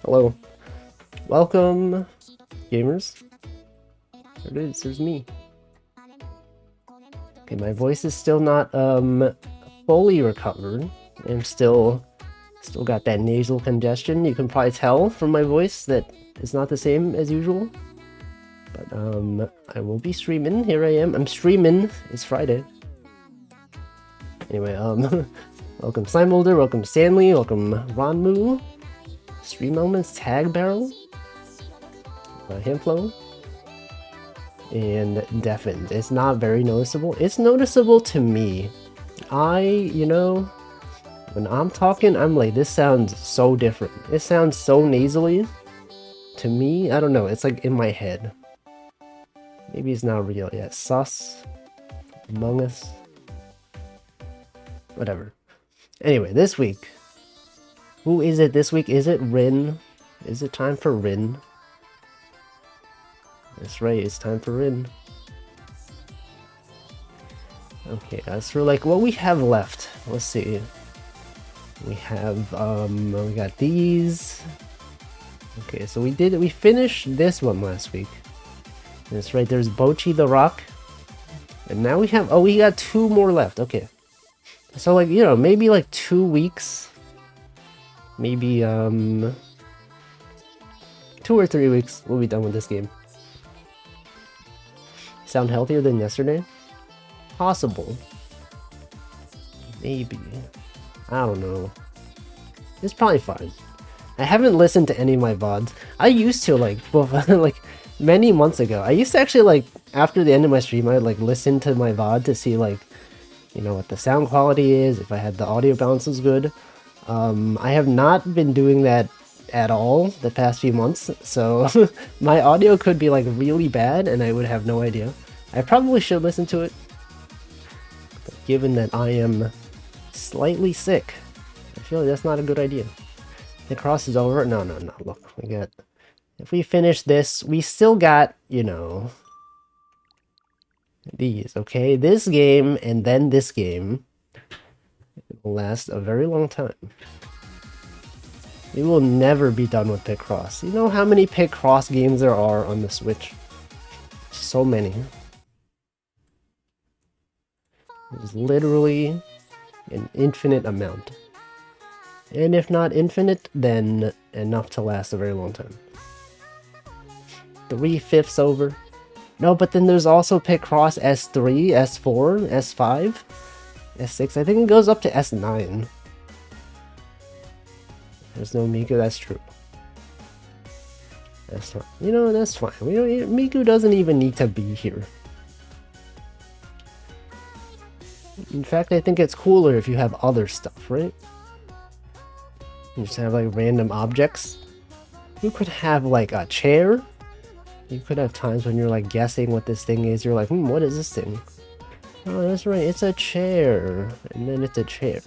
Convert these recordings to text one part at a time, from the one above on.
Hello. Welcome, gamers. There it is, there's me. Okay, my voice is still not fully recovered. I'm still got that nasal congestion. You can probably tell from my voice that it's not the same as usual. But I will be streaming. Here I am. I'm streaming. It's Friday. Anyway, welcome Simulder, welcome Stanley, welcome Ronmu. Stream Elements, Tag Barrel, Handflow, and Deafened. It's not very noticeable. It's noticeable to me. You know, when I'm talking, I'm like, this sounds so different. It sounds so nasally. To me, I don't know, it's like in my head. Maybe it's not real yet. Sus. Among Us. Whatever. Anyway, this week. Who is it this week? Is it Rin? Is it time for Rin? That's right, it's time for Rin. Okay, as for like what we have left, let's see. We have we got these. Okay, so we finished this one last week. That's right, there's Bochi the Rock. And now we have, oh, we got 2 more left. Okay. So like, you know, maybe like 2 weeks. Maybe 2 or 3 weeks we'll be done with this game. Sound healthier than yesterday? Possible. Maybe. I don't know. It's probably fine. I haven't listened to any of my VODs. I used to, like, like many months ago. I used to actually, like, after the end of my stream, I'd like listen to my VOD to see, like, you know, what the sound quality is, if I had the audio balance was good. I have not been doing that at all the past few months, so my audio could be like really bad and I would have no idea. I probably should listen to it, but given that I am slightly sick, I feel like that's not a good idea. The cross is over. No, look, we got, if we finish this, we still got, you know, these, okay? This game and then this game will last a very long time. We will never be done with Picross. You know how many Picross games there are on the Switch? So many. There's literally an infinite amount. And if not infinite, then enough to last a very long time. 3/5 over. No, but then there's also Picross S3, S4, S5, S6. I think it goes up to S9. There's no Miku, that's true. That's fine. You know, that's fine. We don't, Miku doesn't even need to be here. In fact, I think it's cooler if you have other stuff, right? You just have like random objects. You could have like a chair. You could have times when you're like guessing what this thing is. You're like, what is this thing? Oh, that's right, it's a chair. And then it's a chair.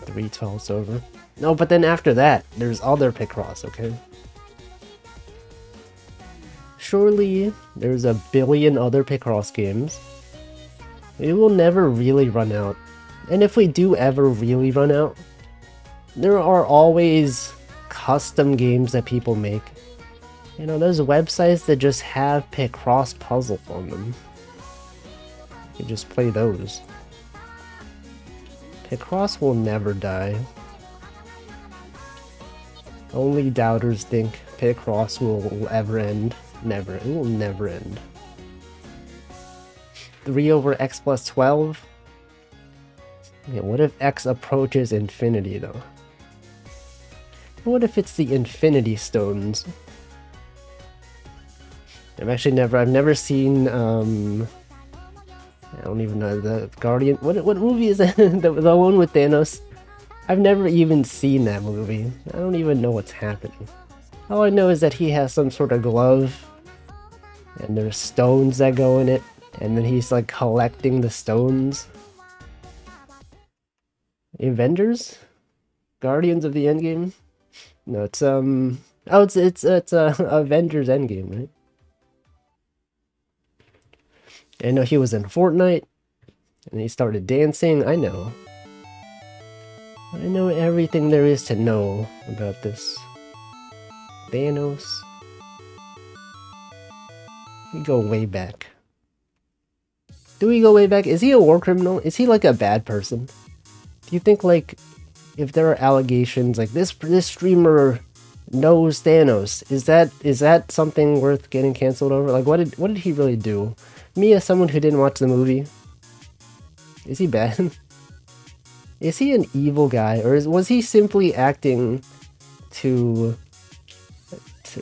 3/12 over. No, but then after that, there's other Picross, okay? Surely there's a billion other Picross games. We will never really run out. And if we do ever really run out, there are always custom games that people make. You know, there's websites that just have Picross puzzles on them. You just play those. Picross will never die. Only doubters think Picross will ever end. Never. It will never end. 3 over x plus 12? Yeah, what if x approaches infinity, though? What if it's the Infinity Stones? I've never seen, I don't even know, the Guardian, what movie is that? the one with Thanos? I've never even seen that movie. I don't even know what's happening. All I know is that he has some sort of glove, and there's stones that go in it, and then he's like collecting the stones. Avengers? Guardians of the Endgame? No, it's oh, it's Avengers Endgame, right? I know he was in Fortnite, and he started dancing. I know. I know everything there is to know about this. Thanos. We go way back. Do we go way back? Is he a war criminal? Is he like a bad person? Do you think like if there are allegations like this streamer knows Thanos, is that something worth getting canceled over? Like what did he really do? Me as someone who didn't watch the movie, is he bad? Is he an evil guy, or was he simply acting to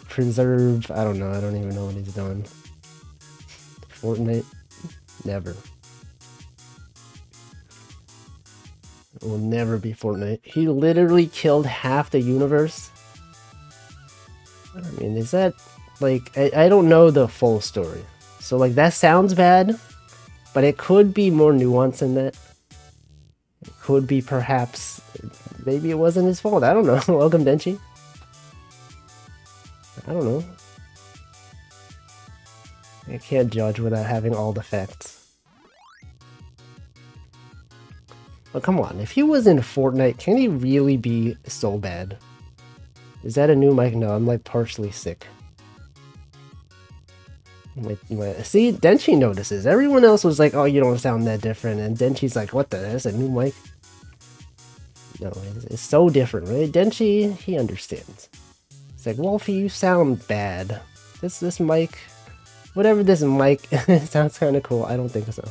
preserve? I don't know. I don't even know what he's doing. Fortnite, never. It will never be Fortnite. He literally killed half the universe. I mean, is that like I don't know the full story, so like that sounds bad, but it could be more nuanced than that. It could be perhaps maybe it wasn't his fault. I don't know. Welcome, Denchi. I don't know. I can't judge without having all the facts. But come on, if he was in Fortnite, can he really be so bad? Is that a new mic? No, I'm like partially sick. See, Denchi notices. Everyone else was like, oh, you don't sound that different. And Denchi's like, what the? That's a new mic? No, it's so different, right? Denchi, he understands. It's like, Wolfie, you sound bad. This mic, whatever this mic sounds kind of cool. I don't think so.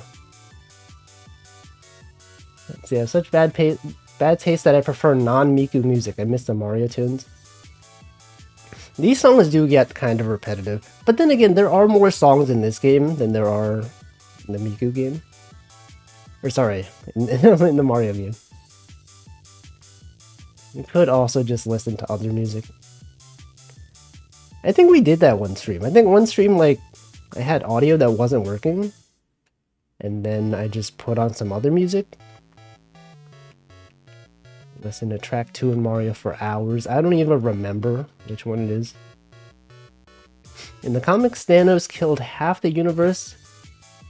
Let's see, I have such bad taste that I prefer non-Miku music. I miss the Mario tunes. These songs do get kind of repetitive, but then again, there are more songs in this game than there are in the Miku game. Or sorry, in the Mario game. You could also just listen to other music. I think we did that one stream. I think one stream, like, I had audio that wasn't working, and then I just put on some other music. Listen to track 2 in Mario for hours. I don't even remember which one it is. In the comics, Thanos killed half the universe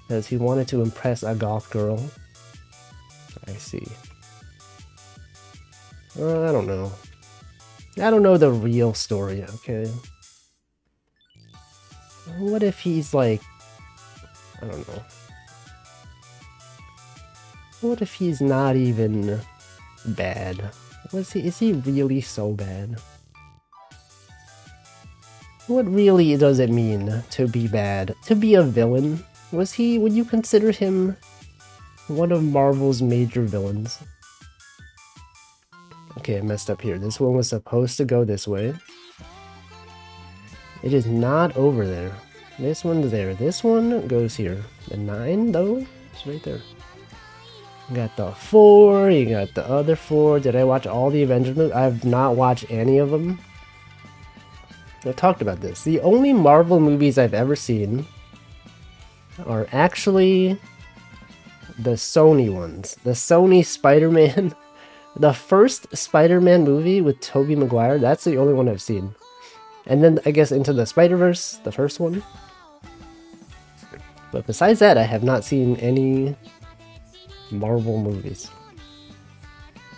because he wanted to impress a goth girl. I see. I don't know. I don't know the real story, okay? What if he's like... I don't know. What if he's not even... bad? Is he really so bad? What really does it mean to be bad? To be a villain? Would you consider him one of Marvel's major villains? Okay, I messed up here. This one was supposed to go this way. It is not over there. This one's there. This one goes here. The 9 though? It's right there. You got the 4, you got the other 4. Did I watch all the Avengers movies? I've not watched any of them. I talked about this. The only Marvel movies I've ever seen are actually the Sony ones. The Sony Spider-Man. The first Spider-Man movie with Tobey Maguire, that's the only one I've seen. And then, I guess, Into the Spider-Verse, the first one. But besides that, I have not seen any Marvel movies.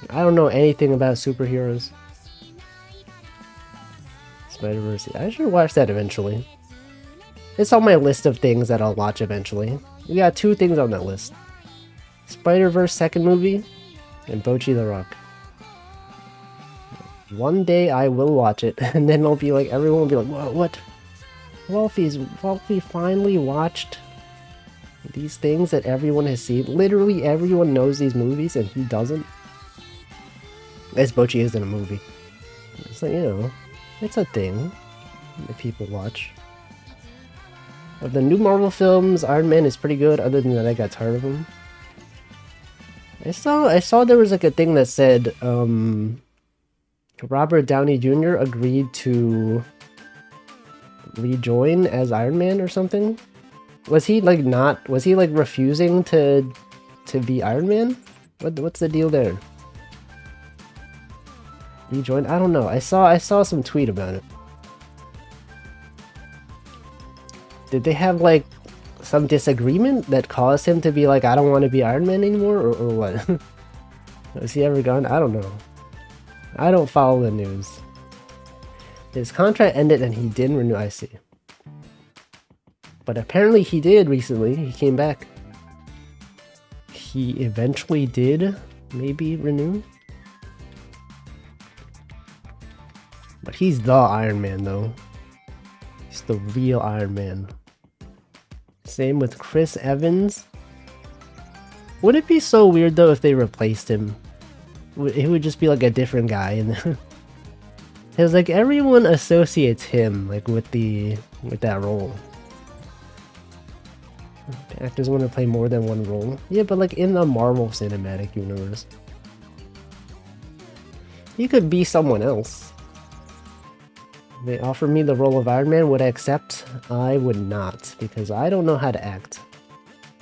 I don't know anything about superheroes. Spider-Verse, I should watch that eventually. It's on my list of things that I'll watch eventually. We got 2 things on that list. Spider-Verse second movie, and Bocchi the Rock. One day I will watch it, and then it'll be like, everyone will be like, whoa, what? Wolfie finally watched these things that everyone has seen. Literally everyone knows these movies, and he doesn't. As Bocchi is in a movie. It's like, you know, it's a thing that people watch. Of the new Marvel films, Iron Man is pretty good, other than that I got tired of him. I saw there was like a thing that said Robert Downey Jr. agreed to rejoin as Iron Man or something. Was he like refusing to be Iron Man? What's the deal there? Rejoin? I don't know. I saw some tweet about it. Did they have like some disagreement that caused him to be like, I don't want to be Iron Man anymore, or what? Has he ever gone? I don't know. I don't follow the news. His contract ended and he didn't renew, I see. But apparently he did recently. He came back. He eventually did maybe renew. But he's the Iron Man though. He's the real Iron Man. Same with Chris Evans. Would it be so weird though if they replaced him? It would just be like a different guy, and because like everyone associates him like with that role. Actors want to play more than one role. Yeah, but like in the Marvel Cinematic Universe, he could be someone else. They offer me the role of Iron Man, would I accept? I would not, because I don't know how to act.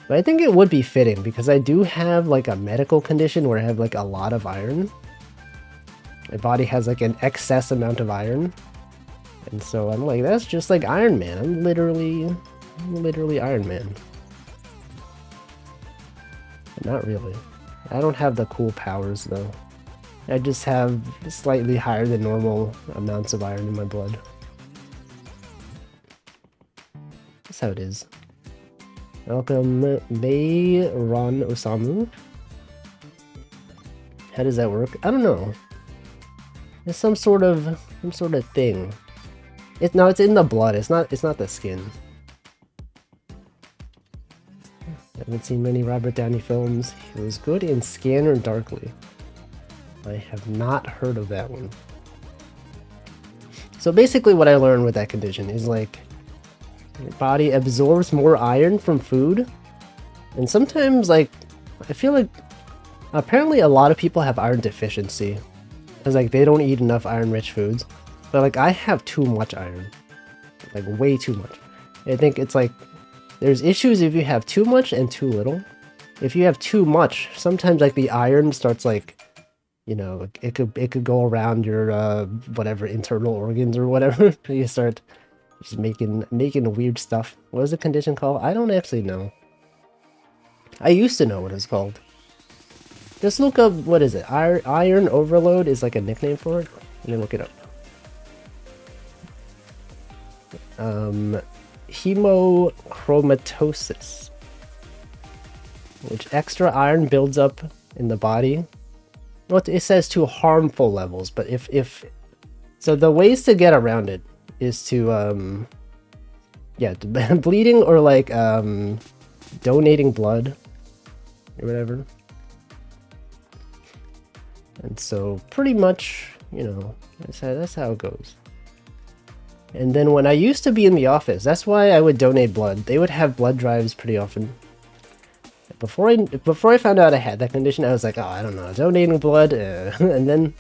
But I think it would be fitting, because I do have like a medical condition where I have like a lot of iron. My body has like an excess amount of iron. And so I'm like, that's just like Iron Man. I'm literally Iron Man. But not really. I don't have the cool powers though. I just have slightly higher than normal amounts of iron in my blood. That's how it is. Welcome, Mayron Osamu. How does that work? I don't know. It's some sort of thing. No, it's in the blood. It's not the skin. I haven't seen many Robert Downey films. He was good in Scanner Darkly. I have not heard of that one. So basically what I learned with that condition is like your body absorbs more iron from food, and sometimes like I feel like apparently a lot of people have iron deficiency because like they don't eat enough iron rich foods, but like I have too much iron, like way too much. I think it's like there's issues if you have too much and too little. If you have too much, sometimes like the iron starts like, you know, it could go around your whatever internal organs or whatever. You start just making weird stuff. What is the condition called? I don't actually know. I used to know what it's called. Just look up, what is it? Iron overload is like a nickname for it. Let me look it up. Hemochromatosis, which extra iron builds up in the body. Well, it says to harmful levels, but if so, the ways to get around it is to yeah, bleeding or like donating blood or whatever. And so pretty much, you know, that's how it goes. And then when I used to be in the office, that's why I would donate blood. They would have blood drives pretty often. Before I found out I had that condition, I was like, oh, I don't know, donating blood. And then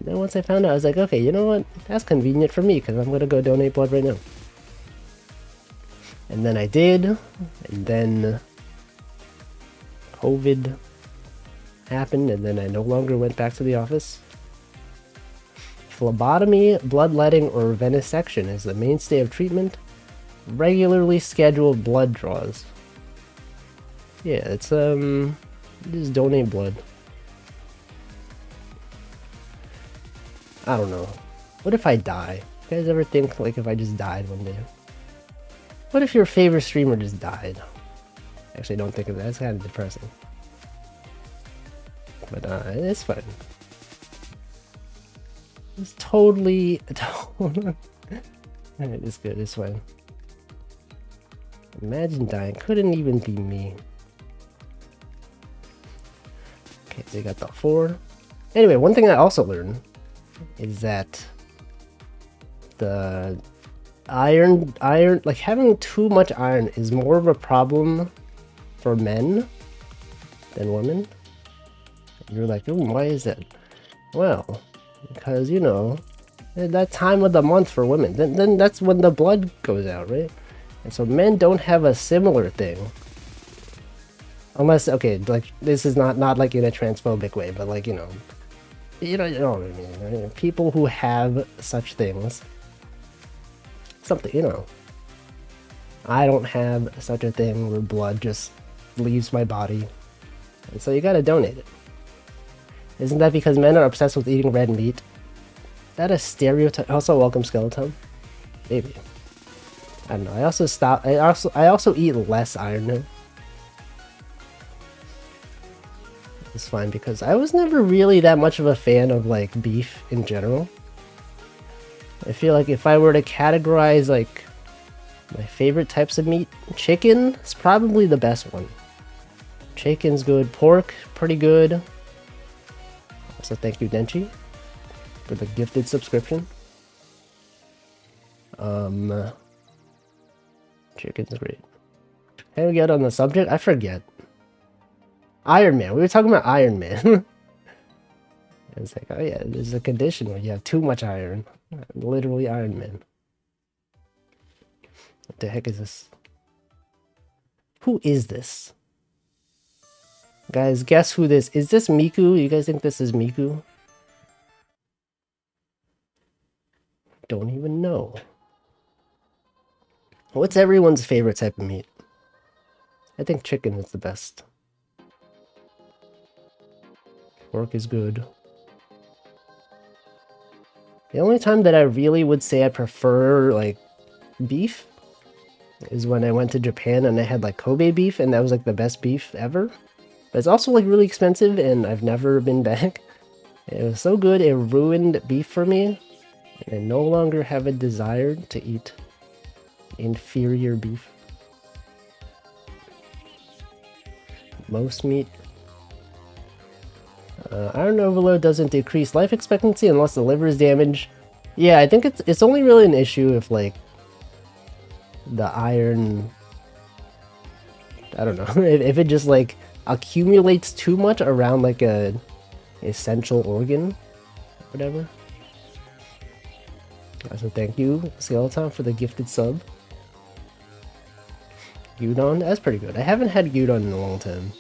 once I found out, I was like, okay, you know what? That's convenient for me because I'm gonna go donate blood right now. And then I did, and then COVID happened, and then I no longer went back to the office. Phlebotomy, bloodletting, or venesection is the mainstay of treatment. Regularly scheduled blood draws. Yeah, it's just donate blood. I don't know. What if I die? You guys ever think like if I just died one day? What if your favorite streamer just died? Actually, don't think of that. That's kind of depressing. But it's fine. It's totally it's good, it's fine. Imagine dying. Couldn't even be me. Okay, so you got the 4. Anyway, one thing I also learned is that the iron, like having too much iron is more of a problem for men than women. You're like, oh, why is that? Well, because, you know, that time of the month for women, then that's when the blood goes out, right? And so men don't have a similar thing. Unless, okay, like, this is not like in a transphobic way, but like, you know what I mean, right? People who have such things, something, you know. I don't have such a thing where blood just leaves my body, and so you gotta donate it. Isn't that because men are obsessed with eating red meat? Is that a stereotype? Also, welcome Skeleton. Maybe. I don't know. I also eat less iron now. It's fine because I was never really that much of a fan of like beef in general. I feel like if I were to categorize like my favorite types of meat, chicken is probably the best one. Chicken's good. Pork, pretty good. Also, thank you, Denchi, for the gifted subscription. Chicken's great. How do we get on the subject? I forget. Iron Man. We were talking about Iron Man. It's like, oh yeah, there's a condition where you have too much iron. Literally Iron Man. What the heck is this? Who is this? Guys, guess who this is? This Miku? You guys think this is Miku? Don't even know. What's everyone's favorite type of meat? I think chicken is the best. Pork is good. The only time that I really would say I prefer like beef is when I went to Japan and I had like Kobe beef, and that was like the best beef ever. But it's also like really expensive and I've never been back. It was so good, it ruined beef for me. And I no longer have a desire to eat inferior beef. Most meat. Iron overload doesn't decrease life expectancy unless the liver is damaged. Yeah, I think it's only really an issue if like the iron, I don't know, if it just like accumulates too much around like a essential organ, whatever. So thank you, Skeleton, for the gifted sub. Gyudon, that's pretty good. I haven't had gyudon in a long time.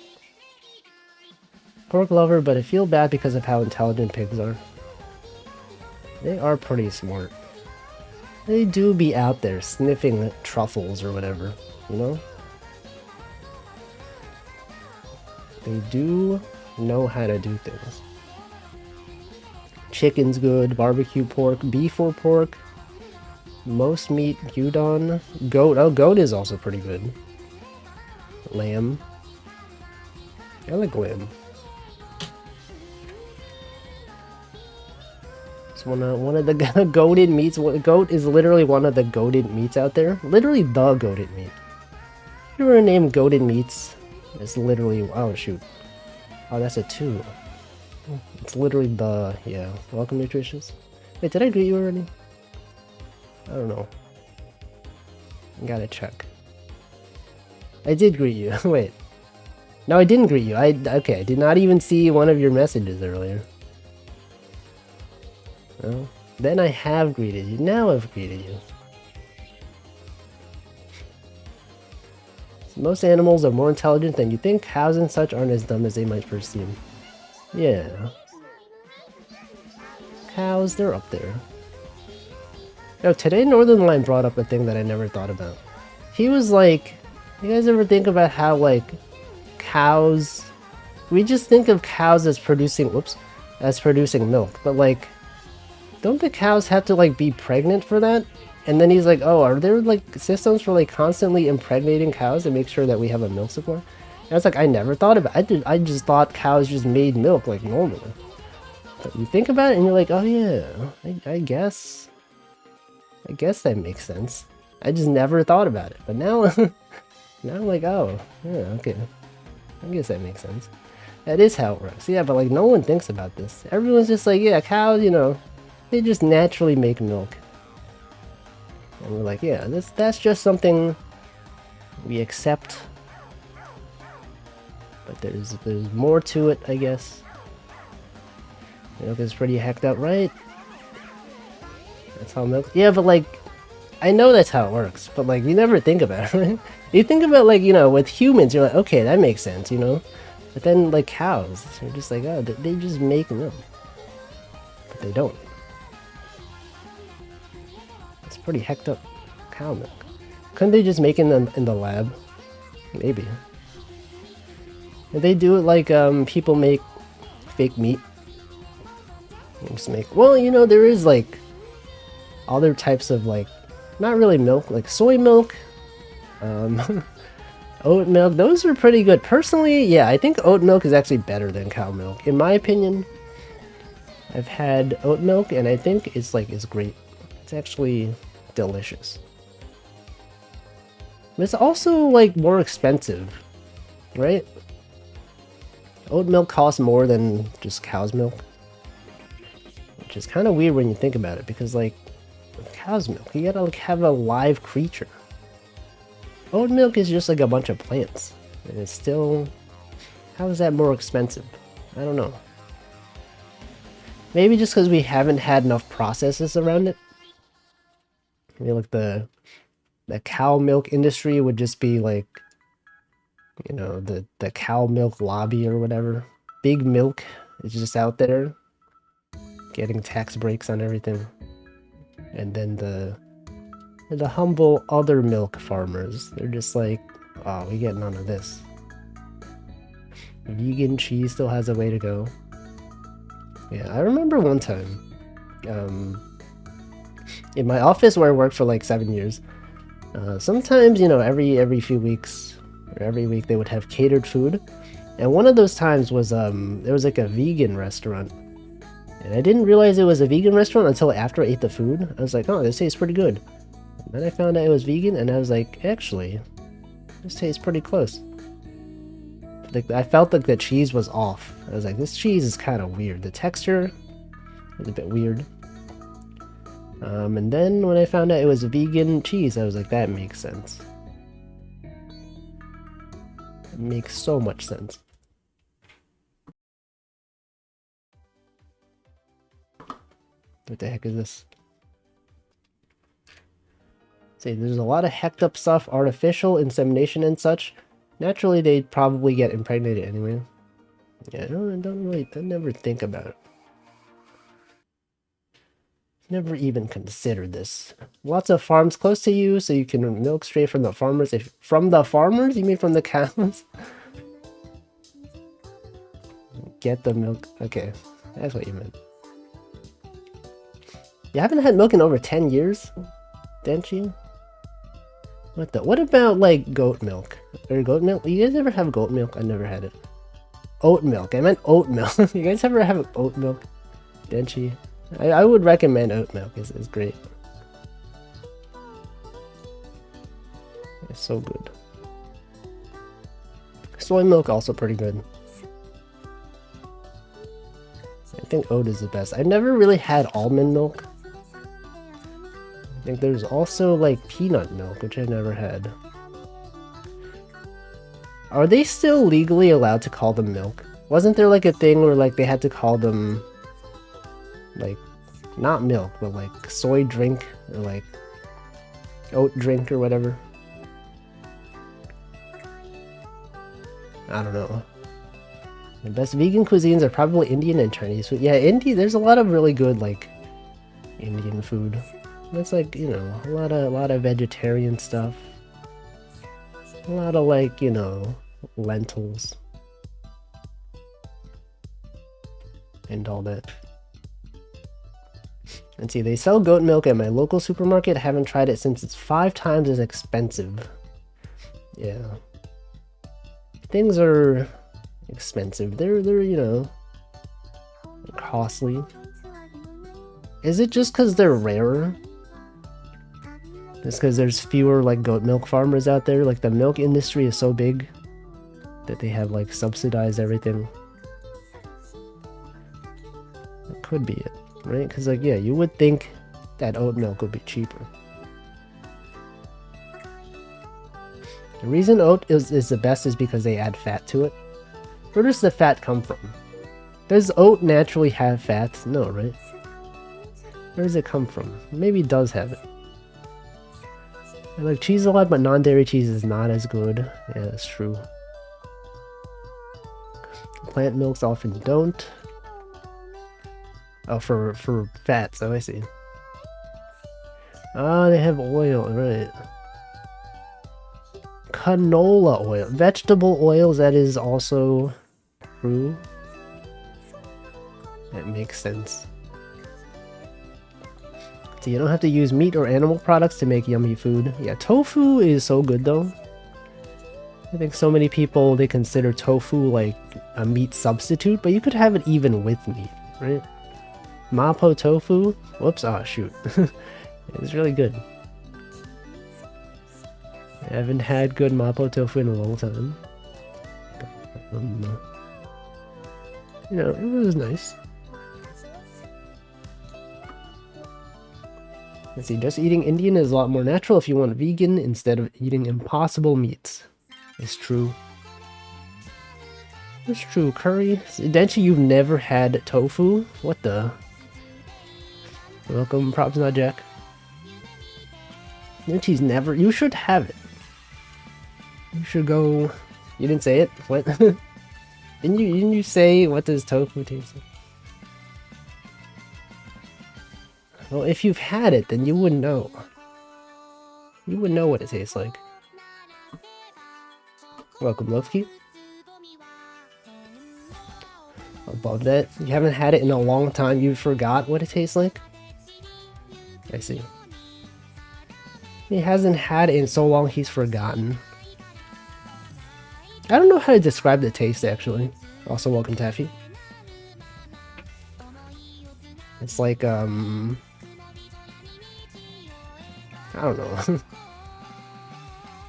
Pork lover, but I feel bad because of how intelligent pigs are. They are pretty smart. They do be out there sniffing truffles or whatever, you know? They do know how to do things. Chicken's good, barbecue pork, beef or pork, most meat, gyudon, goat. Oh, goat is also pretty good. Lamb. I like lamb. It's one of the goated meats. Goat is literally one of the goated meats out there. Literally the goated meat. If you were to name goated meats, it's literally, oh shoot. Oh, that's a 2. It's literally the, yeah. Welcome, Nutritious. Wait, did I greet you already? I don't know. I gotta check. I did greet you. Wait. No, I didn't greet you. Okay, I did not even see one of your messages earlier. Well, then I have greeted you. Now I've greeted you. Most animals are more intelligent than you think. Cows and such aren't as dumb as they might first seem. Yeah. Cows, they're up there. Yo, today Northern Line brought up a thing that I never thought about. He was like, you guys ever think about how, like, cows... We just think of cows as producing... Whoops. As producing milk. But, like, don't the cows have to, like, be pregnant for that? And then he's like, oh, are there, like, systems for, like, constantly impregnating cows to make sure that we have a milk supply? And I was like, I never thought about it. I just thought cows just made milk, like, normally. But you think about it and you're like, oh, yeah, I guess. I guess that makes sense. I just never thought about it. But now, now I'm like, oh, yeah, okay. I guess that makes sense. That is how it works. Yeah, but, like, no one thinks about this. Everyone's just like, yeah, cows, you know, they just naturally make milk. And we're like, yeah, that's just something we accept. But there's more to it, I guess. Milk is pretty hecked up, right? That's how milk... Yeah, but like, I know that's how it works, but like, you never think about it, right? You think about, like, you know, with humans, you're like, okay, that makes sense, you know? But then, like, cows, you're just like, oh, they just make milk. But they don't. It's pretty hecked up cow milk. Couldn't they just make it in the lab? Maybe. If they do it like people make fake meat, Just make, well, you know, there is like other types of like, not really milk, like soy milk, oat milk. Those are pretty good. Personally, yeah, I think oat milk is actually better than cow milk. In my opinion, I've had oat milk and I think it's great. It's actually delicious. But it's also like more expensive, right? Oat milk costs more than just cow's milk. Which is kind of weird when you think about it, because like with cow's milk, you gotta like have a live creature. Oat milk is just like a bunch of plants. And it's still... How is that more expensive? I don't know. Maybe just because we haven't had enough processes around it. Maybe like the cow milk industry would just be like, you know, the cow milk lobby or whatever. Big milk is just out there getting tax breaks on everything. And then the humble other milk farmers, they're just like, oh, we get none of this. Vegan cheese still has a way to go. Yeah, I remember one time, in my office where I worked for like 7 years, sometimes, you know, every few weeks or every week they would have catered food. And one of those times was, there was like a vegan restaurant. And I didn't realize it was a vegan restaurant until after I ate the food. I was like, oh, this tastes pretty good. And then I found out it was vegan, and I was like, actually, this tastes pretty close. Like, I felt like the cheese was off. I was like, this cheese is kind of weird. The texture is a bit weird. And then when I found out it was vegan cheese, I was like, that makes sense. It makes so much sense. What the heck is this? See, there's a lot of hecked up stuff, artificial insemination and such. Naturally, they'd probably get impregnated anyway. Yeah, I never think about it. Never even considered this. Lots of farms close to you, so you can milk straight from the farmers. If from the farmers, you mean from the cows? Get the milk. Okay, that's what you meant. You haven't had milk in over 10 years? Didn't you? What about like goat milk? Or goat milk? You guys ever have goat milk? I never had it. Oat milk. I meant oat milk. You guys ever have oat milk? Didn't you? I would recommend oat milk. It's great. It's so good. Soy milk also pretty good. I think oat is the best. I've never really had almond milk. I think there's also like peanut milk, which I've never had. Are they still legally allowed to call them milk? Wasn't there like a thing where like they had to call them like not milk, but like soy drink or like oat drink or whatever? I don't know. The best vegan cuisines are probably Indian and Chinese food. Yeah, there's a lot of really good like Indian food. That's like, you know, a lot of vegetarian stuff. A lot of like, you know, lentils. And all that. And see, they sell goat milk at my local supermarket. I haven't tried it since it's 5 times as expensive. Yeah. Things are expensive. They're you know, costly. Is it just because they're rarer? It's because there's fewer like goat milk farmers out there. Like the milk industry is so big that they have like subsidized everything. That could be it, right? Because like, yeah, you would think that oat milk would be cheaper. The reason oat is the best is because they add fat to it. Where does the fat come from? Does oat naturally have fat? No, right? Where does it come from? Maybe it does have it. I like cheese a lot, but non-dairy cheese is not as good. Yeah, that's true. Plant milks often don't. Oh, for fats. Oh, I see. Ah, they have oil, right. Canola oil. Vegetable oils, that is also true. That makes sense. So you don't have to use meat or animal products to make yummy food. Yeah, tofu is so good though. I think so many people, they consider tofu like a meat substitute, but you could have it even with meat, right? Mapo tofu? Whoops, oh shoot. It's really good. I haven't had good mapo tofu in a long time. You know, it was nice. Let's see, just eating Indian is a lot more natural if you want vegan instead of eating impossible meats. It's true. It's true, curry. Denchi, you've never had tofu? What the? Welcome, props not Jack. Denchi's never. You should have it. You should go. You didn't say it. What? Didn't you say what does tofu taste like? Well, if you've had it, then you wouldn't know. You wouldn't know what it tastes like. Welcome, Lovekey. Above that, you haven't had it in a long time. You forgot what it tastes like. I see. He hasn't had it in so long. He's forgotten. I don't know how to describe the taste actually. Also, welcome, Taffy. It's like I don't know.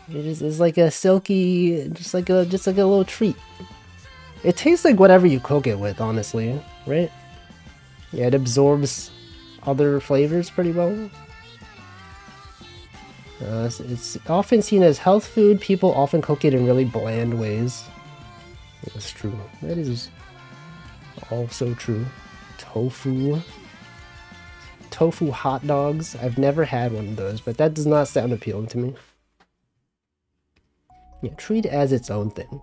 It's like a silky, just like a little treat. It tastes like whatever you cook it with, honestly, right? Yeah, it absorbs other flavors pretty well. It's often seen as health food. People often cook it in really bland ways. That's true. That is also true. Tofu. Tofu hot dogs. I've never had one of those, but that does not sound appealing to me. Yeah, treat it as its own thing.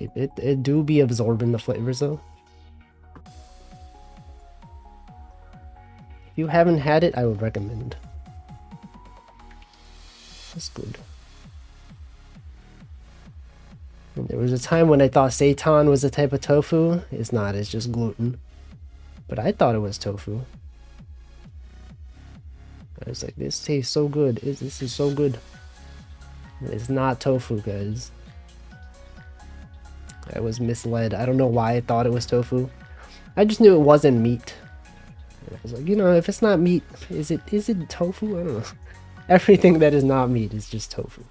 It do be absorbing the flavors though. If you haven't had it, I would recommend. It's good. And there was a time when I thought seitan was a type of tofu. It's not, it's just gluten. But I thought it was tofu. I was like, this tastes so good. This is so good. It's not tofu, guys. I was misled. I don't know why I thought it was tofu. I just knew it wasn't meat. And I was like, you know, if it's not meat, is it tofu? I don't know. Everything that is not meat is just tofu.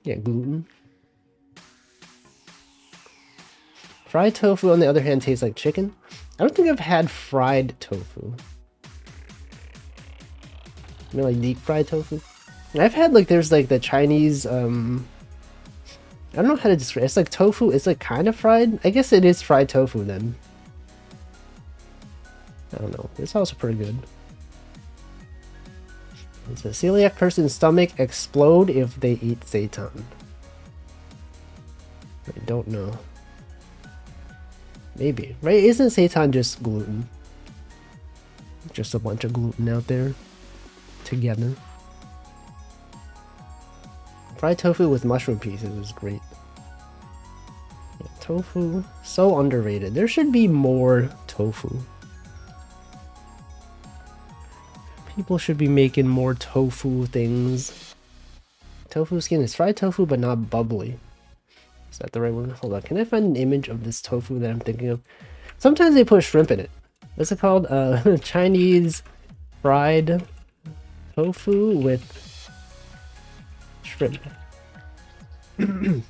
Yeah, gluten. Fried tofu, on the other hand, tastes like chicken. I don't think I've had fried tofu. I mean, like deep fried tofu. I've had like, there's like the Chinese, I don't know how to describe it. It's like tofu, it's like kind of fried. I guess it is fried tofu then. I don't know. It's also pretty good. It's a celiac person's stomach explode if they eat seitan. I don't know. Maybe. Right? Isn't seitan just gluten? Just a bunch of gluten out there. Together. Fried tofu with mushroom pieces is great. Yeah, tofu. So underrated. There should be more tofu. People should be making more tofu things. Tofu skin is fried tofu, but not bubbly. Is that the right one? Hold on. Can I find an image of this tofu that I'm thinking of? Sometimes they put shrimp in it. What's it called? Chinese fried tofu with shrimp.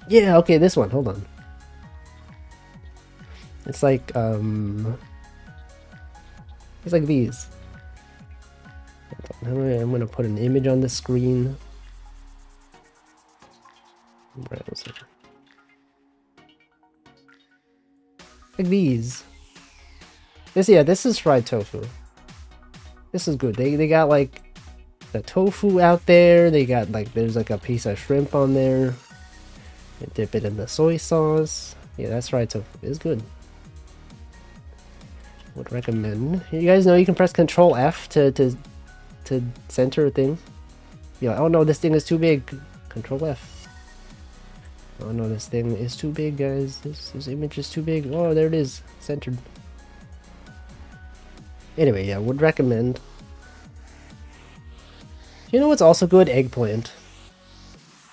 Yeah, okay, this one. Hold on. It's like these. I'm gonna put an image on the screen. Where was it? Like these. This is fried tofu. This is good. They got like the tofu out there. They got like, there's like a piece of shrimp on there. They dip it in the soy sauce. Yeah, that's fried tofu. It's good. Would recommend. You guys know you can press Control F to center a thing. You're like, oh no, this thing is too big. Control F. Oh no, this thing is too big, guys. This image is too big. Oh, there it is, centered. Anyway, yeah, would recommend. You know what's also good? Eggplant.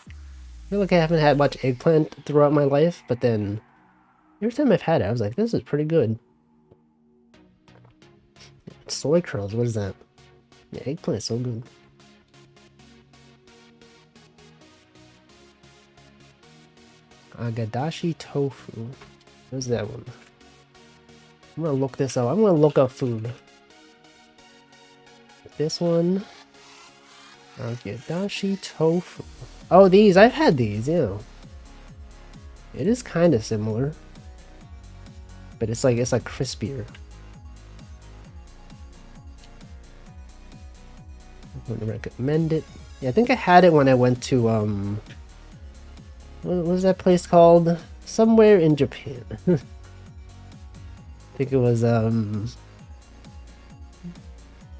I feel like I haven't had much eggplant throughout my life, but then every time I've had it, I was like, this is pretty good. Soy curls, what is that? Yeah, eggplant is so good. Agadashi tofu. What's that one? I'm gonna look this up. I'm gonna look up food. This one. Agadashi tofu. Oh, these. I've had these, yeah. It is kind of similar. But it's like crispier. I would recommend it. Yeah, I think I had it when I went to what was that place called? Somewhere in Japan. I think it was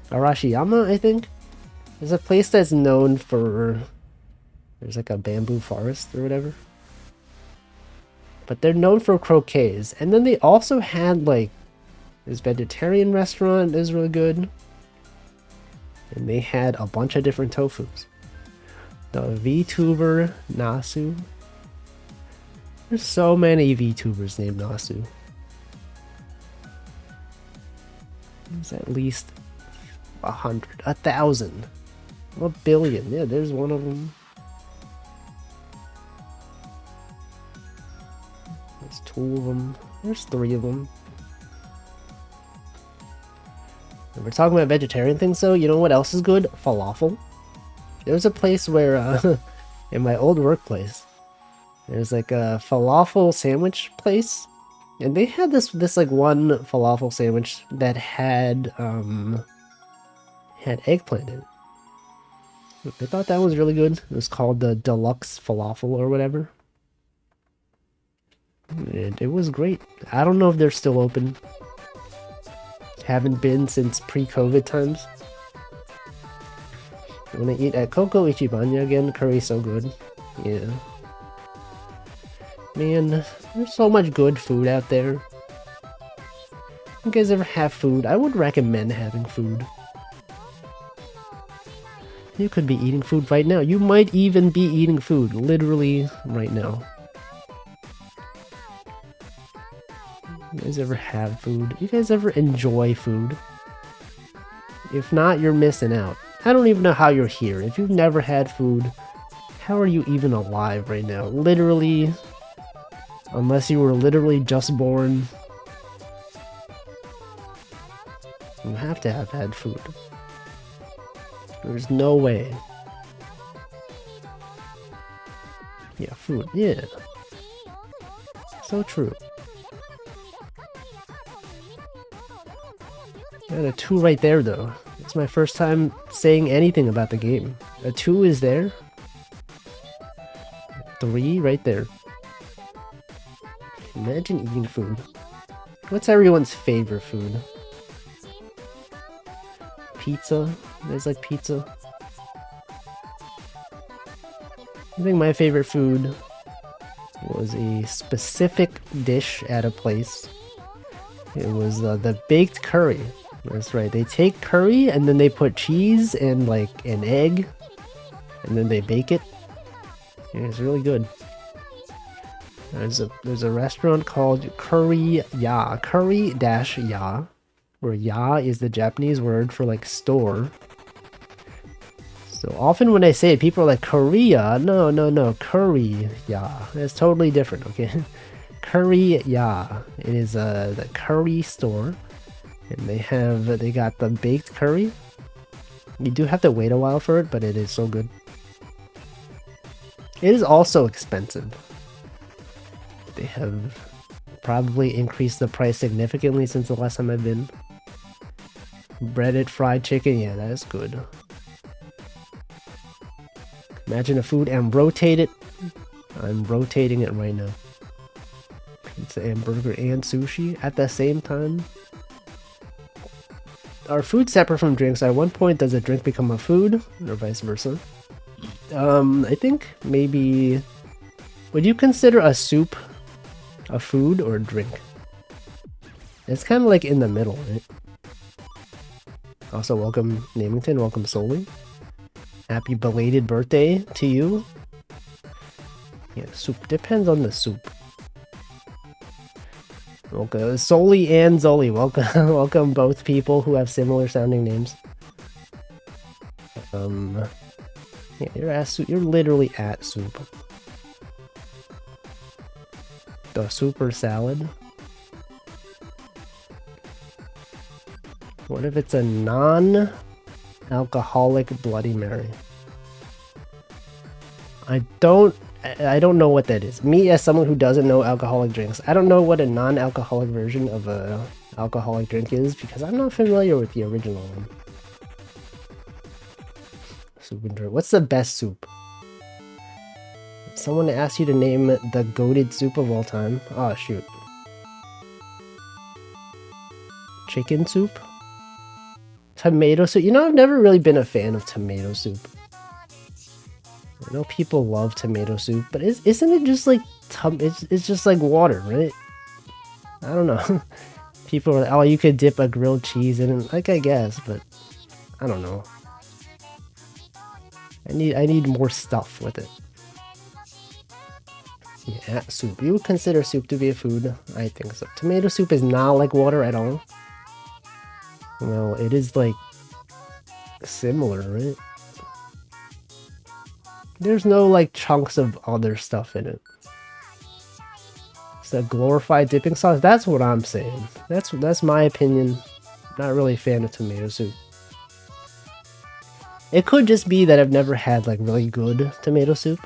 Arashiyama, I think. There's a place that's known for, there's like a bamboo forest or whatever. But they're known for croquets. And then they also had like this vegetarian restaurant that is really good. And they had a bunch of different tofus. The VTuber Nasu. There's so many VTubers named Nasu. There's at least 100, 1,000, a billion. Yeah, there's one of them. There's 2 of them. There's 3 of them. And we're talking about vegetarian things, so you know what else is good? Falafel. There's a place where, in my old workplace, there's like a falafel sandwich place, and they had this like one falafel sandwich that had eggplant in it. I thought that was really good. It was called the deluxe falafel or whatever. And it was great. I don't know if they're still open. Haven't been since pre-COVID times. I want to eat at Coco Ichibanya again. Curry's so good. Yeah. Man, there's so much good food out there. You guys ever have food? I would recommend having food. You could be eating food right now. You might even be eating food, literally right now. You guys ever have food? You guys ever enjoy food? If not, you're missing out. I don't even know how you're here. If you've never had food, how are you even alive right now? Literally, unless you were literally just born, you have to have had food. There's no way. Yeah, food. Yeah. So true. Got a 2 right there, though. It's my first time saying anything about the game. A 2 is there. 3 right there. Imagine eating food. What's everyone's favorite food? Pizza? You guys like pizza? I think my favorite food was a specific dish at a place. It was the baked curry. That's right. They take curry and then they put cheese and like an egg, and then they bake it. Yeah, it's really good. There's a restaurant called Curry Ya, Curry-Ya, where ya is the Japanese word for like store. So often when I say it, people are like, Korea? No, Curry Ya. That's totally different, okay? Curry Ya. It is the curry store. And they got the baked curry. You do have to wait a while for it, but it is so good. It is also expensive. They have probably increased the price significantly since the last time I've been. Breaded fried chicken, yeah, that is good. Imagine a food and rotate it. I'm rotating it right now. Pizza and burger and sushi at the same time. Are food separate from drinks? At one point, does a drink become a food, or vice versa? I think maybe Would you consider a soup a food or a drink? It's kind of like in the middle, right? Also, welcome Namington, welcome Soli. Happy belated birthday to you. Yeah, soup. Depends on the soup. Okay, Soli and Zoli, welcome, welcome both people who have similar sounding names. Yeah, you're at soup. You're literally at soup. The super salad. What if it's a non-alcoholic Bloody Mary? I don't know what that is. Me, as someone who doesn't know alcoholic drinks, I don't know what a non-alcoholic version of a alcoholic drink is because I'm not familiar with the original one. Soup and drink. What's the best soup? If someone asks you to name the goated soup of all time. Oh shoot. Chicken soup? Tomato soup? You know, I've never really been a fan of tomato soup. I know people love tomato soup, but isn't it just like it's just like water, right? I don't know. People are like, oh, you could dip a grilled cheese in it, like I guess, but I don't know. I need more stuff with it. Yeah, soup. You would consider soup to be a food? I think so. Tomato soup is not like water at all. Well, it is like similar, right? There's no like chunks of other stuff in it. It's a glorified dipping sauce. That's what I'm saying. That's my opinion. Not really a fan of tomato soup. It could just be that I've never had like really good tomato soup.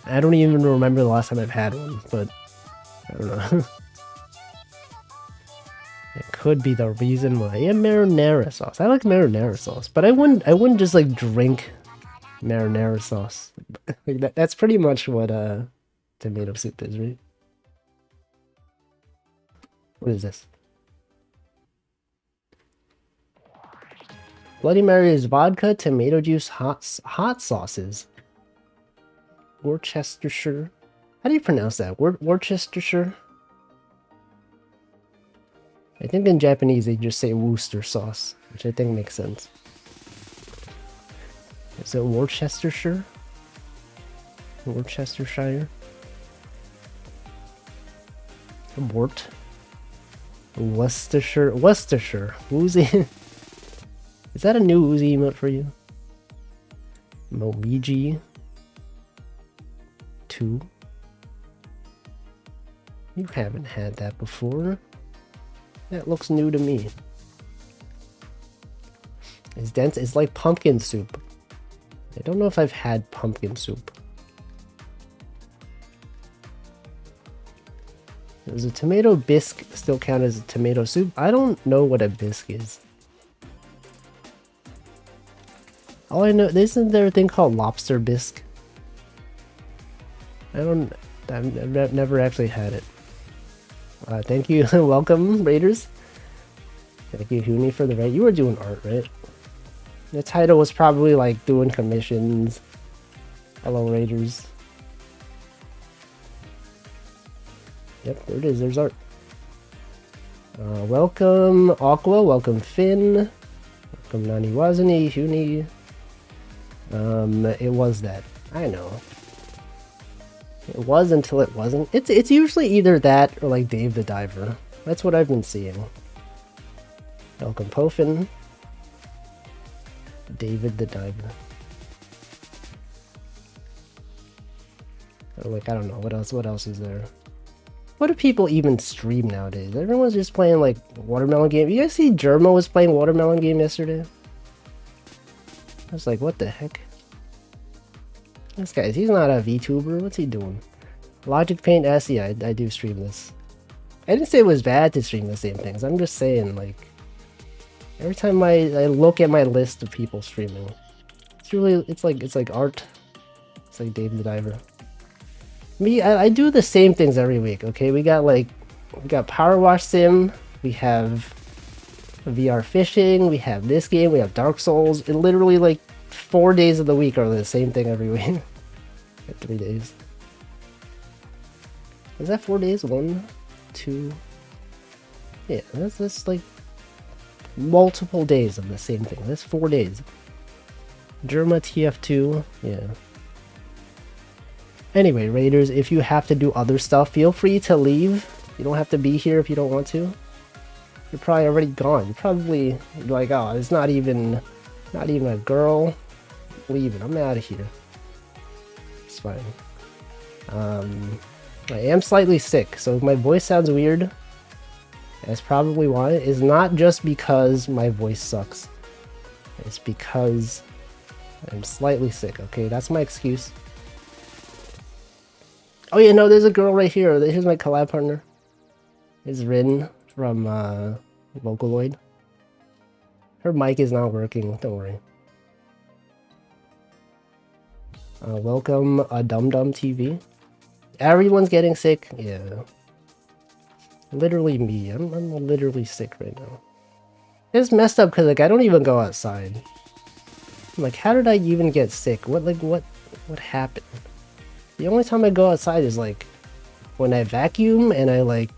I don't even remember the last time I've had one, but I don't know. It could be the reason why. Yeah, marinara sauce. I like marinara sauce, but I wouldn't just like drink marinara sauce. Like that's pretty much what tomato soup is, right? What is this? Bloody Mary is vodka, tomato juice, hot sauces. Worcestershire. How do you pronounce that? Worcestershire? I think in Japanese they just say Worcester sauce, which I think makes sense. Is it Worcestershire? Worcestershire? Wort? Worcestershire. Woozy. Is that a new Woozy emote for you? Momiji 2. You haven't had that before. That looks new to me. It's dense. It's like pumpkin soup. I don't know if I've had pumpkin soup. Does a tomato bisque still count as a tomato soup? I don't know what a bisque is. All I know, isn't there a thing called lobster bisque? I've never actually had it. Thank you. Welcome, Raiders. Thank you, Huni, for the raid. You were doing art, right? The title was probably like doing commissions. Hello, Raiders. Yep, there it is. There's art. Welcome, Aqua. Welcome, Finn. Welcome, Nani Wazani, Huni. It was that. I know. It was until it wasn't. It's usually either that or like Dave the Diver. That's what I've been seeing. Welcome Pofin. David the Diver. Oh, like I don't know what else is there. What do people even stream nowadays? Everyone's just playing like Watermelon Game. You guys see Germo was playing Watermelon Game yesterday? I was like, what the heck? This guy, he's not a VTuber. What's he doing? Logic Paint S, yeah, I do stream this. I didn't say it was bad to stream the same things. I'm just saying, like, every time I look at my list of people streaming, it's like art. It's like Dave the Diver. Me, I do the same things every week. Okay, we got Power Wash Sim. We have VR fishing. We have this game. We have Dark Souls. And literally like 4 days of the week are the same thing every week. Got 3 days. Is that 4 days? 1, 2. Yeah, that's like multiple days of the same thing. That's 4 days. Germa TF2. Yeah. Anyway, Raiders, if you have to do other stuff, feel free to leave. You don't have to be here if you don't want to. You're probably already gone. You're probably like, oh, it's not even a girl. Leaving. I'm out of here. It's fine. I am slightly sick, so if my voice sounds weird, that's probably why. It's not just because my voice sucks. It's because I'm slightly sick, okay? That's my excuse. Oh yeah, no, there's a girl right here. Here's my collab partner. It's Rin from Vocaloid. Her mic is not working, don't worry. Welcome, Dum Dum TV. Everyone's getting sick. Yeah. Literally me. I'm literally sick right now. It's messed up because like I don't even go outside. I'm like, how did I even get sick? What happened? The only time I go outside is like when I vacuum and I like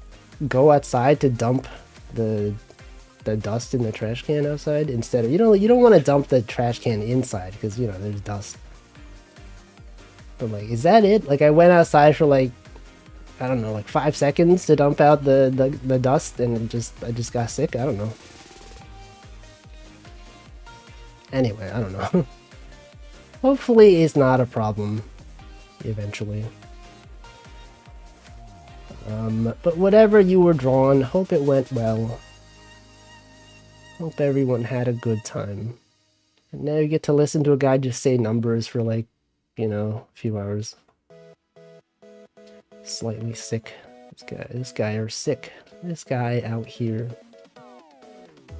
go outside to dump the dust in the trash can outside instead of, you don't want to dump the trash can inside because there's dust. But like, is that it? Like I went outside for like, I don't know, like 5 seconds to dump out the dust and I just got sick. I don't know. Anyway, I don't know. Hopefully it's not a problem eventually. But whatever you were drawn, hope it went well. Hope everyone had a good time. And now you get to listen to a guy just say numbers for like, a few hours. Slightly sick. This guy are sick. This guy out here.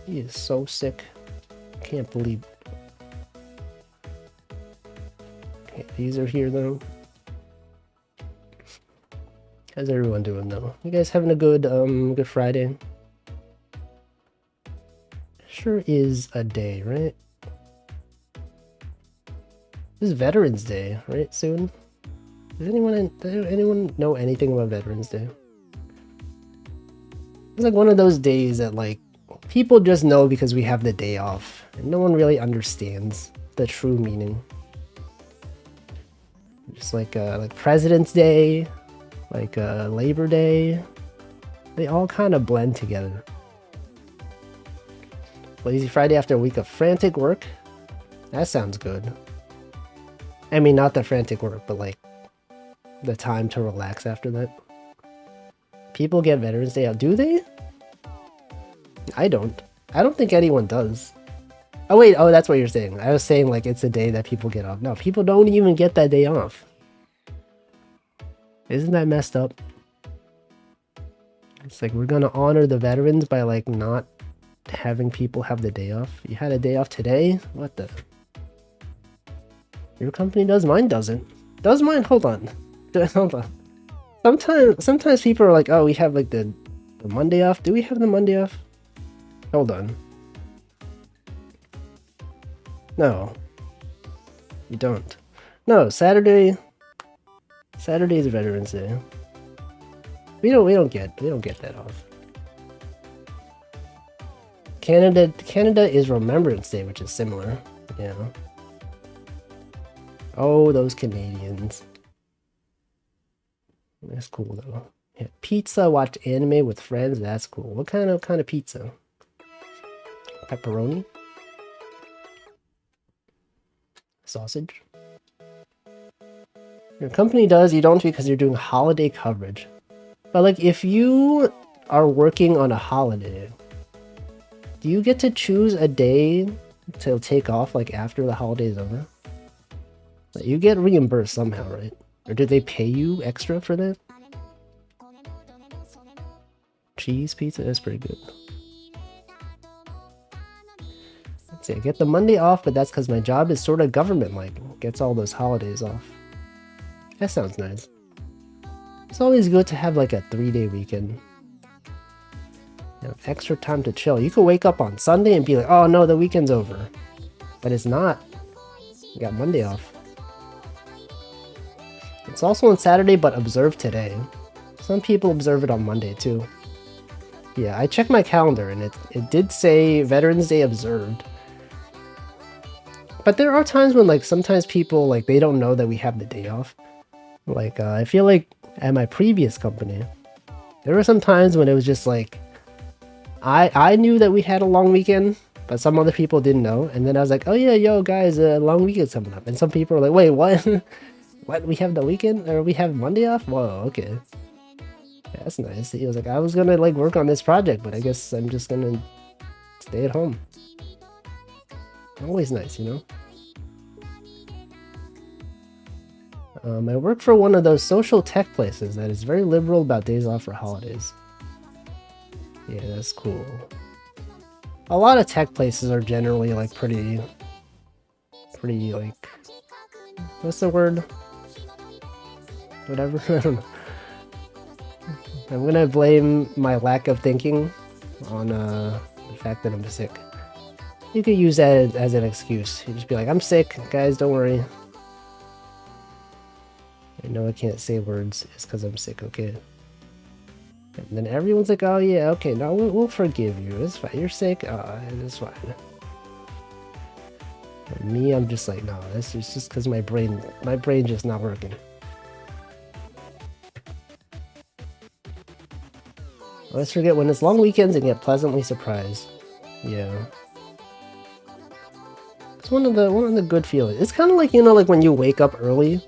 He is so sick. Can't believe. Okay, these are here though. How's everyone doing though? You guys having a good good Friday? Sure is a day, right? This is Veterans Day, right? Soon. Does anyone know anything about Veterans Day? It's like one of those days that like people just know because we have the day off, and no one really understands the true meaning. Just like President's Day, like Labor Day, they all kind of blend together. Lazy Friday after a week of frantic work. That sounds good. I mean, not the frantic work, but like the time to relax after that. People get Veterans Day out. Do they? I don't. I don't think anyone does. Oh wait, oh that's what you're saying. I was saying like it's a day that people get off. No, people don't even get that day off. Isn't that messed up? It's like we're gonna honor the veterans by like not having people have the day off. You had a day off today? What the? Your company does, mine doesn't. Does mine? Hold on. Hold on. Sometimes people are like, oh, we have like the Monday off. Do we have the Monday off? Hold on. No. You don't. No, Saturday is Veterans Day. We don't get that off. Canada is Remembrance Day, which is similar. Yeah. Oh, those Canadians. That's cool though. Yeah, pizza, watch anime with friends, that's cool. What kind of pizza? Pepperoni? Sausage? Your company does, you don't because you're doing holiday coverage. But like if you are working on a holiday, do you get to choose a day to take off like after the holiday is over? Like, you get reimbursed somehow, right? Or do they pay you extra for that? Cheese pizza is pretty good. Let's see, I get the Monday off, but that's because my job is sort of government-like. Gets all those holidays off. That sounds nice. It's always good to have like a 3-day weekend. You know, extra time to chill. You could wake up on Sunday and be like, oh no, the weekend's over. But it's not. You got Monday off. It's also on Saturday, but observed today. Some people observe it on Monday too. Yeah, I checked my calendar and it did say Veterans Day observed. But there are times when like sometimes people like they don't know that we have the day off. Like I feel like at my previous company, there were some times when it was just like I knew that we had a long weekend, but some other people didn't know. And then I was like, oh yeah, yo guys, long weekend's coming up. And some people were like, wait, what? What? We have the weekend or we have Monday off? Whoa, okay. Yeah, that's nice. He was like, I was gonna like work on this project, but I guess I'm just gonna stay at home. Always nice, you know? I work for one of those social tech places that is very liberal about days off for holidays. Yeah, that's cool. A lot of tech places are generally like pretty like, what's the word? Whatever, I don't know. I'm gonna blame my lack of thinking on the fact that I'm sick. You could use that as an excuse. You just be like, I'm sick, guys, don't worry. I know I can't say words, it's because I'm sick, okay? And then everyone's like, oh yeah, okay, no, we'll forgive you. It's fine. You're sick? It's fine. And me, I'm just like, no, that's just because my brain just not working. Let's forget when it's long weekends and get pleasantly surprised. Yeah. It's one of the good feelings. It's kind of like, you know, like when you wake up early.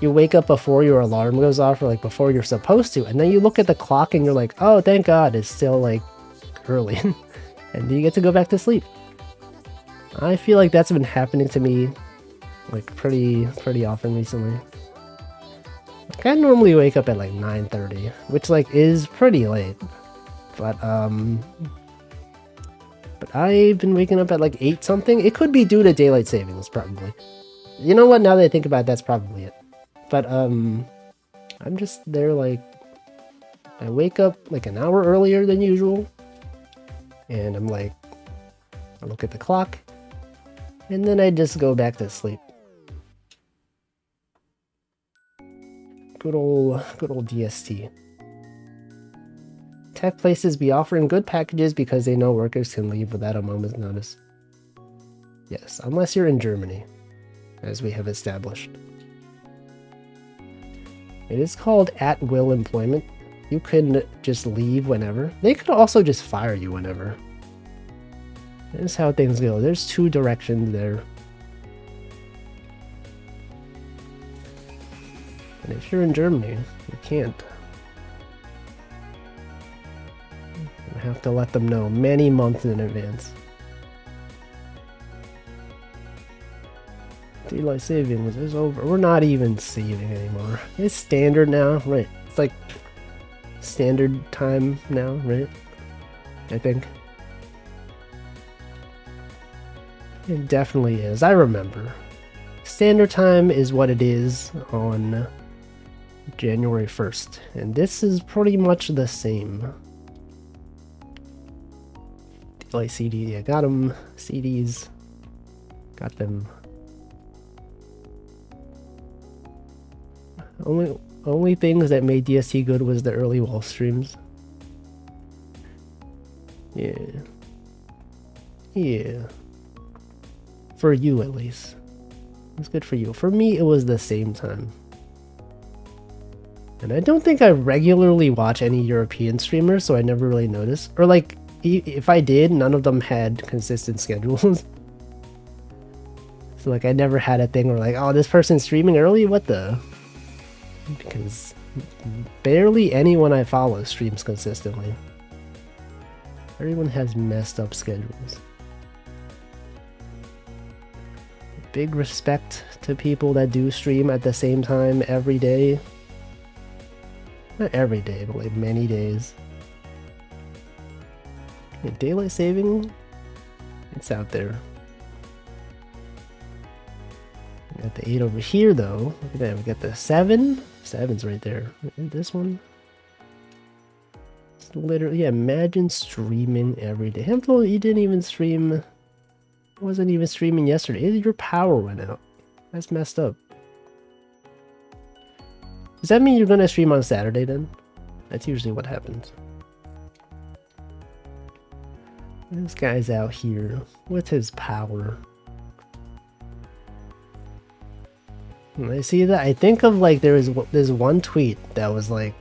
You wake up before your alarm goes off or like before you're supposed to, and then you look at the clock and you're like, oh, thank God, it's still like early. And you get to go back to sleep. I feel like that's been happening to me like pretty often recently. Like, I normally wake up at like 9:30, which like is pretty late. But I've been waking up at like 8 something. It could be due to daylight savings, probably. You know what, now that I think about it, that's probably it. But I'm just there like I wake up like an hour earlier than usual, and I'm like, I look at the clock, and then I just go back to sleep. Good old DST. Tech places be offering good packages because they know workers can leave without a moment's notice. Yes, unless you're in Germany, as we have established. It is called at-will employment. You can just leave whenever. They could also just fire you whenever. That's how things go. There's 2 directions there. And if you're in Germany, you can't. You have to let them know many months in advance. Daylight savings is over. We're not even saving anymore. It's standard now, right? It's like standard time now, right? I think. It definitely is. I remember. Standard time is what it is on January 1st. And this is pretty much the same. Daylight CD, I got them. CDs. Got them. Only things that made DST good was the early wall streams. Yeah. Yeah. For you, at least. It's good for you. For me, it was the same time. And I don't think I regularly watch any European streamers, so I never really noticed. Or like, if I did, none of them had consistent schedules. So like, I never had a thing where like, oh, this person's streaming early? What the... Because barely anyone I follow streams consistently. Everyone has messed up schedules. Big respect to people that do stream at the same time every day. Not every day, but like many days. Okay, daylight saving, it's out there. We got the 8 over here though. Look at that, we got the 7. 7's right there. This one. It's literally, yeah, imagine streaming every day. Hempel, you didn't even stream. Wasn't even streaming yesterday. Your power went out. That's messed up. Does that mean you're gonna stream on Saturday then? That's usually what happens. This guy's out here with his power. I see that. I think of like there's one tweet that was like,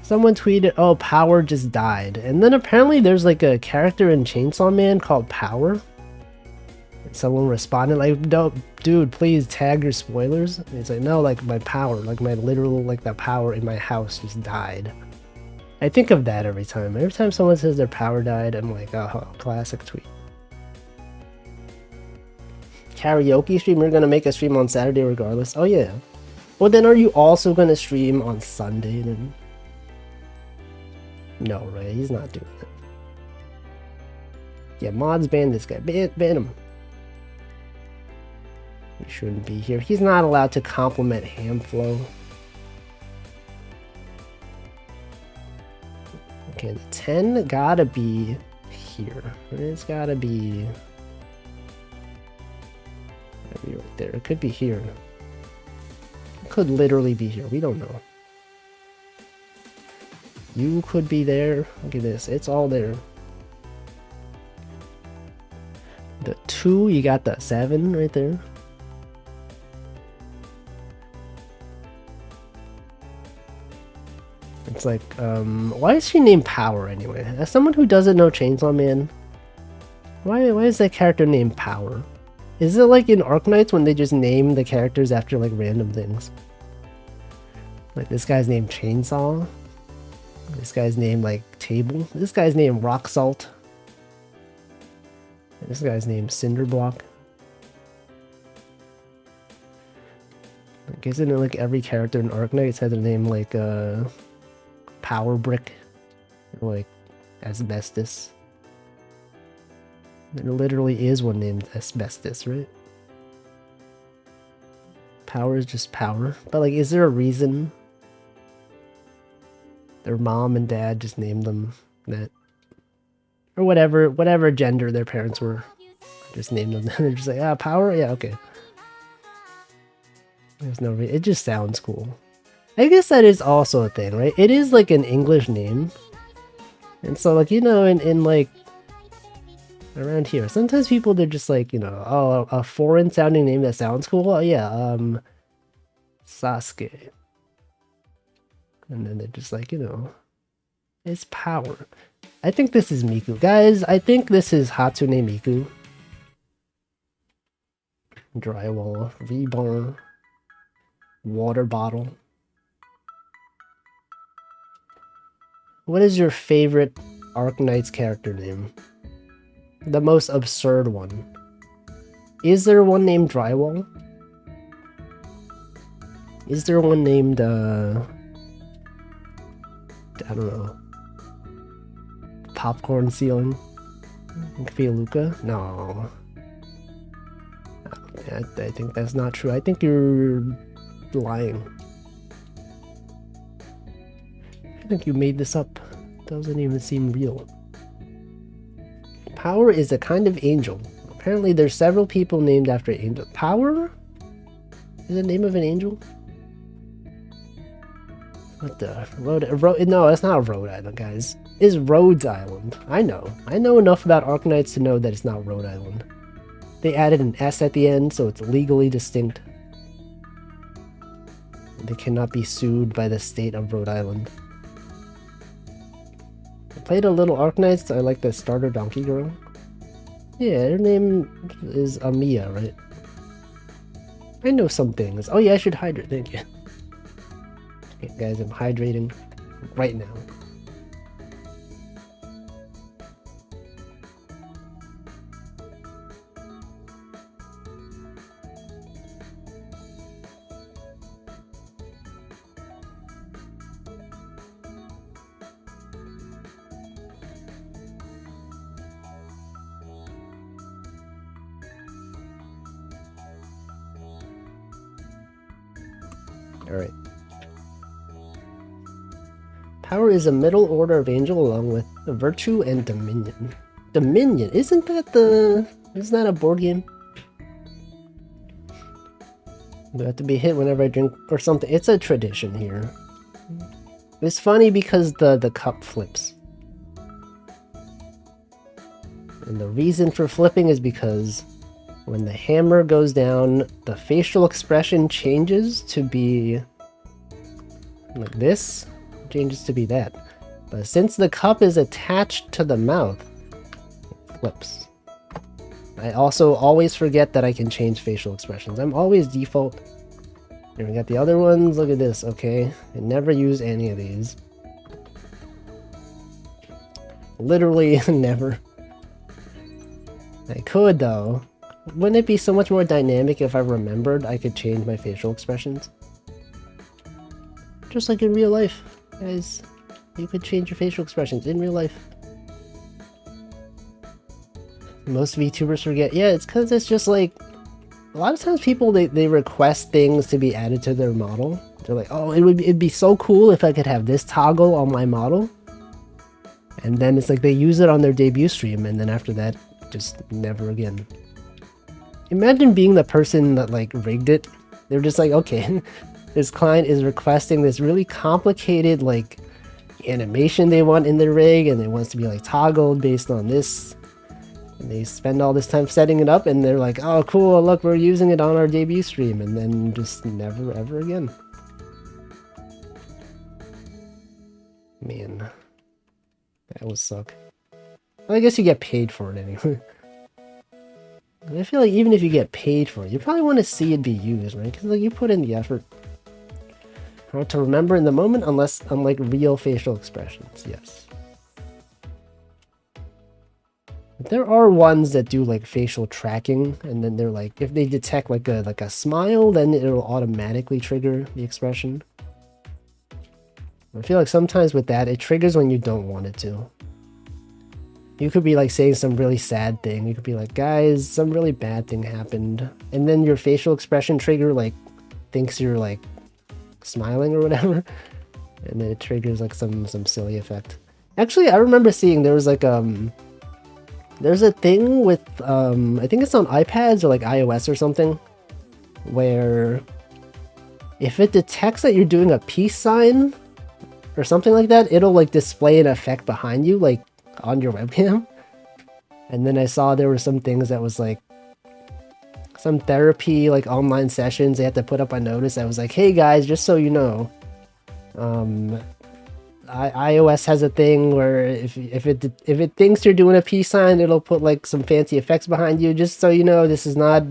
someone tweeted, "Oh, Power just died," and then apparently there's like a character in Chainsaw Man called Power. And someone responded like, "No, dude, please tag your spoilers." And it's like, "No, like my power, like my literal, like the power in my house just died." I think of that every time. Every time someone says their power died, I'm like, oh, classic tweet. Karaoke stream? You're gonna make a stream on Saturday regardless? Oh yeah. Well then are you also gonna stream on Sunday then? No, right? He's not doing it. Yeah, mods ban this guy. Ban him. He shouldn't be here. He's not allowed to compliment Hamflow. Okay, the 10 gotta be here. It's gotta be right there. It could be here. It could literally be here. We don't know. You could be there. Look at this. It's all there. The 2, you got the 7 right there. It's like, why is she named Power anyway? As someone who doesn't know Chainsaw Man, why is that character named Power? Is it like in Arknights when they just name the characters after like random things? Like this guy's named Chainsaw. This guy's named like Table. This guy's named Rock Salt. This guy's named Cinderblock. Like, isn't it like every character in Arknights has a name like Power Brick? Or like Asbestos. There literally is one named Asbestos, right? Power is just power. But like, is there a reason their mom and dad just named them that? Or whatever gender their parents were. Just named them. They're just like, ah, Power? Yeah, okay. There's no reason. It just sounds cool. I guess that is also a thing, right? It is like an English name. And so like, you know, in like, around here, sometimes people, they're just like, you know, oh, a foreign sounding name that sounds cool. Oh yeah, Sasuke. And then they're just like, you know, it's Power. I think this is Miku. Guys, I think this is Hatsune Miku. Drywall, rebar, water bottle. What is your favorite Arknights character name? The most absurd one. Is there one named Drywall? Is there one named, I don't know, Popcorn Ceiling? Fialuka? No. I think that's not true. I think you're lying. I think you made this up. Doesn't even seem real. Power is a kind of angel. Apparently there's several people named after angel. Power? Is the name of an angel? What the? No, that's not Rhode Island, guys. It's Rhodes Island. I know. I know enough about Arknights to know that it's not Rhode Island. They added an S at the end, so it's legally distinct. They cannot be sued by the state of Rhode Island. I played a little Arknights. I like the starter donkey girl. Yeah, her name is Amiya, right? I know some things. Oh yeah, I should hydrate. Thank you. Okay, guys, I'm hydrating right now. Alright. Power is a middle order of angel along with virtue and dominion. Dominion? Isn't that a board game? Do I have to be hit whenever I drink or something? It's a tradition here. It's funny because the cup flips. And the reason for flipping is because when the hammer goes down, the facial expression changes to be like this, changes to be that. But since the cup is attached to the mouth, it flips. I also always forget that I can change facial expressions. I'm always default. Here we got the other ones. Look at this, okay? I never use any of these. Literally never. I could though. Wouldn't it be so much more dynamic if I remembered I could change my facial expressions? Just like in real life, guys. You could change your facial expressions in real life. Most VTubers forget. Yeah, it's because it's just like... A lot of times people, they request things to be added to their model. They're like, oh, it'd be so cool if I could have this toggle on my model. And then it's like they use it on their debut stream, and then after that, just never again. Imagine being the person that like rigged it. They're just like, okay, this client is requesting this really complicated like animation they want in their rig, and it wants to be like toggled based on this. And they spend all this time setting it up, and they're like, oh cool, look, we're using it on our debut stream, and then just never ever again. Man, that would suck. Well, I guess you get paid for it anyway. I feel like even if you get paid for it, you probably want to see it be used, right? Because like you put in the effort. Hard to remember in the moment, unlike real facial expressions. Yes. But there are ones that do like facial tracking, and then they're like, if they detect like a smile, then it'll automatically trigger the expression. I feel like sometimes with that, it triggers when you don't want it to. You could be like saying some really sad thing. You could be like, guys, some really bad thing happened. And then your facial expression trigger like thinks you're like smiling or whatever. And then it triggers like some silly effect. Actually, I remember seeing there was like there's a thing with I think it's on iPads or like iOS or something, where if it detects that you're doing a peace sign or something like that, it'll like display an effect behind you, like on your webcam. And then I saw there were some things that was like some therapy, like online sessions, they had to put up a notice that was like, hey guys, just so you know, iOS has a thing where if it thinks you're doing a peace sign, it'll put like some fancy effects behind you. Just so you know, this is not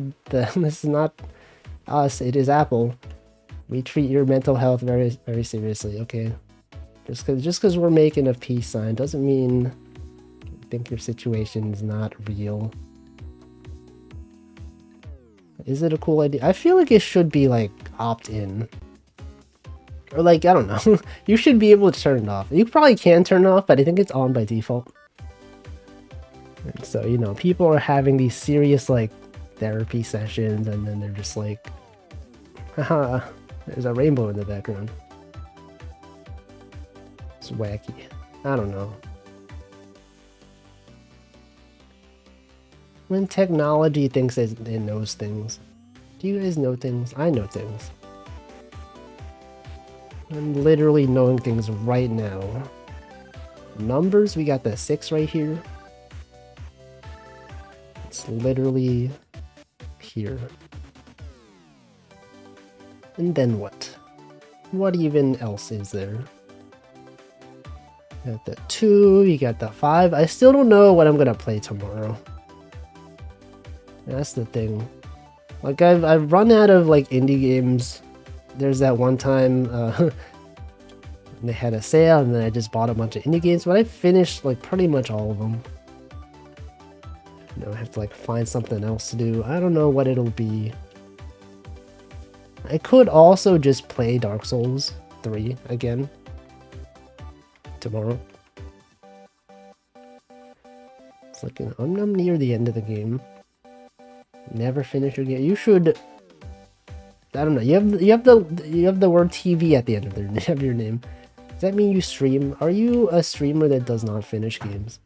us. It is Apple. We treat your mental health very, very seriously. Okay, just because we're making a peace sign doesn't mean I think your situation is not real. Is it a cool idea? I feel like it should be like opt-in. Or like, I don't know. You should be able to turn it off. You probably can turn it off, but I think it's on by default. And so, you know, people are having these serious like therapy sessions, and then they're just like, haha, there's a rainbow in the background. It's wacky. I don't know. When technology thinks it knows things. Do you guys know things? I know things. I'm literally knowing things right now. Numbers, we got the 6 right here. It's literally here. And then what? What even else is there? You got the 2, you got the 5. I still don't know what I'm gonna play tomorrow. That's the thing. Like I've run out of like indie games. There's that one time they had a sale, and then I just bought a bunch of indie games, but I finished like pretty much all of them. You know, I have to like find something else to do. I don't know what it'll be. I could also just play Dark Souls 3 again tomorrow. It's like, you know, I'm near the end of the game. Never finish your game. You should. I don't know. You have the word TV at the end of your name. Does that mean you stream? Are you a streamer that does not finish games?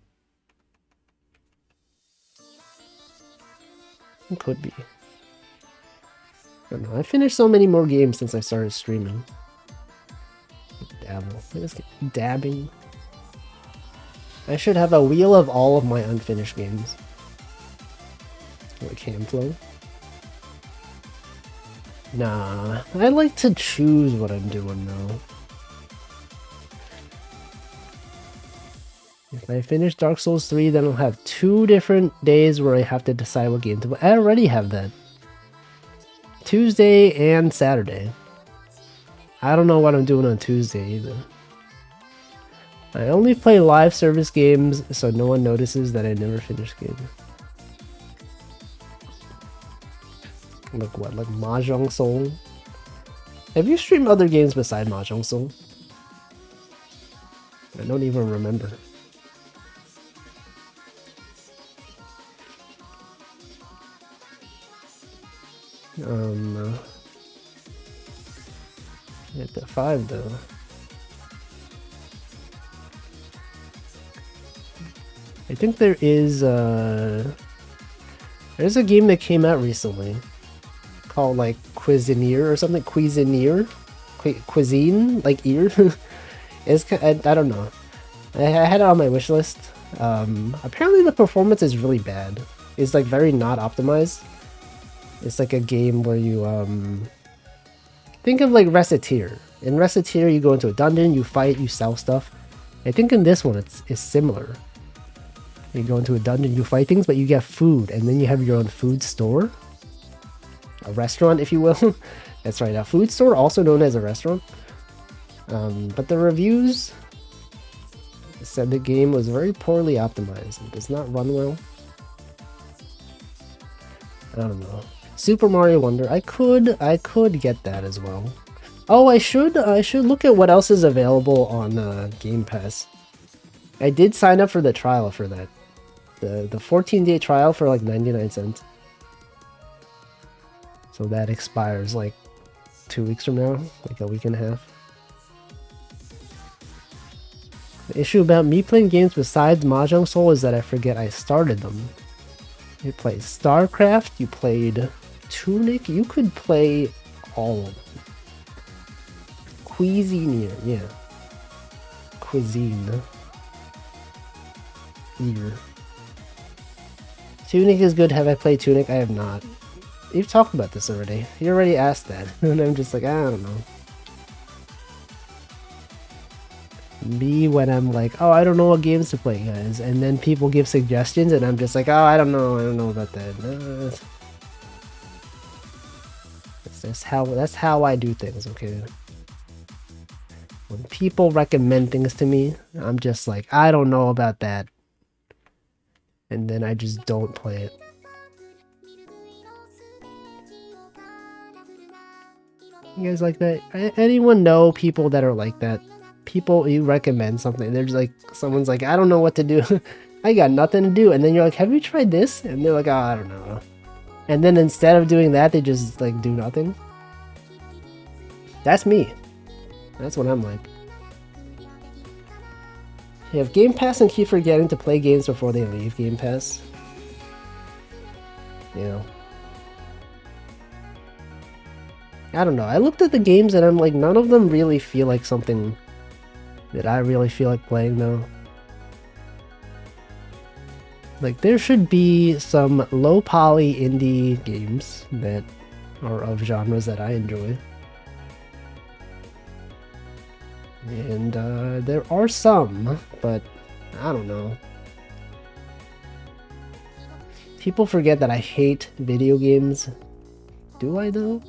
It could be. don't know. I finished so many more games since I started streaming. Dabble. Let's get dabbing. I should have a wheel of all of my unfinished games. Like Hamflow. Nah, I like to choose what I'm doing though. If I finish Dark Souls 3, then I'll have 2 different days where I have to decide what game to play. I already have that. Tuesday and Saturday. I don't know what I'm doing on Tuesday either. I only play live service games so no one notices that I never finish games. Like what? Like Mahjong Soul? Have you streamed other games beside Mahjong Soul? I don't even remember. Hit the 5 though. I think there is there's a game that came out recently called like Cuisineer or something. Cuisineer? Cuisine? Like ear? It's, I don't know. I had it on my wish list. Apparently the performance is really bad. It's like very not optimized. It's like a game where you think of like Reciteer. In Reciteer you go into a dungeon, you fight, you sell stuff. I think in this one it's similar. You go into a dungeon, you fight things, but you get food, and then you have your own food store. A restaurant, if you will. That's right, a food store, also known as a restaurant. But the reviews said the game was very poorly optimized and does not run well. I don't know. Super Mario Wonder, I could get that as well. Oh, I should look at what else is available on Game Pass. I did sign up for the trial for that. The 14-day trial for like 99 cents. So that expires like 2 weeks from now, like a week and a half. The issue about me playing games besides Mahjong Soul is that I forget I started them. You played StarCraft, you played Tunic, you could play all of them. Cuisineer, yeah. Cuisine. Ear. Tunic is good. Have I played Tunic? I have not. You've talked about this already. You already asked that. And I'm just like, I don't know. Me when I'm like, oh, I don't know what games to play, guys. And then people give suggestions and I'm just like, oh, I don't know about that. That's how I do things, okay? When people recommend things to me, I'm just like, I don't know about that. And then I just don't play it. You guys like that? Anyone know people that are like that? People, you recommend something, they're just like, someone's like, I don't know what to do. I got nothing to do. And then you're like, have you tried this? And they're like, oh, I don't know. And then instead of doing that, they just like do nothing. That's me. That's what I'm like. You have Game Pass and keep forgetting to play games before they leave Game Pass. You know. I don't know. I looked at the games and I'm like, none of them really feel like something that I really feel like playing though. Like there should be some low poly indie games that are of genres that I enjoy. And there are some, but I don't know. People forget that I hate video games. Do I though?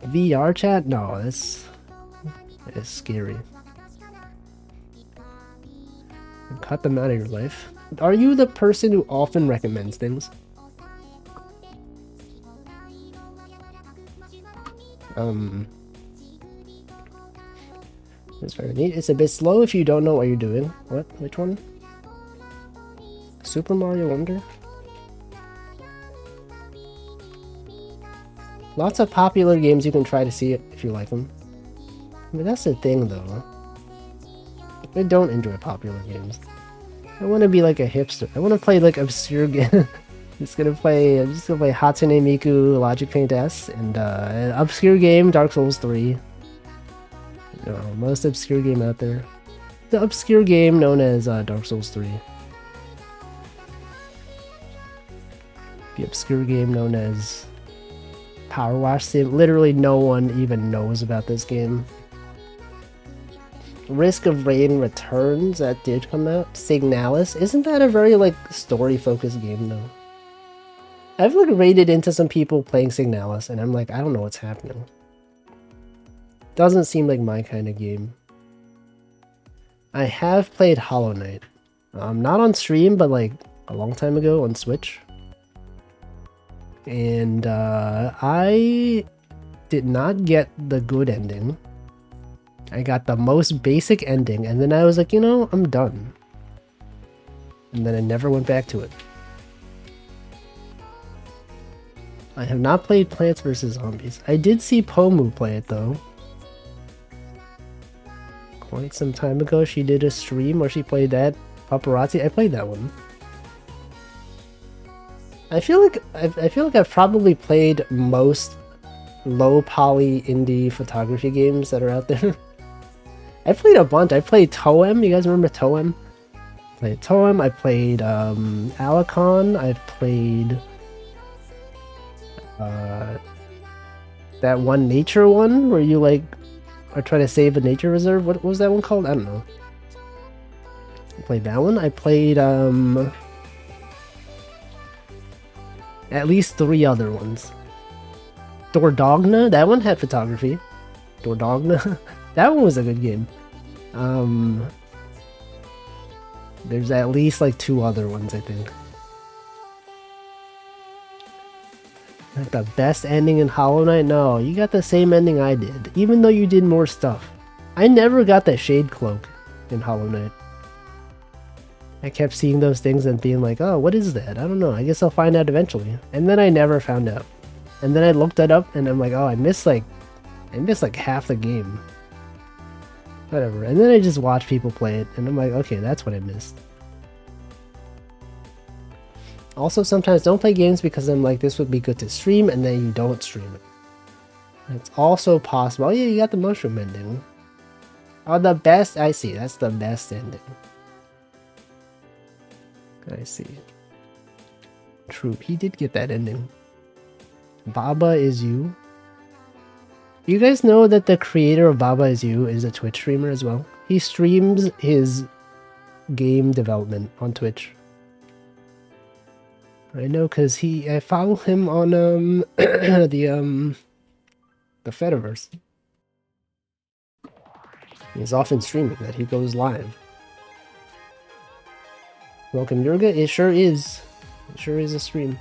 VR chat? No, that's scary. Cut them out of your life. Are you the person who often recommends things? That's very neat. It's a bit slow if you don't know what you're doing. What? Which one? Super Mario Wonder? Lots of popular games you can try to see it if you like them. But that's the thing though. I don't enjoy popular games. I want to be like a hipster. I want to play like obscure games. I'm just gonna play Hatsune Miku Logic Paint S and an obscure game, Dark Souls 3. Most obscure game out there. The obscure game known as Dark Souls 3. The obscure game known as Power Wash Sim. Literally no one even knows about this game. Risk of Rain Returns, that did come out. Signalis, isn't that a very like story focused game though? I've like raided into some people playing Signalis and I'm like, I don't know what's happening. Doesn't seem like my kind of game. I have played Hollow Knight. Not on stream, but like a long time ago on Switch. And I did not get the good ending. I got the most basic ending, and then I was like, you know, I'm done. And then I never went back to it. I have not played Plants vs. Zombies. I did see Pomu play it, though. Quite some time ago, she did a stream where she played that. Paparazzi, I played that one. I feel like I've probably played most low poly indie photography games that are out there. I played a bunch. I played Toem. You guys remember Toem? I played Toem. I played Alicon. I've played that one nature one where you like are trying to save a nature reserve. What was that one called? I don't know. I played that one. I played at least 3 other ones. Dordogna, that one had photography. Dordogna, that one was a good game. There's at least like 2 other ones, I think. Like the best ending in Hollow Knight? No, you got the same ending I did, even though you did more stuff. I never got the Shade Cloak in Hollow Knight. I kept seeing those things and being like, oh, what is that? I don't know. I guess I'll find out eventually. And then I never found out. And then I looked that up and I'm like, oh, I missed like half the game. Whatever. And then I just watched people play it and I'm like, okay, that's what I missed. Also, sometimes don't play games because I'm like, this would be good to stream and then you don't stream it. It's also possible. Oh yeah, you got the mushroom ending. Oh, the best. I see. That's the best ending. I see. True, he did get that ending. Baba Is You. You guys know that the creator of Baba Is You is a Twitch streamer as well? He streams his game development on Twitch. I know because I follow him on the Fediverse. He's often streaming that. He goes live. Welcome, Yurga. It sure is. It sure is a stream.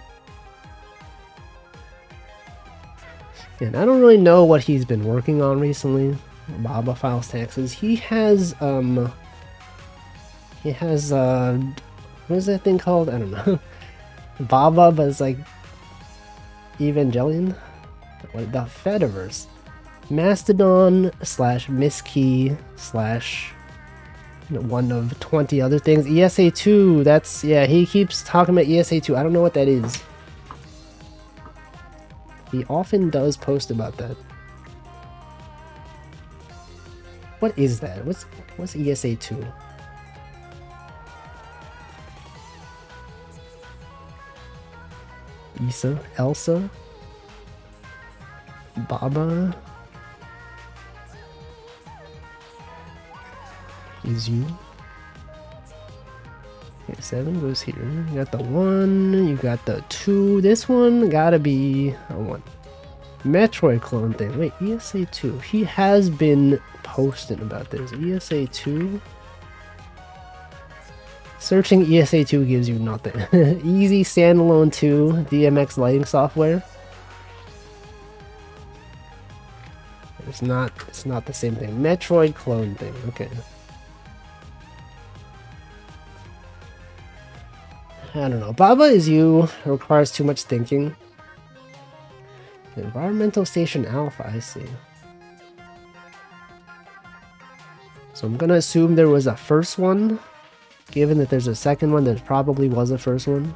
And I don't really know what he's been working on recently. Baba Files Taxes. He has what is that thing called? I don't know. Baba, but it's like Evangelion? What the Fediverse? Mastodon / Miskey / one of 20 other things. ESA2, that's, yeah, he keeps talking about ESA2. I don't know what that is. He often does post about that. What is that? What's ESA2? Elsa? Baba? Is you? Okay, 7 goes here. You got the 1, you got the 2. This one gotta be a 1. Metroid clone thing. Wait, ESA2. He has been posting about this. ESA2? Searching ESA2 gives you nothing. Easy standalone 2 DMX lighting software. It's not the same thing. Metroid clone thing. Okay. I don't know. Baba Is You requires too much thinking. Environmental Station Alpha, I see. So I'm gonna assume there was a first one. Given that there's a second one, there probably was a first one.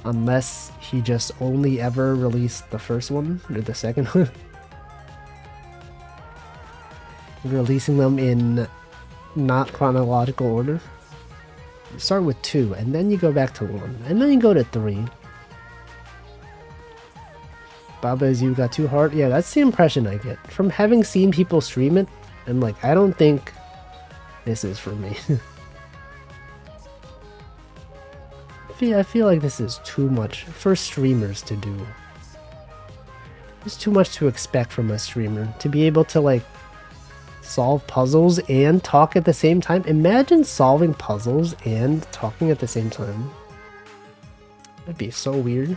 Unless he just only ever released the first one or the second one. Releasing them in not chronological order. You start with 2, and then you go back to 1, and then you go to 3. Baba's You Got Too Hard? Yeah, that's the impression I get. From having seen people stream it, I'm like, I don't think this is for me. I feel like this is too much for streamers to do. There's too much to expect from a streamer. To be able to, like, solve puzzles and talk at the same time. Imagine solving puzzles and talking at the same time. That'd be so weird.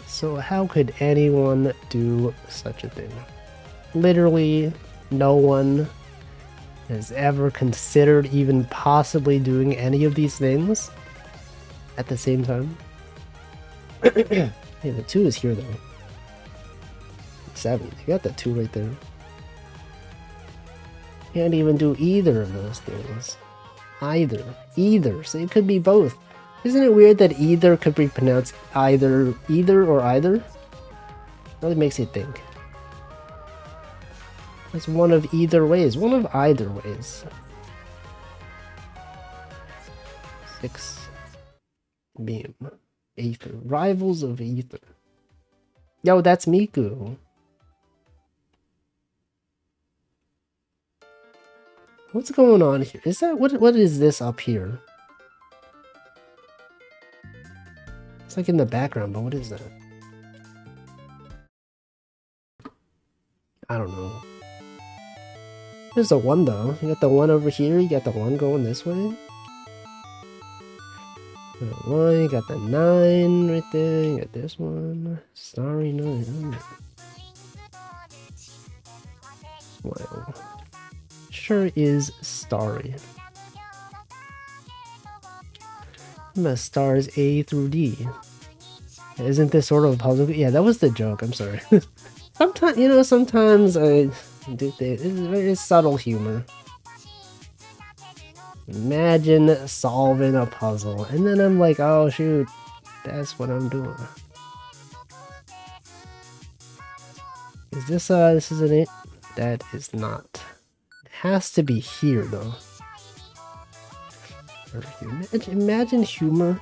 So how could anyone do such a thing? Literally no one has ever considered even possibly doing any of these things at the same time. Hey, the 2 is here though. 7. You got the 2 right there. Can't even do either of those things. Either. So it could be both. Isn't it weird that either could be pronounced either or either? Really makes you think. It's one of either ways. One of either ways. 6. Beam. Aether. Rivals of Aether. Yo, that's Miku. What's going on here? Is that what is this up here? It's like in the background, but what is that? I don't know. There's a 1 though. You got the 1 over here, you got the 1 going this way. The 1, you got the 9 right there, you got this one. Starry 9. Wow. Sure is starry. The stars A through D. Isn't this sort of a puzzle? Yeah, that was the joke. I'm sorry. Sometimes I do things. It's very subtle humor. Imagine solving a puzzle, and then I'm like, oh shoot, that's what I'm doing. Is this this isn't it? That is not. It has to be here though. Imagine humor.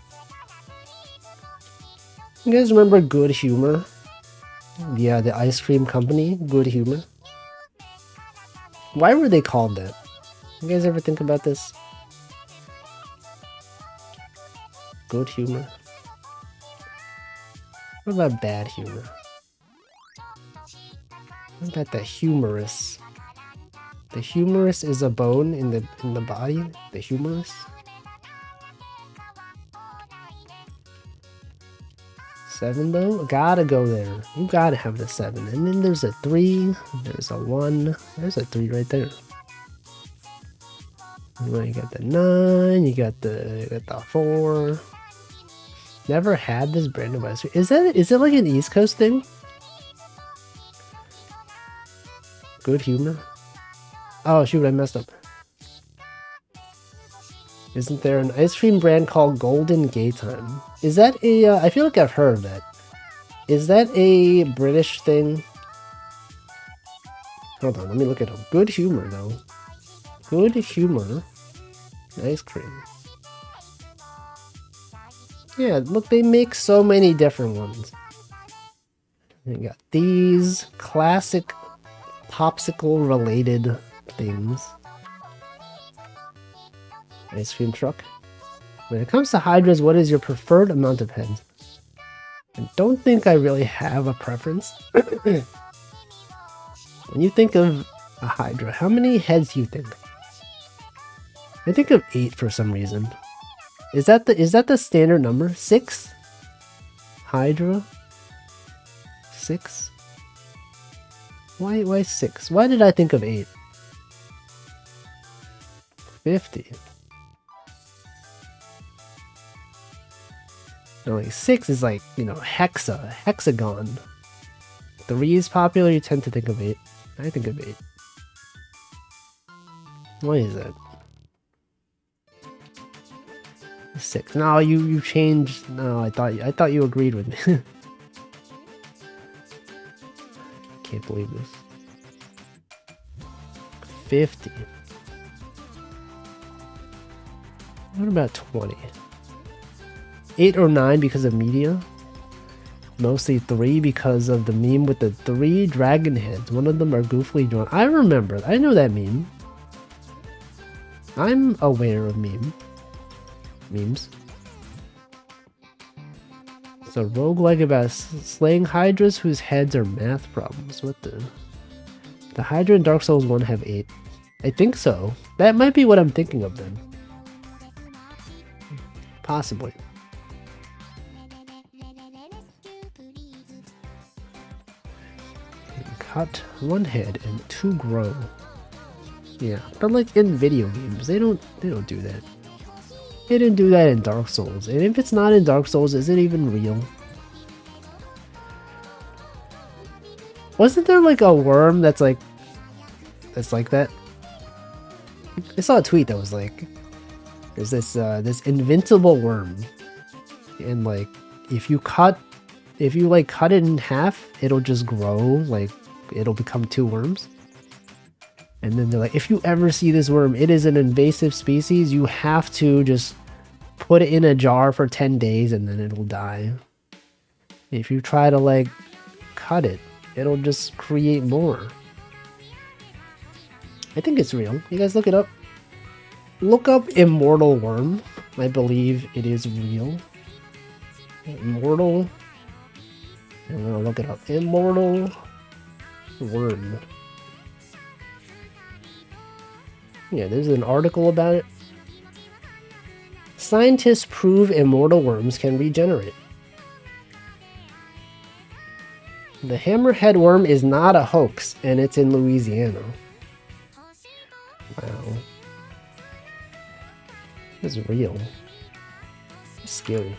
You guys remember Good Humor? Yeah, the ice cream company, Good Humor. Why were they called that? You guys ever think about this? Good Humor. What about Bad Humor? What about the humorous? The humerus is a bone in the body. The humerus. 7 though? Gotta go there. You gotta have the 7. And then there's a 3. There's a 1. There's a 3 right there. And then you got the 9. You got the 4. Never had this brand of ice cream. Is it like an East Coast thing? Good Humor. Oh shoot, I messed up. Isn't there an ice cream brand called Golden Gaytime? Is that a, I feel like I've heard of that. Is that a British thing? Hold on, let me look it up. Good Humor, though. Good Humor ice cream. Yeah, look, they make so many different ones. They got these classic popsicle-related things. Ice cream truck. When it comes to hydras, what is your preferred amount of heads? I don't think I really have a preference. When you think of a hydra, how many heads do you think? I think of 8 for some reason. Is that the standard number? 6? Hydra? 6? Why 6? Why did I think of 8? 50. No, like 6 is like, you know, hexagon. 3 is popular, you tend to think of 8. I think of 8. Why is that? 6. No, you changed. No, I thought you agreed with me. Can't believe this. 50. What about 20? 8 or 9 because of media. Mostly 3 because of the meme with the 3 dragon heads. One of them are goofily drawn. I remember. I know that meme. I'm aware of memes. It's a roguelike about slaying hydras whose heads are math problems. What the? The hydra in Dark Souls 1 have 8. I think so. That might be what I'm thinking of then. Possibly. Cut 1 head and 2 grow. Yeah, but like in video games, they don't do that. They didn't do that in Dark Souls. And if it's not in Dark Souls, is it even real? Wasn't there like a worm that's like that? I saw a tweet that was like, there's this this invincible worm, and like if you cut it in half, it'll just grow, like it'll become 2 worms. And then they're like, if you ever see this worm, it is an invasive species. You have to just put it in a jar for 10 days and then it'll die. If you try to like cut it, it'll just create more. I think it's real. You guys look it up. Look up Immortal Worm. I believe it is real. Immortal. I'm gonna look it up. Immortal Worm. Yeah, there's an article about it. Scientists prove immortal worms can regenerate. The hammerhead worm is not a hoax, and it's in Louisiana. Wow. It's real. It's scary.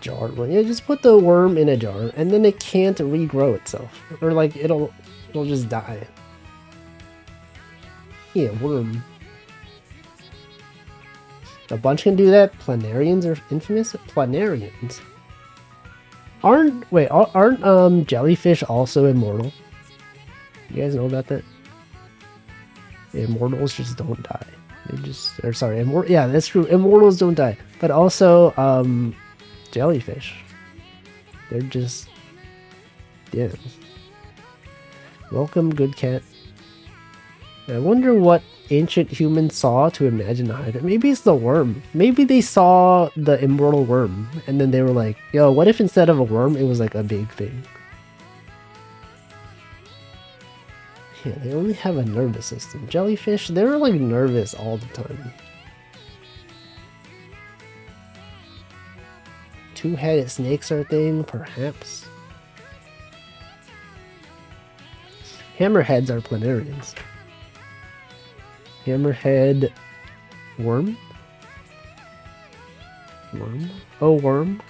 Jar. Yeah, just put the worm in a jar, and then it can't regrow itself. Or like, it'll just die. Yeah, worm. A bunch can do that. Planarians are infamous. Planarians aren't jellyfish also immortal? You guys know about that? Immortals just don't die. Yeah, that's true. Immortals don't die, but also jellyfish. They're just, yeah. Welcome, good cat. I wonder what ancient humans saw to imagine a hydra. Maybe it's the worm. Maybe they saw the immortal worm, and then they were like, yo, what if instead of a worm, it was like a big thing? Yeah, they only have a nervous system. Jellyfish, they're like nervous all the time. 2-headed snakes are a thing, perhaps. Hammerheads are planarians. Hammerhead worm? Worm? Oh, worm?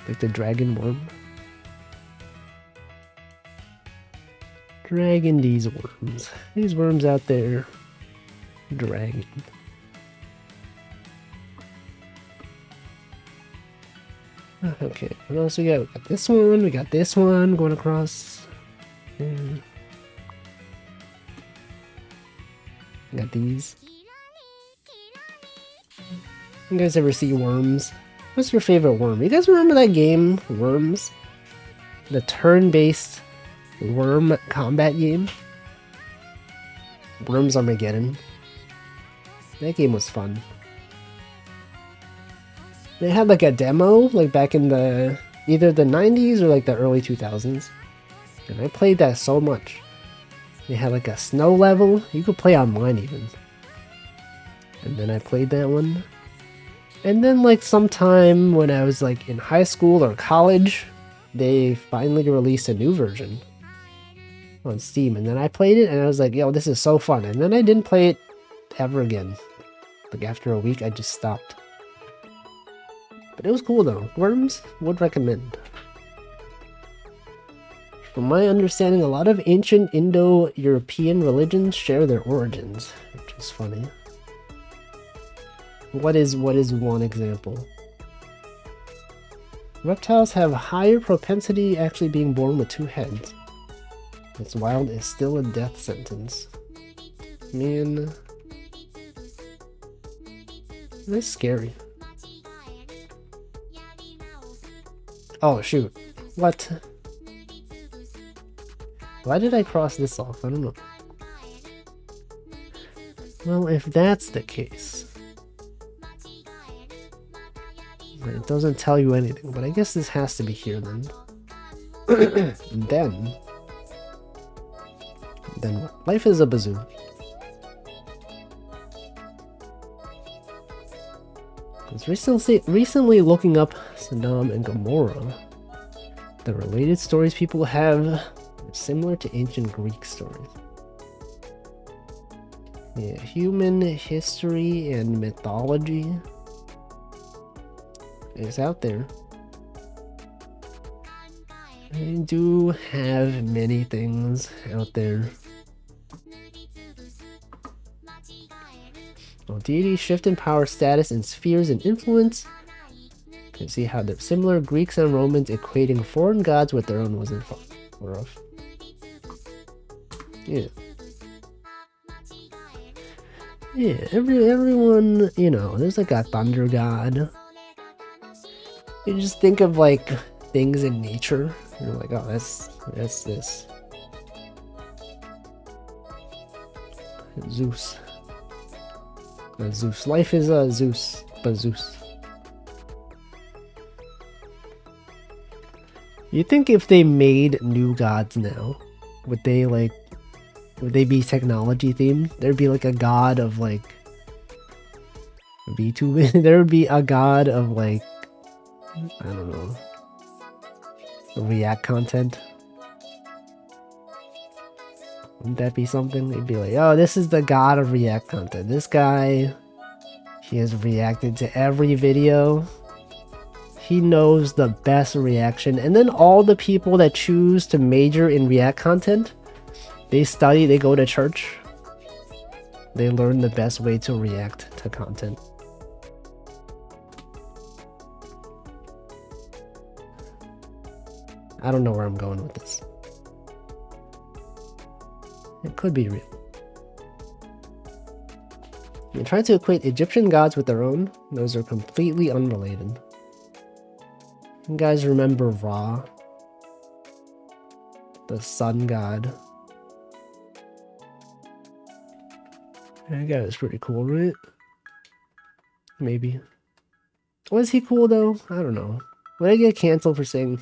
Like the dragon worm? Dragging these worms. These worms out there. Dragging. Okay, what else we got? We got this one, we got this one going across. We got these. You guys ever see Worms? What's your favorite worm? You guys remember that game, Worms? The turn-based worm combat game? Worms Armageddon. That game was fun. They had like a demo, like back in the either the 90s or like the early 2000s. And I played that so much. They had like a snow level. You could play online even. And then I played that one. And then like sometime when I was like in high school or college, they finally released a new version on Steam. And then I played it and I was like, yo, this is so fun. And then I didn't play it ever again. Like after a week, I just stopped. But it was cool though. Worms, would recommend. From my understanding, a lot of ancient Indo-European religions share their origins, which is funny. What is one example? Reptiles have higher propensity actually being born with 2 heads. It's wild, it's still a death sentence. Man, that's scary. Oh shoot, what? Why did I cross this off? I don't know. Well, if that's the case, it doesn't tell you anything, but I guess this has to be here then. Then what? Life is a bazoo. I was recently looking up Sodom and Gomorrah. The related stories people have are similar to ancient Greek stories. Yeah, human history and mythology is out there. I do have many things out there. Well, deities shift in power, status, and spheres and influence. You can see how the similar Greeks and Romans equating foreign gods with their own wasn't far off. Yeah. Yeah, everyone, you know, there's like a thunder god. You just think of like things in nature. You're like, oh, that's this. Zeus. Zeus. Life is a Zeus, but Zeus. You think if they made new gods now, would they be technology themed? There'd be like a god of like VTuber. There would be a god of like, I don't know, React content. Wouldn't that be something? They'd be like, oh, this is the god of React content. This guy, he has reacted to every video. He knows the best reaction. And then all the people that choose to major in React content, they study, they go to church. They learn the best way to react to content. I don't know where I'm going with this. It could be real. You try to equate Egyptian gods with their own. Those are completely unrelated. You guys remember Ra? The sun god. That guy was pretty cool, right? Maybe. Was he cool though? I don't know. Would I get canceled for saying...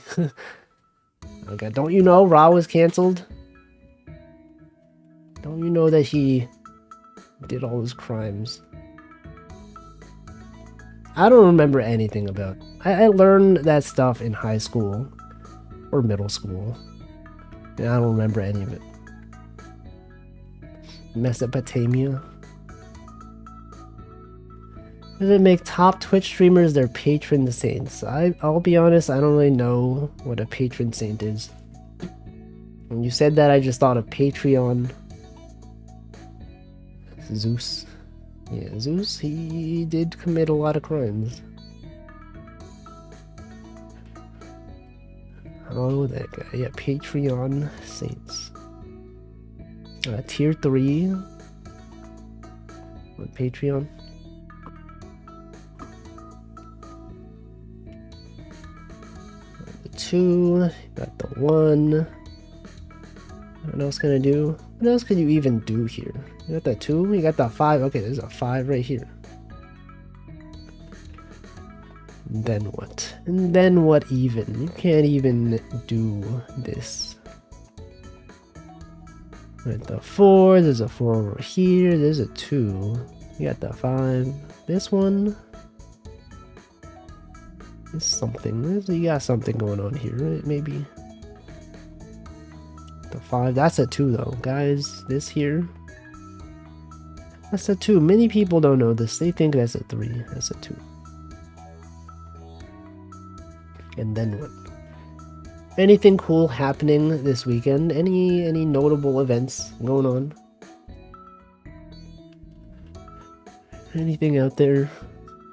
Okay, don't you know Ra was canceled? Don't you know that he did all those crimes? I don't remember anything about... I learned that stuff in high school. Or middle school. And I don't remember any of it. Mesopotamia. Does it make top Twitch streamers their patron saints? I'll be honest, I don't really know what a patron saint is. When you said that, I just thought of Patreon. Zeus. Yeah, Zeus, he did commit a lot of crimes. Oh, that guy. Yeah, Patreon saints. Tier 3. What, Patreon? The 2. Got the 1. What else can I do? What else can you even do here? You got the 2? You got the 5? Okay, there's a 5 right here. And then what? And then what even? You can't even do this. With the 4, there's a 4 over here, there's a 2. You got the 5. This one is something. You got something going on here, right? Maybe. The 5, that's a 2 though, guys. This here. That's a 2. Many people don't know this. They think that's a 3. That's a 2. And then what? Anything cool happening this weekend? Any notable events going on? Anything out there?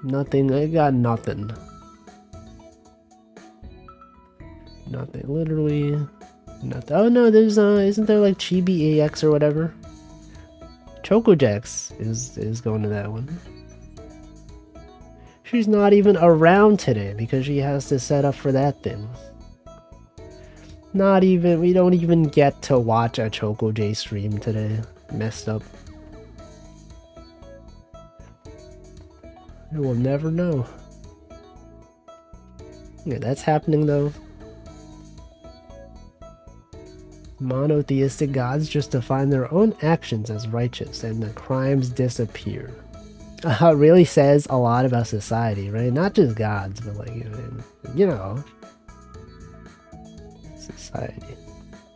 Nothing. I got nothing. Nothing. Literally nothing. Oh no, there's isn't there like Chibi AX or whatever? Chocojax is going to that one. She's not even around today because she has to set up for that thing. Not even, we don't even get to watch a Choco J stream today. Messed up. We'll never know. Yeah, that's happening though. Monotheistic gods just define their own actions as righteous and the crimes disappear. It really says a lot about society, right? Not just gods, but like, you know, society.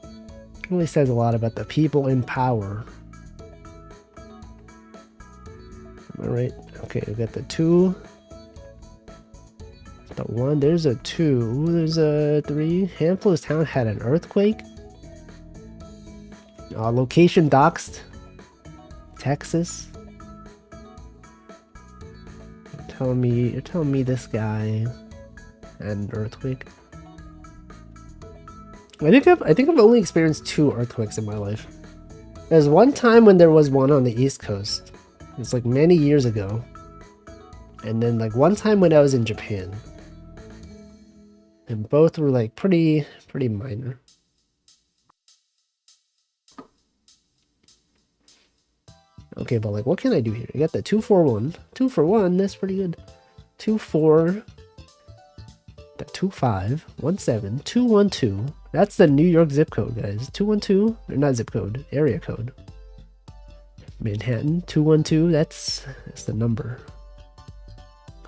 It really says a lot about the people in power. Am I right? Okay, we got the 2. The 1, there's a 2, there's a 3. Handful's town had an earthquake. Location doxed. Texas. You're telling me this guy had an earthquake. I think I've only experienced 2 earthquakes in my life. There's one time when there was one on the East Coast. It was like many years ago. And then like one time when I was in Japan. And both were like pretty minor. Okay, but like what can I do here? I got the 241. 2 for 1, that's pretty good. 24. The 25, 17, 212. That's the New York zip code, guys. 212, or not zip code, area code. Manhattan, 212, that's the number.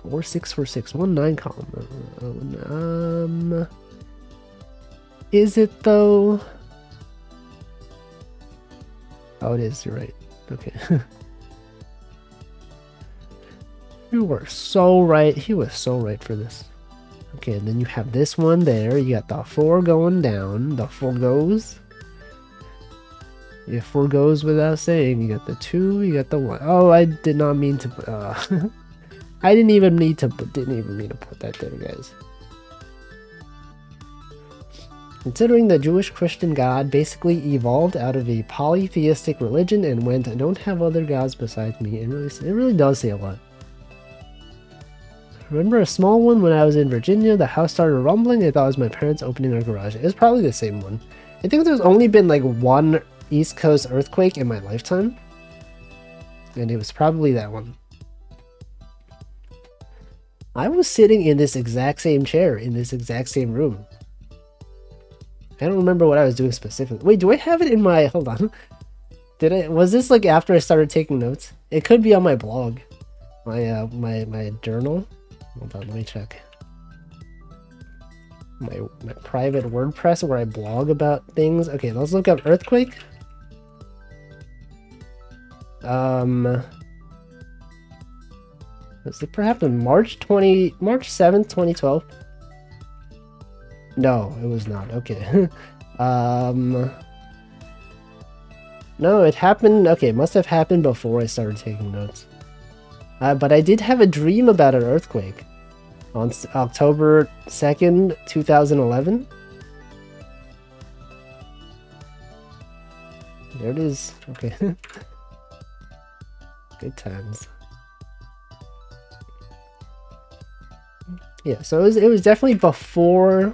4646, 19 column. Is it though? Oh, it is, you're right. Okay. You were so right. He was so right for this. Okay, and then you have this one there. You got the 4 going down. The 4 goes. If 4 goes without saying, you got the 2, you got the 1. Oh, I did not mean to. I didn't even mean to put that there, guys. Considering the Jewish Christian God basically evolved out of a polytheistic religion and went, I don't have other gods besides me. It really does say a lot. Remember a small one when I was in Virginia? The house started rumbling. I thought it was my parents opening their garage. It was probably the same one. I think there's only been like 1 East Coast earthquake in my lifetime. And it was probably that one. I was sitting in this exact same chair in this exact same room. I don't remember what I was doing specifically. Wait, do I have it in my... Hold on. Was this like after I started taking notes? It could be on my blog. My journal. Hold on, let me check. My private WordPress where I blog about things. Okay, let's look up earthquake. Was it perhaps on March 7th, 2012? No, it was not. Okay. No, it happened. Okay, it must have happened before I started taking notes. But I did have a dream about an earthquake on October 2nd, 2011. There it is. Okay. Good times. Yeah, so it was definitely before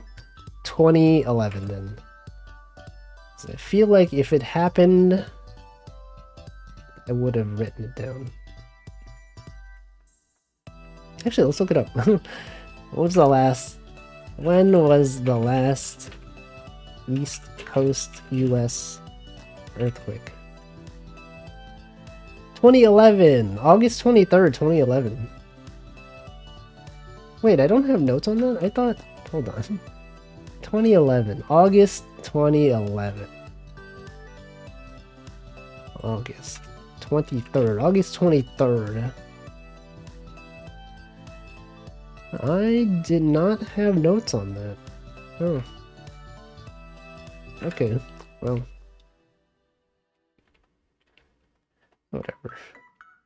2011 then. So I feel like if it happened, I would have written it down. Actually, let's look it up. When was the last East Coast US earthquake? 2011, August 23rd, 2011. Wait, I don't have notes on that? I thought, hold on. 2011, August 2011. August 23rd, August 23rd. I did not have notes on that. Oh. Okay, well, whatever.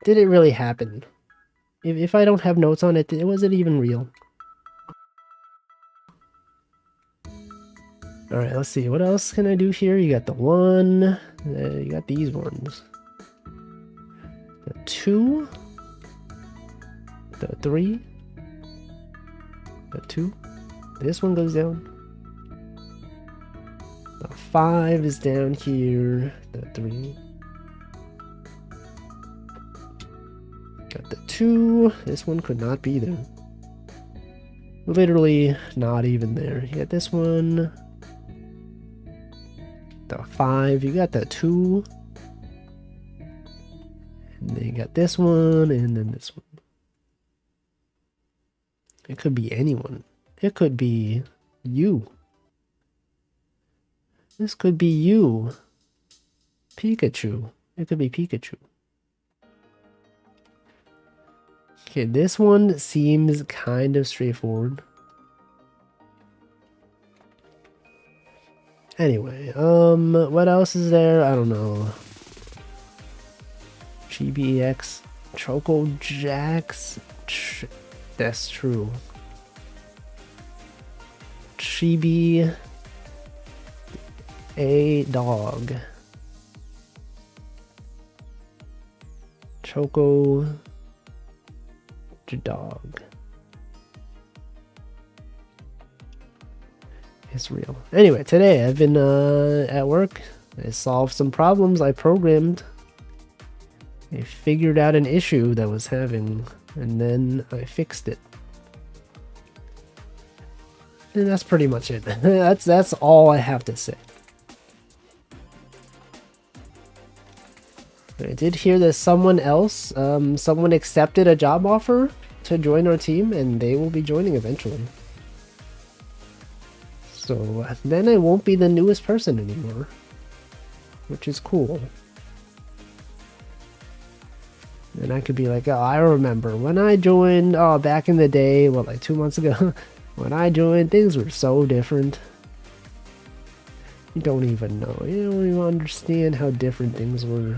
Did it really happen? If I don't have notes on it, was it even real? Alright, let's see. What else can I do here? You got the 1. You got these ones. The 2. The 3. The 2. This one goes down. The 5 is down here. The 3. Got the 2. This one could not be there. Literally not even there. You got this one. The 5. You got the 2. And then you got this one, and then this one. It could be anyone. It could be you. This could be you. Pikachu. It could be Pikachu. Okay, this one seems kind of straightforward. Anyway, what else is there? I don't know. GBX, Choco Jacks. That's true. Chibi, a dog. Choco dog. It's real. Anyway, today I've been at work. I solved some problems I programmed. I figured out an issue that was having, and then I fixed it. And that's pretty much it. That's all I have to say. I did hear that someone else, someone accepted a job offer to join our team, and they will be joining eventually. So then I won't be the newest person anymore, which is cool. And I could be like, oh, I remember when I joined, oh, back in the day, well, like 2 months ago, when I joined, things were so different. You don't even know. You don't even understand how different things were.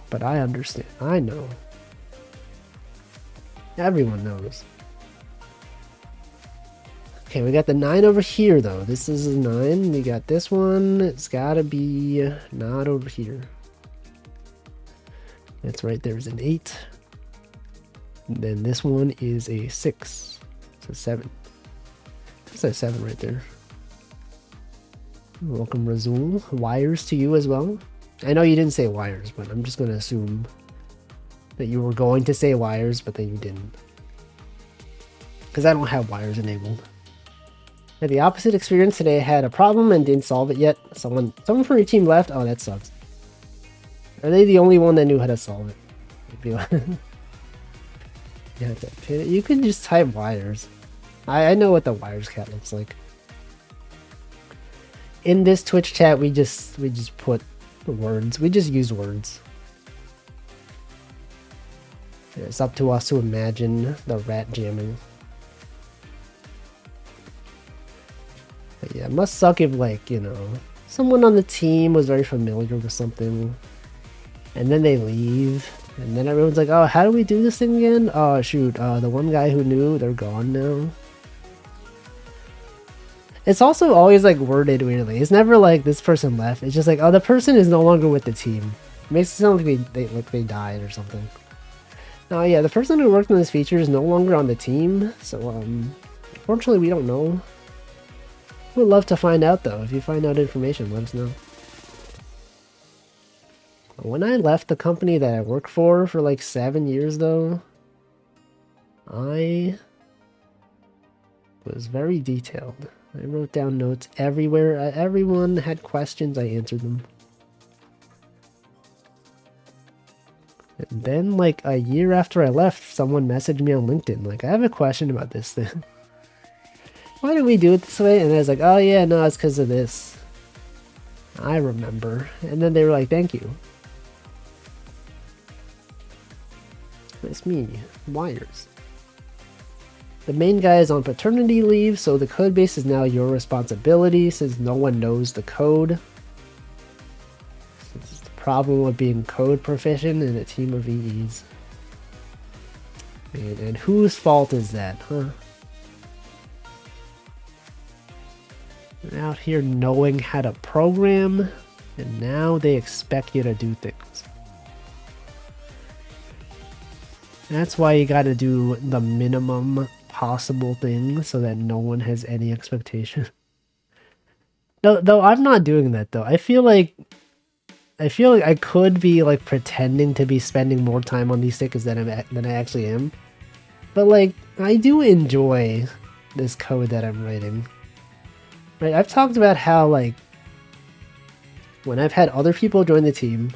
But I understand. I know. Everyone knows. Okay, we got the 9 over here, though. This is a 9. We got this one. It's gotta be not over here. That's right, there's an 8. And then this one is a 6. It's a 7. That's a 7 right there. Welcome, Razul. Wires to you as well. I know you didn't say wires, but I'm just going to assume that you were going to say wires, but then you didn't. Because I don't have wires enabled. I had the opposite experience today. I had a problem and didn't solve it yet. Someone from your team left. Oh, that sucks. Are they the only one that knew how to solve it? You could just type wires. I know what the wires cat looks like. In this Twitch chat, we just put words. We just use words. It's up to us to imagine the rat jamming. But yeah, it must suck if, like, you know, someone on the team was very familiar with something, and then they leave, and then everyone's like, oh, how do we do this thing again? Oh, shoot, the one guy who knew, they're gone now. It's also always, like, worded weirdly. It's never like, this person left. It's just like, oh, the person is no longer with the team. It makes it sound like they died or something. Oh, yeah, the person who worked on this feature is no longer on the team, so, unfortunately, we don't know. We'd love to find out, though. If you find out information, let us know. When I left the company that I worked for like 7 years, though, I was very detailed. I wrote down notes everywhere. Everyone had questions, I answered them. And then, like, a year after I left, someone messaged me on LinkedIn, like, I have a question about this thing. Why do we do it this way? And I was like, oh yeah, no, it's because of this. I remember. And then they were like, thank you. It's me, wires. The main guy is on paternity leave, so the code base is now your responsibility since no one knows the code. This is the problem with being code proficient in a team of EEs. Man, and whose fault is that, huh? You're out here knowing how to program, and now they expect you to do things. That's why you gotta do the minimum possible thing so that no one has any expectation. Though I'm not doing that though. I feel like I could be like pretending to be spending more time on these tickets than I actually am. But like I do enjoy this code that I'm writing. Right, I've talked about how like when I've had other people join the team,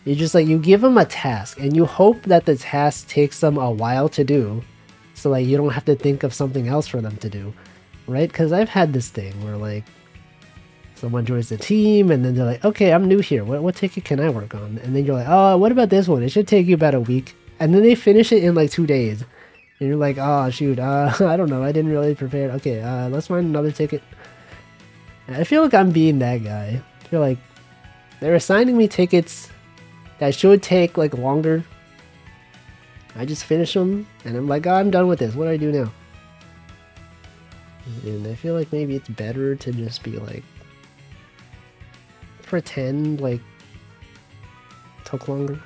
you just like you give them a task and you hope that the task takes them a while to do, so like you don't have to think of something else for them to do, right? Because I've had this thing where like someone joins the team and then they're like, okay, I'm new here. What ticket can I work on? And then you're like, oh, what about this one? It should take you about a week. And then they finish it in like 2 days. And you're like, oh, shoot, I don't know. I didn't really prepare. Okay, let's find another ticket. I feel like I'm being that guy. I feel like they're assigning me tickets that should take like longer. I just finish them and I'm like, oh, I'm done with this. What do I do now? And I feel like maybe it's better to just be like, pretend like it took longer.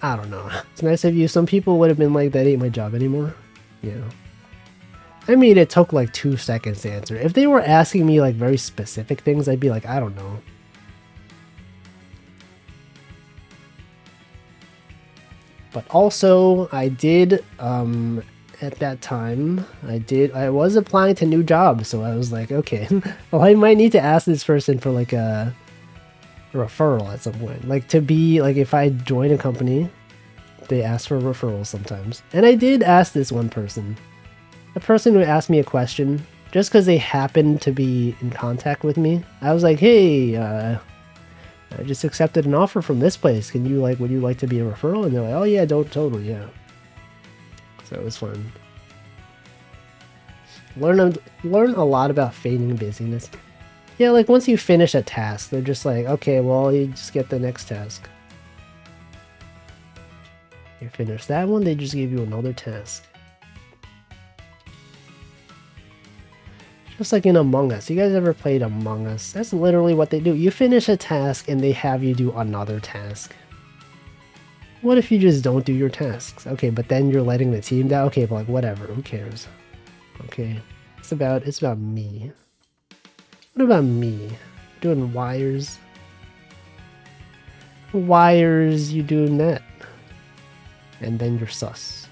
I don't know. It's nice of you. Some people would have been like, that ain't my job anymore. Yeah. I mean, it took like 2 seconds to answer. If they were asking me like very specific things, I'd be like, I don't know. But also, I did, at that time, I was applying to new jobs, so I was like, okay, well, I might need to ask this person for like a referral at some point. Like to be, like if I join a company, they ask for referrals sometimes. And I did ask this one person. The person who asked me a question, just because they happened to be in contact with me, I was like, hey, I just accepted an offer from this place. Would you like to be a referral? And they're like, oh yeah, totally, yeah. So it was fun. Learn a lot about feigning busyness. Yeah, like once you finish a task, they're just like, okay, well, you just get the next task. You finish that one, they just give you another task. Just like in Among Us. You guys ever played Among Us? That's literally what they do. You finish a task and they have you do another task. What if you just don't do your tasks? Okay, but then you're letting the team down? Okay, but like whatever, who cares? Okay. It's about me. What about me? Doing wires? Wires, you doing that. And then you're sus.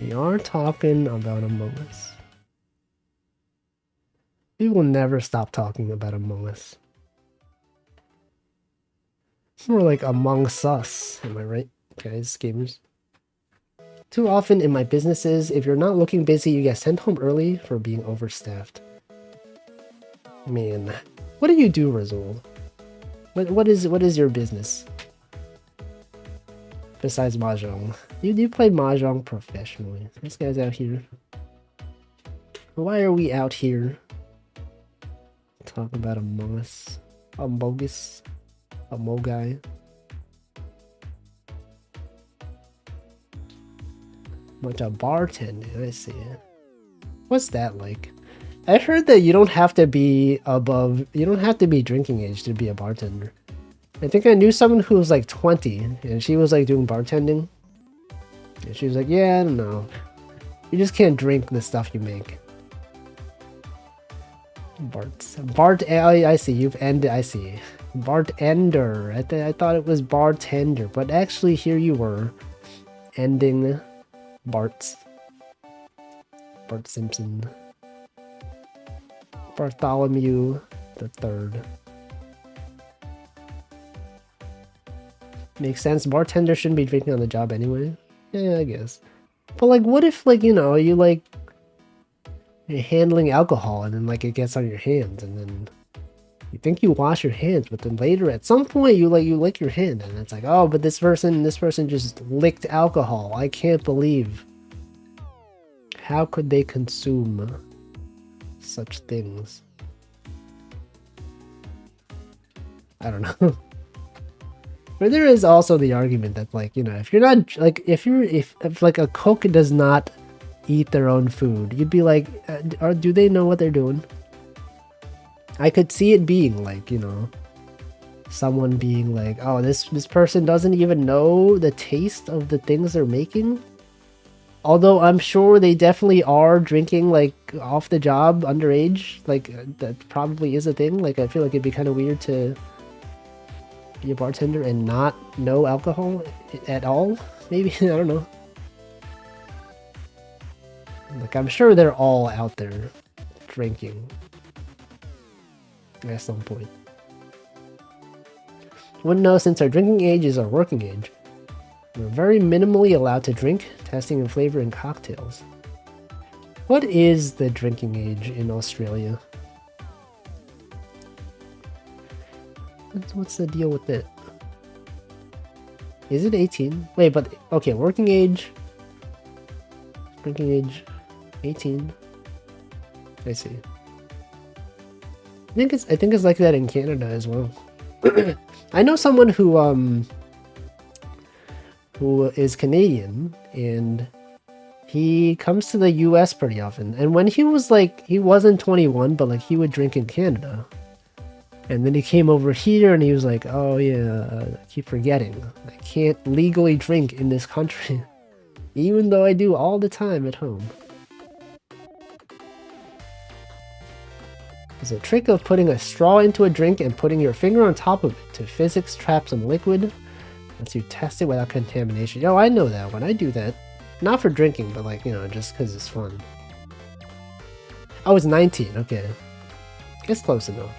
We are talking about Among Us. We will never stop talking about Among Us. It's more like Among Us, am I right, guys, gamers? Too often in my businesses, if you're not looking busy, you get sent home early for being overstaffed. Man, what do you do, Razul? What is your business? Besides Mahjong. You play Mahjong professionally. This guy's out here. Why are we out here? Talking about Among Us. Amogus. Amogai. Bunch of bartending, I see it. What's that like? I heard that you don't have to be drinking age to be a bartender. I think I knew someone who was like 20 and she was like doing bartending. And she was like, yeah, I don't know. You just can't drink the stuff you make. I see, you've ended, I see. Bartender. I thought it was bartender, but actually here you were. Ending Bart Simpson. Bartholomew the Third. Makes sense. Bartender shouldn't be drinking on the job anyway. Yeah, I guess. But like, what if like, you know, you're handling alcohol and then like it gets on your hands and then You think you wash your hands, but then later at some point you lick your hand, and it's like, oh, but this person just licked alcohol. I can't believe. How could they consume such things? I don't know. But there is also the argument that, like, you know, if you're not like if like a cook does not eat their own food, you'd be like, do they know what they're doing? I could see it being like, you know, someone being like, oh, this person doesn't even know the taste of the things they're making. Although I'm sure they definitely are drinking, like, off the job underage. Like, that probably is a thing. Like, I feel like it'd be kind of weird to be a bartender and not know alcohol at all. Maybe, I don't know. Like, I'm sure they're all out there drinking at some point. Wouldn't know since our drinking age is our working age. We're very minimally allowed to drink, testing and flavoring cocktails. What is the drinking age in Australia? What's the deal with it? Is it 18? Wait, but okay, working age, drinking age, 18. I see. I think it's like that in Canada as well. I know someone who is Canadian, and he comes to the US pretty often. And when he was like, he wasn't 21, but like he would drink in Canada. And then he came over here and he was like, oh yeah, I keep forgetting. I can't legally drink in this country. Even though I do all the time at home. There's a trick of putting a straw into a drink and putting your finger on top of it to physics trap some liquid. Lets you test it without contamination. Oh, I know that one. I do that. Not for drinking, but like, you know, just because it's fun. Oh, it's 19. Okay. It's close enough.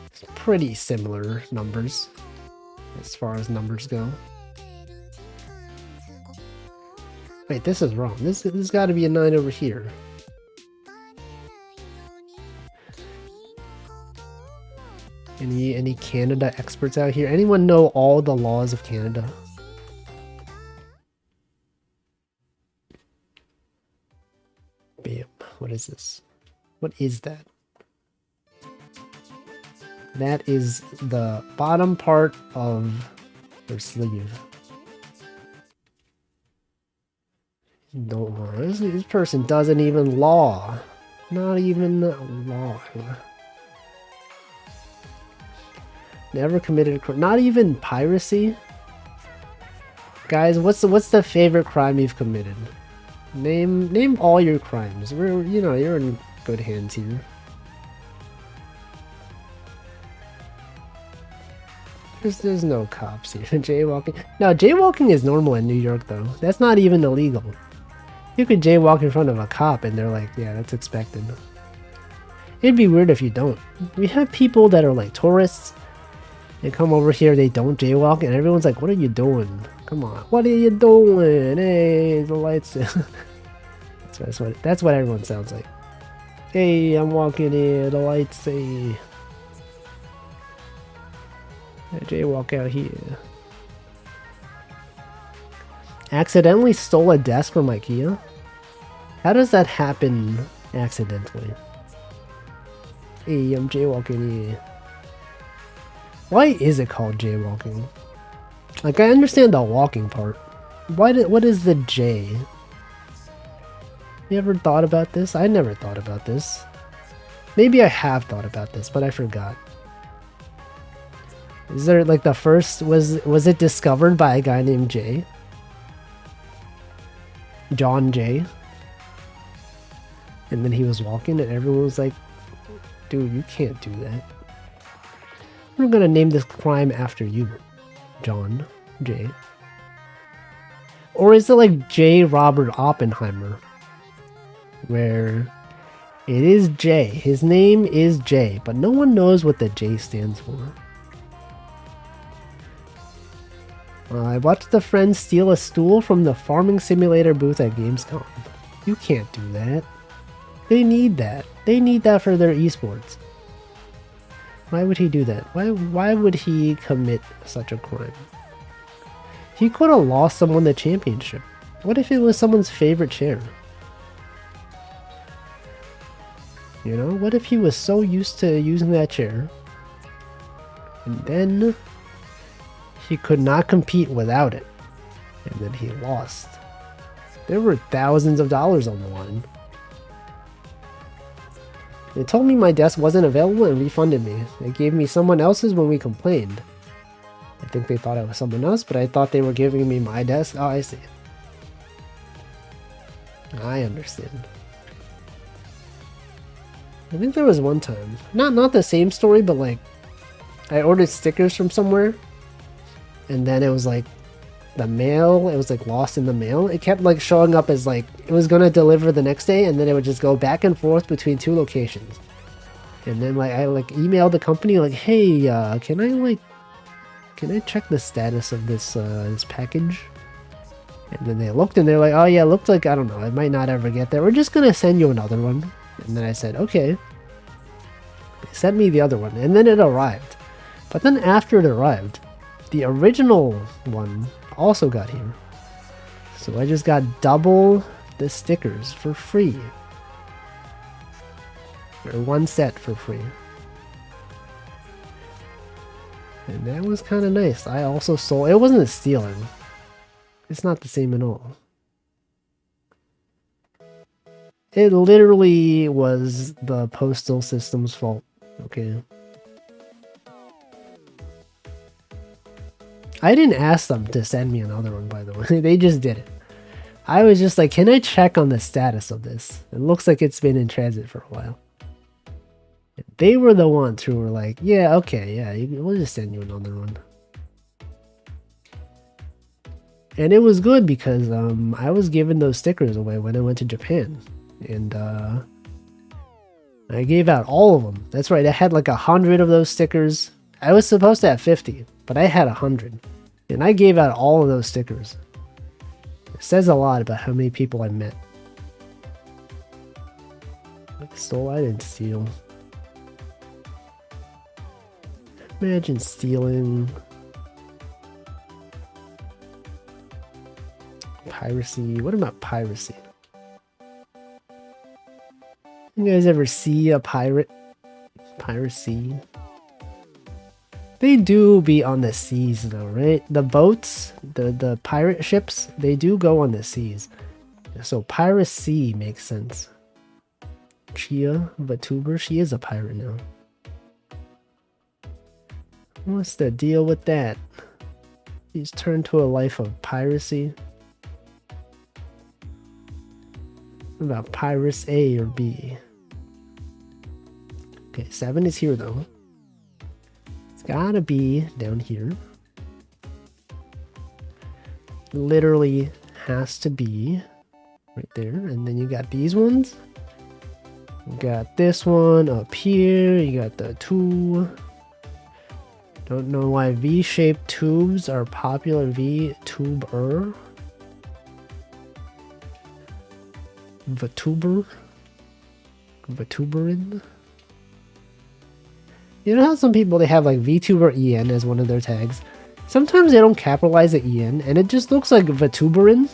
It's pretty similar numbers as far as numbers go. Wait, this is wrong. This got to be a 9 over here. Any Canada experts out here? Anyone know all the laws of Canada? Bam. What is this? What is that? That is the bottom part of their sleeve. Don't worry. This person doesn't even law. Not even law. Never committed a crime. Not even piracy. Guys, what's the favorite crime you've committed? Name all your crimes. You're in good hands here. There's no cops here. Jaywalking. No, jaywalking is normal in New York though. That's not even illegal. You could jaywalk in front of a cop and they're like, yeah, that's expected. It'd be weird if you don't. We have people that are like tourists. They come over here, they don't jaywalk, and everyone's like, what are you doing? Come on, what are you doing? Hey, the lights. That's what everyone sounds like. Hey, I'm walking here, the lights say. I jaywalk out here. Accidentally stole a desk from IKEA? How does that happen accidentally? Hey, I'm jaywalking here. Why is it called jaywalking? Like, I understand the walking part. What is the J? You ever thought about this? I never thought about this. Maybe I have thought about this, but I forgot. Is there like the first, was it discovered by a guy named Jay? John Jay? And then he was walking and everyone was like, dude, you can't do that. We're gonna name this crime after you, John Jay. Or is it like J. Robert Oppenheimer? Where it is J. His name is J, but no one knows what the J stands for. I watched a friend steal a stool from the farming simulator booth at Gamescom. You can't do that. They need that. They need that for their esports. Why would he do that? Why would he commit such a crime? He could have lost someone the championship. What if it was someone's favorite chair? You know, what if he was so used to using that chair, and then he could not compete without it, and then he lost. There were thousands of dollars on the line. They told me my desk wasn't available and refunded me. They gave me someone else's when we complained. I think they thought I was someone else, but I thought they were giving me my desk. Oh, I see. I understand. I think there was one time, not the same story, but like, I ordered stickers from somewhere, and then it was like, the mail, it was like lost in the mail. It kept like showing up as like, it was gonna deliver the next day, and then it would just go back and forth between two locations. And then like, I like emailed the company like, hey, can I check the status of this, this package? And then they looked and they're like, oh yeah, it looked like, I don't know, it might not ever get there. We're just gonna send you another one. And then I said, okay. They sent me the other one, and then it arrived. But then after it arrived, the original one also got here. So I just got double the stickers for free. Or one set for free. And that was kind of nice. I also sold... It wasn't a stealing. It's not the same at all. It literally was the postal system's fault. Okay. I didn't ask them to send me another one, by the way. They just did it. I was just like, can I check on the status of this? It looks like it's been in transit for a while. They were the ones who were like, yeah, okay, yeah, we'll just send you another one. And it was good because I was giving those stickers away when I went to Japan. And I gave out all of them. That's right, I had like 100 of those stickers. I was supposed to have 50, but I had 100. And I gave out all of those stickers. It says a lot about how many people I met. I stole? I didn't steal. Imagine stealing. Piracy. What about piracy? You guys ever see a pirate? Piracy. They do be on the seas though, right? The boats, the pirate ships, they do go on the seas. So piracy makes sense. Chia VTuber, she is a pirate now. What's the deal with that? He's turned to a life of piracy. What about Pirates A or B? Okay, 7 is here though. It's gotta be down here. Literally has to be right there. And then you got these ones. You got this one up here. You got the 2. Don't know why V-shaped tubes are popular. V-tuber. VTuber. VTuberin. You know how some people, they have like VTuber EN as one of their tags? Sometimes they don't capitalize the EN and it just looks like VTuberin.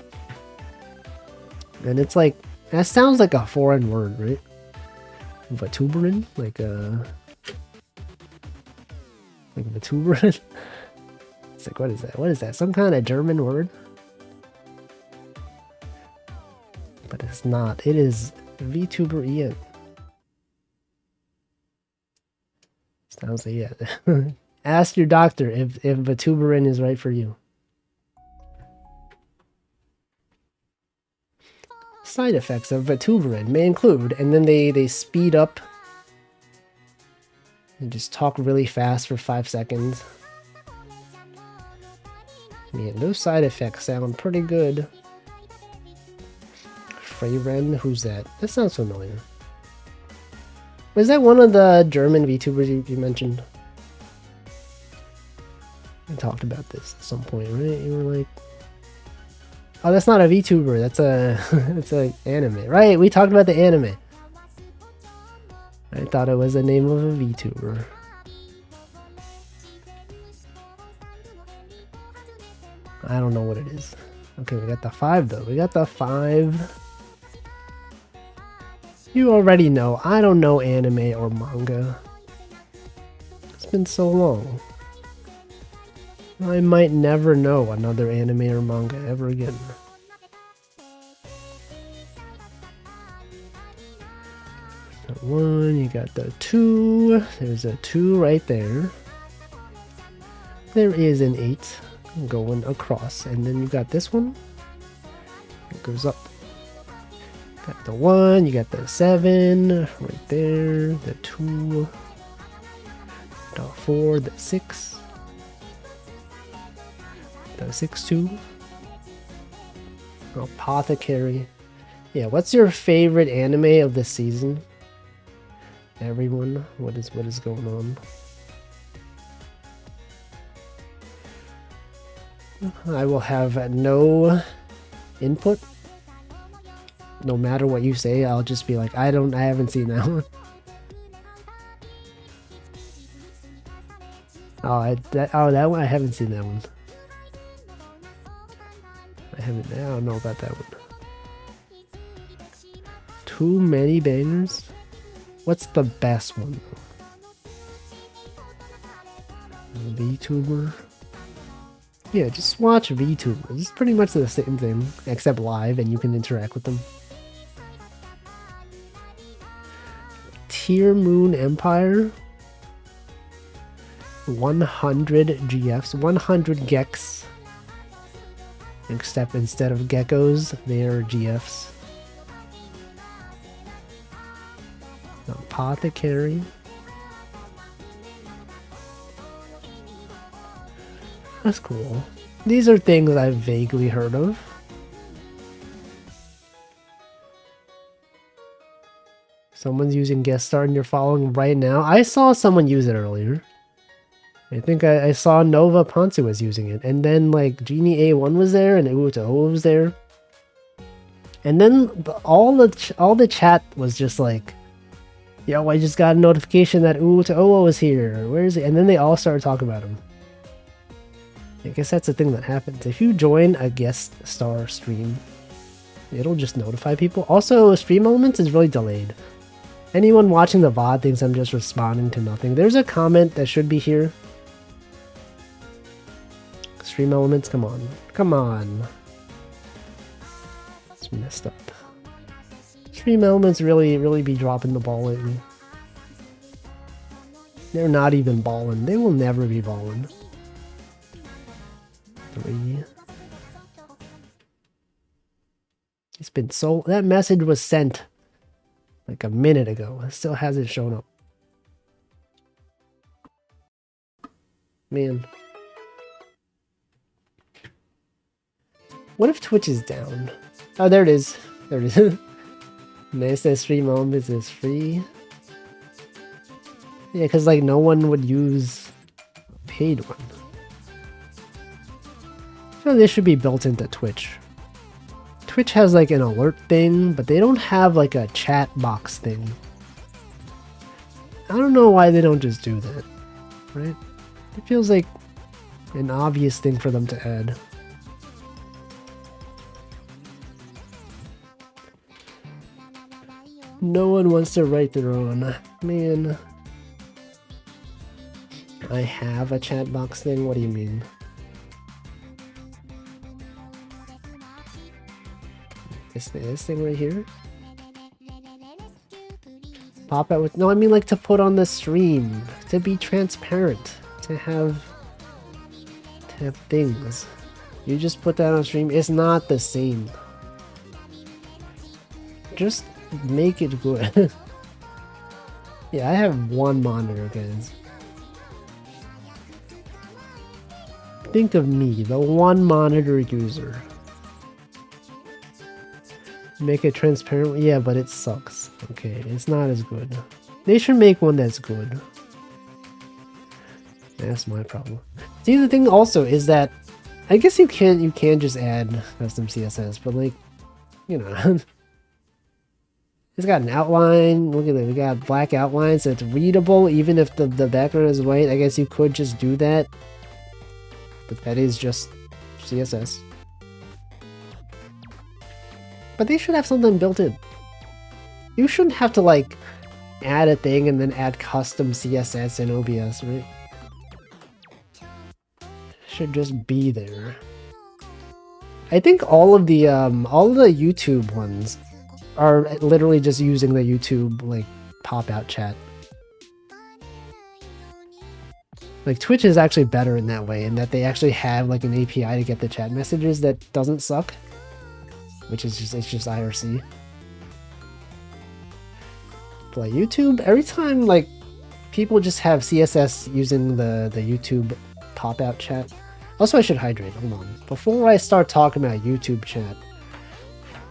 And it's like, that sounds like a foreign word, right? VTuberin? Like VTuberin? It's like, what is that? What is that? Some kind of German word? But it's not. It is VTuber EN. Sounds like, yeah. Ask your doctor if VTuberin is right for you. Side effects of VTuberin may include, and then they speed up and just talk really fast for 5 seconds. Man, those side effects sound pretty good. Freyren, who's that? That sounds familiar. Was that one of the German VTubers you mentioned? We talked about this at some point, right? You were like, oh, that's not a VTuber. That's a it's an anime, right? We talked about the anime. I thought it was the name of a VTuber. I don't know what it is. Okay, we got the 5 though. We got the 5. You already know, I don't know anime or manga. It's been so long. I might never know another anime or manga ever again. The 1, you got the 2. There's a 2 right there. There is an 8 going across, and then you got this one. It goes up. Got the 1, you got the 7 right there, the 2, the 4, the 6, the 6-2, Apothecary. Yeah, what's your favorite anime of this season? Everyone, what is going on? I will have no input. No matter what you say, I'll just be like, I haven't seen that one. That one, I haven't seen that one. I don't know about that one. Too many bangers? What's the best one? VTuber? Yeah, just watch VTubers. It's pretty much the same thing, except live, and you can interact with them. Tier Moon Empire. 100 GFs, 100 Gex. Except instead of geckos, they are GFs. Apothecary. That's cool. These are things I've vaguely heard of. Someone's using guest star and you're following right now. I saw someone use it earlier. I think I saw Nova Ponce was using it. And then like Genie A1 was there and Uto was there. And then all the chat was just like, yo, I just got a notification that Uto was here. Where is he? And then they all started talking about him. I guess that's the thing that happens. If you join a guest star stream, it'll just notify people. Also, Stream Elements is really delayed. Anyone watching the VOD thinks I'm just responding to nothing. There's a comment that should be here. Stream Elements, come on. Come on. It's messed up. Stream Elements really be dropping the ball lately. They're not even balling. They will never be balling. 3. It's been so... That message was sent like a minute ago. It still hasn't shown up. Man. What if Twitch is down? Oh, there it is. There it is. Nice that Stream Elements is free. Yeah, because like no one would use a paid one. I feel like this should be built into Twitch. Twitch has like an alert thing, but they don't have like a chat box thing. I don't know why they don't just do that, right? It feels like an obvious thing for them to add. No one wants to write their own. Man. I have a chat box thing? What do you mean? This thing right here? Pop out with... No, I mean like to put on the stream. To be transparent. To have things. You just put that on stream. It's not the same. Just make it good. Yeah, I have one monitor, guys. Think of me, the one monitor user. Make it transparent? Yeah, but it sucks. Okay, it's not as good. They should make one that's good. That's my problem. See, the thing also is that I guess you can just add custom CSS, but like, you know, it's got an outline. Look at that, we got black outline, so it's readable even if the background is white. I guess you could just do that, but that is just CSS. But they should have something built in. You shouldn't have to like add a thing and then add custom CSS in OBS, right? Should just be there. I think all of the YouTube ones are literally just using the YouTube like pop-out chat. Like Twitch is actually better in that way, in that they actually have like an API to get the chat messages that doesn't suck, which is just IRC. But like YouTube, every time like people just have CSS using the YouTube pop-out chat. Also, I should hydrate. Hold on. Before I start talking about YouTube chat,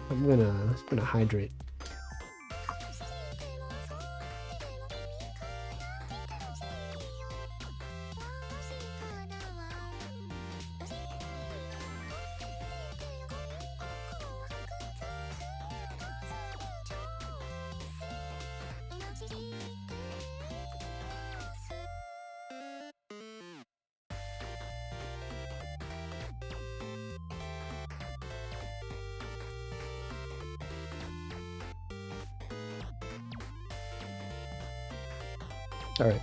I'm gonna hydrate. Alright.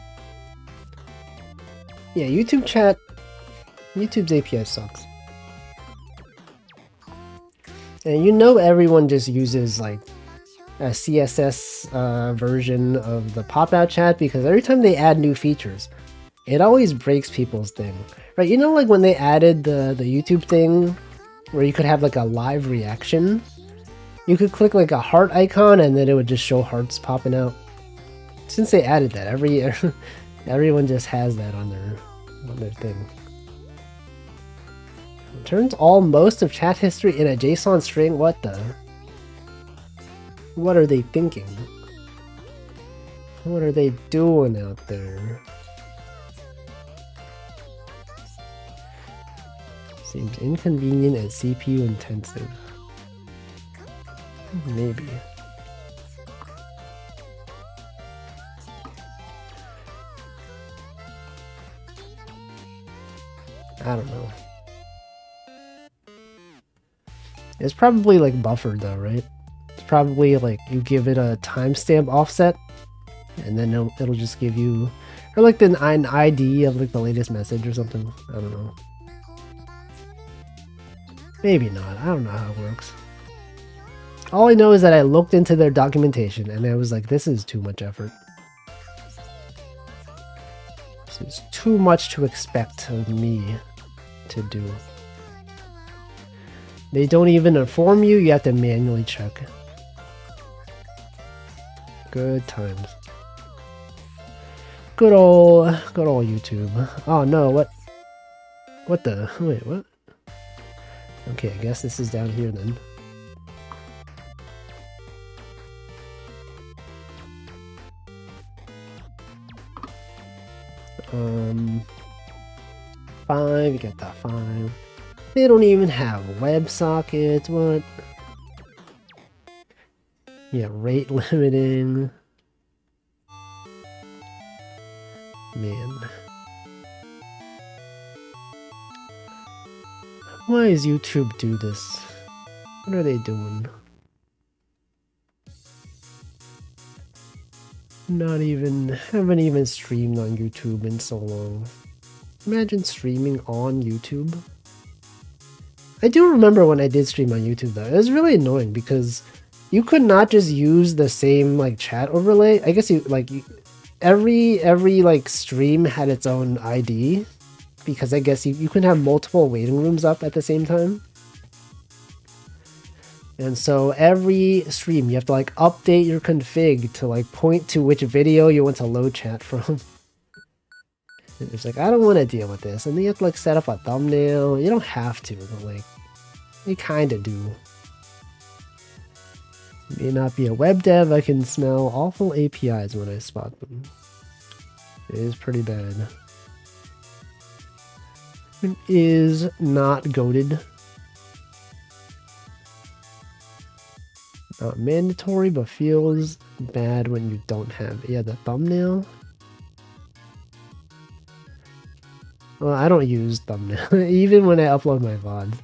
Yeah, YouTube chat. YouTube's API sucks. And you know everyone just uses like a CSS version of the pop-out chat because every time they add new features, it always breaks people's thing. Right, you know like when they added the YouTube thing where you could have like a live reaction? You could click like a heart icon and then it would just show hearts popping out. Since they added that, everyone just has that on their thing. It turns most of chat history in a JSON string. What the? What are they thinking? What are they doing out there? Seems inconvenient and CPU intensive. Maybe. I don't know. It's probably like buffered though, right? It's probably like you give it a timestamp offset and then it'll just give you, or like an ID of like the latest message or something. I don't know. Maybe not. I don't know how it works. All I know is that I looked into their documentation and I was like, this is too much effort. This is too much to expect of me to do. They don't even inform you, you have to manually check. Good times. Good old YouTube. Oh no, what the, wait, what? Okay, I guess this is down here then. You got that 5. They don't even have WebSockets, what? Yeah, rate limiting. Man. Why does YouTube do this? What are they doing? Haven't even streamed on YouTube in so long. Imagine streaming on YouTube. I do remember when I did stream on YouTube though. It was really annoying because you could not just use the same like chat overlay. I guess every like stream had its own ID because I guess you can have multiple waiting rooms up at the same time. And so every stream you have to like update your config to like point to which video you want to load chat from. And it's like, I don't want to deal with this. And then you have to like set up a thumbnail. You don't have to, but like, you kind of do. May not be a web dev. I can smell awful APIs when I spot them. It is pretty bad. It is not goated. Not mandatory, but feels bad when you don't have it. Yeah, the thumbnail. Well, I don't use thumbnail. Even when I upload my VODs,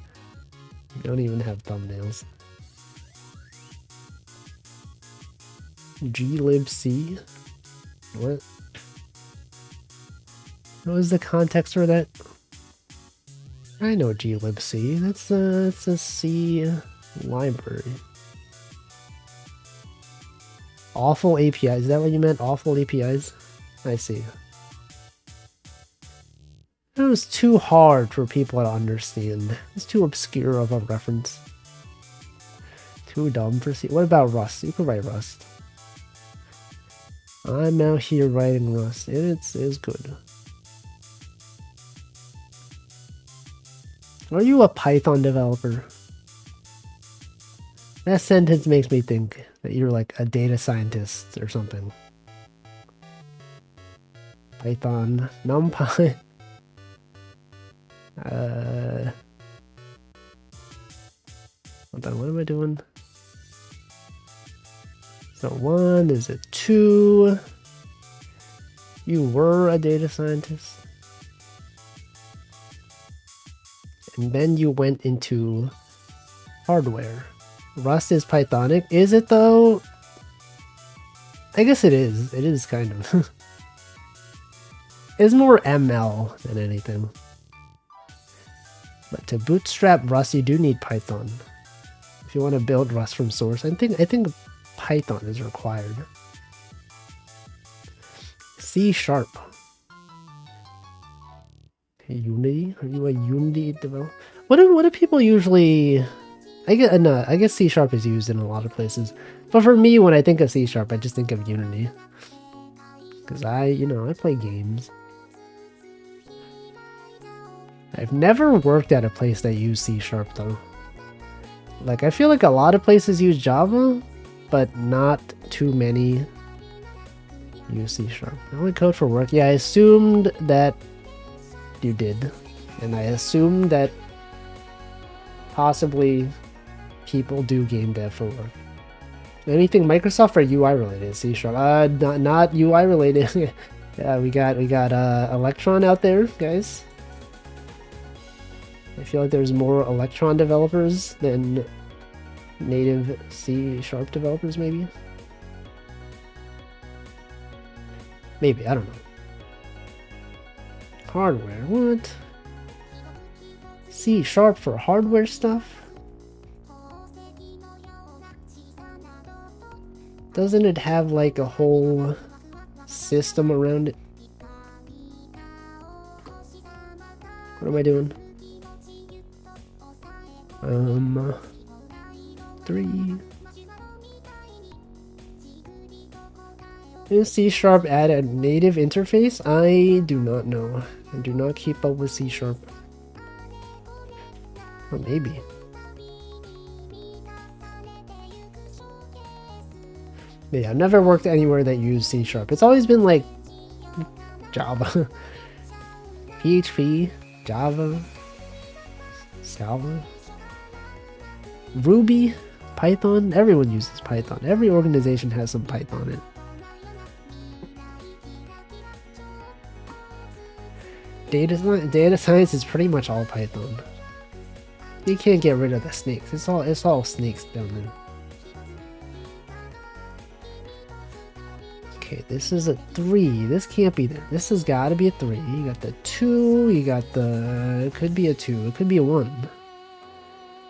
I don't even have thumbnails. glibc? What? What was the context for that? I know glibc. That's a C library. Awful APIs. Is that what you meant? Awful APIs? I see. It was too hard for people to understand. It's too obscure of a reference. Too dumb for C. What about Rust? You can write Rust. I'm out here writing Rust. It's good. Are you a Python developer? That sentence makes me think that you're like a data scientist or something. Python, NumPy. Hold on, what am I doing? So 1 is a 2. You were a data scientist. And then you went into hardware. Rust is Pythonic. Is it though? I guess it is. It is kind of. It's more ML than anything. But to bootstrap Rust, you do need Python. If you want to build Rust from source, I think Python is required. C#. Unity? Are you a Unity developer? What do people usually? I guess C# is used in a lot of places, but for me, when I think of C#, I just think of Unity, because I play games. I've never worked at a place that used C# though. Like, I feel like a lot of places use Java, but not too many use C#. Only code for work. Yeah, I assumed that you did, and I assumed that possibly people do game dev for work. Anything Microsoft or UI related? C#. Not UI related. Yeah, we got Electron out there, guys. I feel like there's more Electron developers than native C# developers, maybe. Maybe, I don't know. Hardware, what? C# for hardware stuff? Doesn't it have like a whole system around it? What am I doing? 3. Is C# add a native interface? I do not know. I do not keep up with C#. Or maybe. Yeah, I've never worked anywhere that used C#. It's always been like Java, PHP, Java, Scala, Ruby, Python. Everyone uses Python. Every organization has some Python in it. Data science is pretty much all Python. You can't get rid of the snakes. It's all snakes down there. Okay, this is a 3. This can't be there. This has got to be a 3. You got the 2. You got the. It could be a 2. It could be a 1.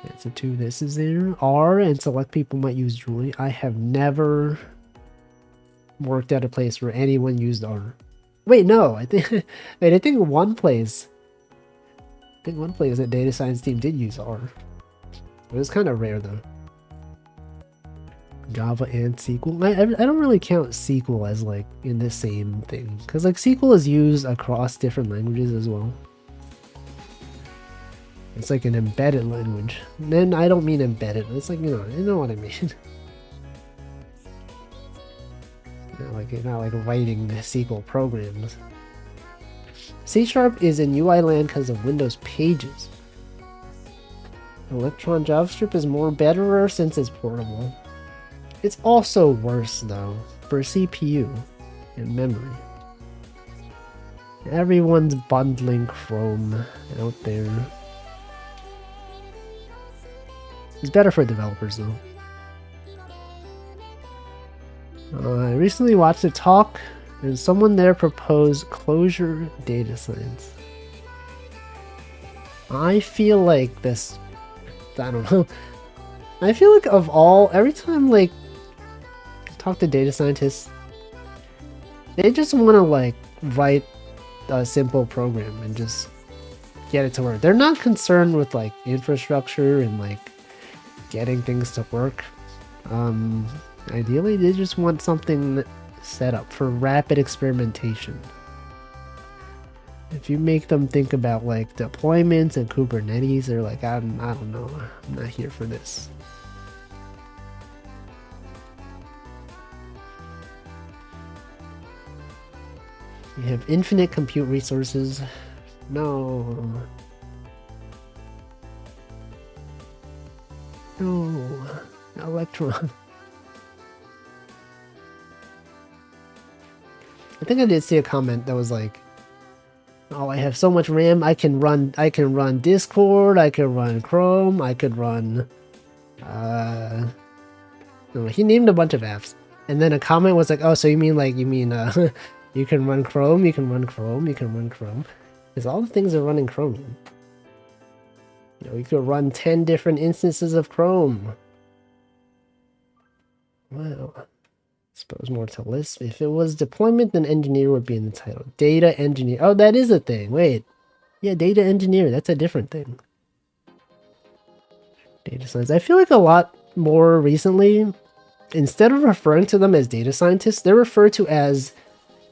It's a 2. This is there. R and select people might use Julie. I have never worked at a place where anyone used R. Wait, no. I think one place. I think one place that data science team did use R. It was kind of rare though. Java and SQL. I don't really count SQL as like in the same thing, because like SQL is used across different languages as well. It's like an embedded language. And then I don't mean embedded. It's like, you know what I mean. Not like writing the SQL programs. C# is in UI land because of Windows Pages. Electron JavaScript is more betterer since it's portable. It's also worse though for CPU and memory. Everyone's bundling Chrome out there. It's better for developers though. I recently watched a talk and someone there proposed closure data science. I feel like this, I don't know. I feel like of all, every time like talk to data scientists, they just want to like write a simple program and just get it to work. They're not concerned with like infrastructure and like getting things to work. Ideally, they just want something set up for rapid experimentation. If you make them think about like deployments and Kubernetes, they're like, I don't know, I'm not here for this. You have infinite compute resources. No. No. Electron. I think I did see a comment that was like, oh, I have so much RAM, I can run Discord, I can run Chrome, I could run no, he named a bunch of apps. And then a comment was like, oh, so you mean you can run Chrome, you can run Chrome, you can run Chrome. Because all the things are running Chromium. You know, you could run 10 different instances of Chrome. Wow. I suppose more to list. If it was deployment, then engineer would be in the title. Data engineer. Oh, that is a thing. Wait. Yeah, data engineer. That's a different thing. Data science. I feel like a lot more recently, instead of referring to them as data scientists, they're referred to as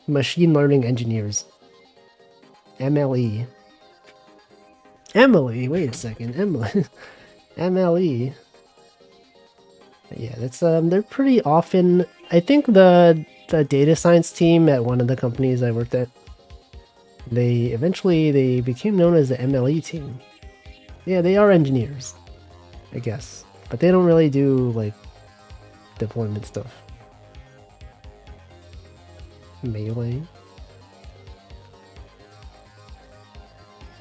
machine learning engineers. MLE. Emily, wait a second. Emily. MLE. Yeah, that's they're pretty often. I think the data science team at one of the companies I worked at, they became known as the MLE team. Yeah, they are engineers, I guess, but they don't really do like deployment stuff. Melee.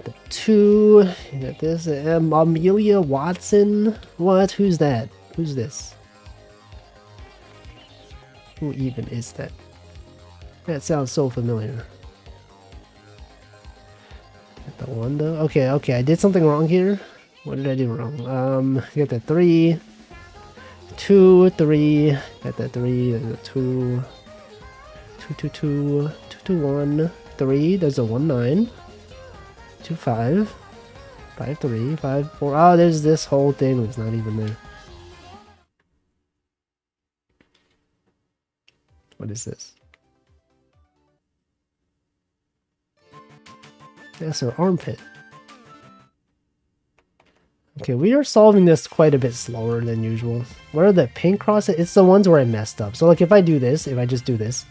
The two. You got this. Amelia Watson. What? Who's that? Who's this? Who even is that? That sounds so familiar. The one though? Okay, I did something wrong here. What did I do wrong? You got the 3, 2, 3. Got that 3. There's a 2, 2, 2, 2, 2, 2, 1, 3. There's a 1, 9, 2, 5, 5, 3, 5, 4. Oh, there's this whole thing that's not even there. What is this? That's our armpit. Okay, we are solving this quite a bit slower than usual. What are the picross? It's the ones where I messed up. So like if I do this, if I just do this,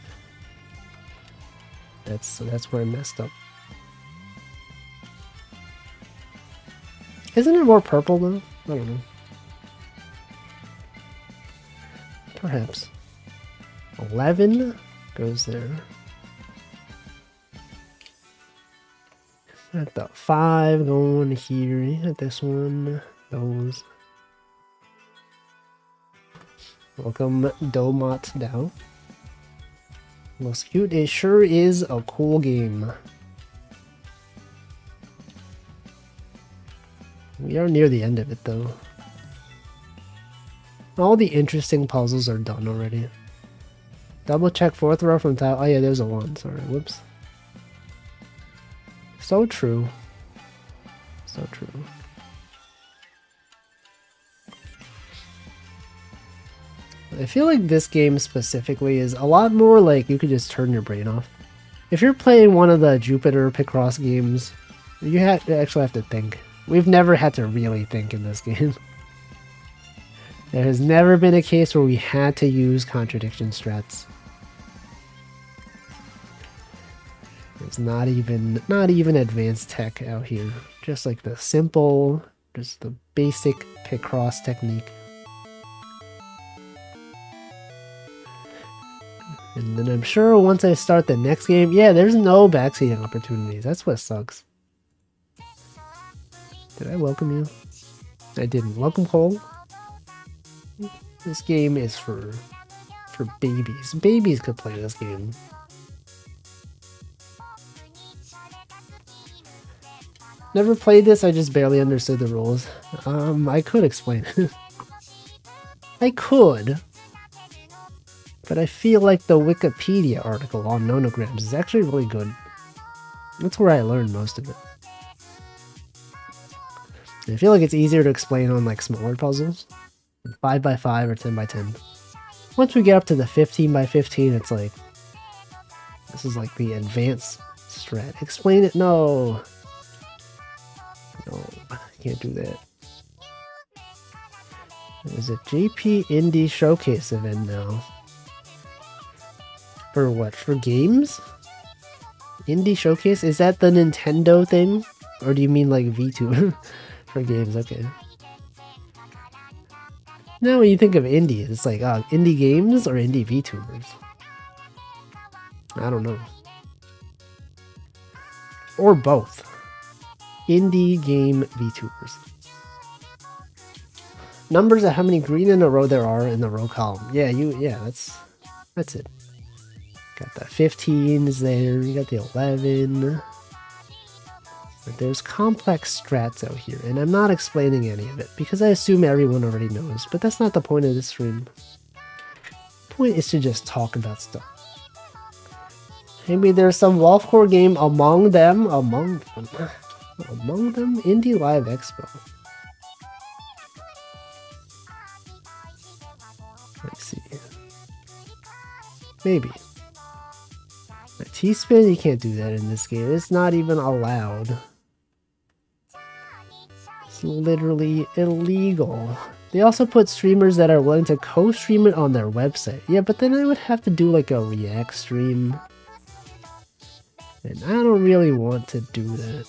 that's where I messed up. Isn't it more purple though? I don't know. Perhaps. 11 goes there. At the 5 going here. At this one goes. Welcome, Domot Dow. Looks cute. It sure is a cool game. We are near the end of it though. All the interesting puzzles are done already. Double check 4th row from top. Oh yeah, there's a 1. Sorry, whoops. So true. So true. I feel like this game specifically is a lot more like you could just turn your brain off. If you're playing one of the Jupiter Picross games, you actually have to think. We've never had to really think in this game. There has never been a case where we had to use contradiction strats. It's not even advanced tech out here. Just like the simple, just the basic Picross technique. And then I'm sure once I start the next game, yeah, there's no backseating opportunities. That's what sucks. Did I welcome you? I didn't. Welcome, Cole. This game is for babies. Babies could play this game. Never played this, I just barely understood the rules. I could explain it. I could. But I feel like the Wikipedia article on nonograms is actually really good. That's where I learned most of it. And I feel like it's easier to explain on like smaller puzzles. 5x5 or 10x10. Once we get up to the 15x15, it's like... This is like the advanced strat. Explain it? No! No, I can't do that. There's a JP Indie Showcase event now. For what? For games? Indie Showcase? Is that the Nintendo thing? Or do you mean like VTuber? For games, okay. Now when you think of indie, it's like indie games or indie VTubers? I don't know. Or both. Indie game VTubers. Numbers of how many green in a row there are in the row column. Yeah, that's it. Got the 15s there, you got the 11. But there's complex strats out here, and I'm not explaining any of it, because I assume everyone already knows, but that's not the point of this stream. The point is to just talk about stuff. Maybe there's some Wolfcore game among them, Indie Live Expo. Let's see. Maybe. A T-spin, you can't do that in this game. It's not even allowed. It's literally illegal. They also put streamers that are willing to co-stream it on their website. Yeah, but then I would have to do like a React stream. And I don't really want to do that.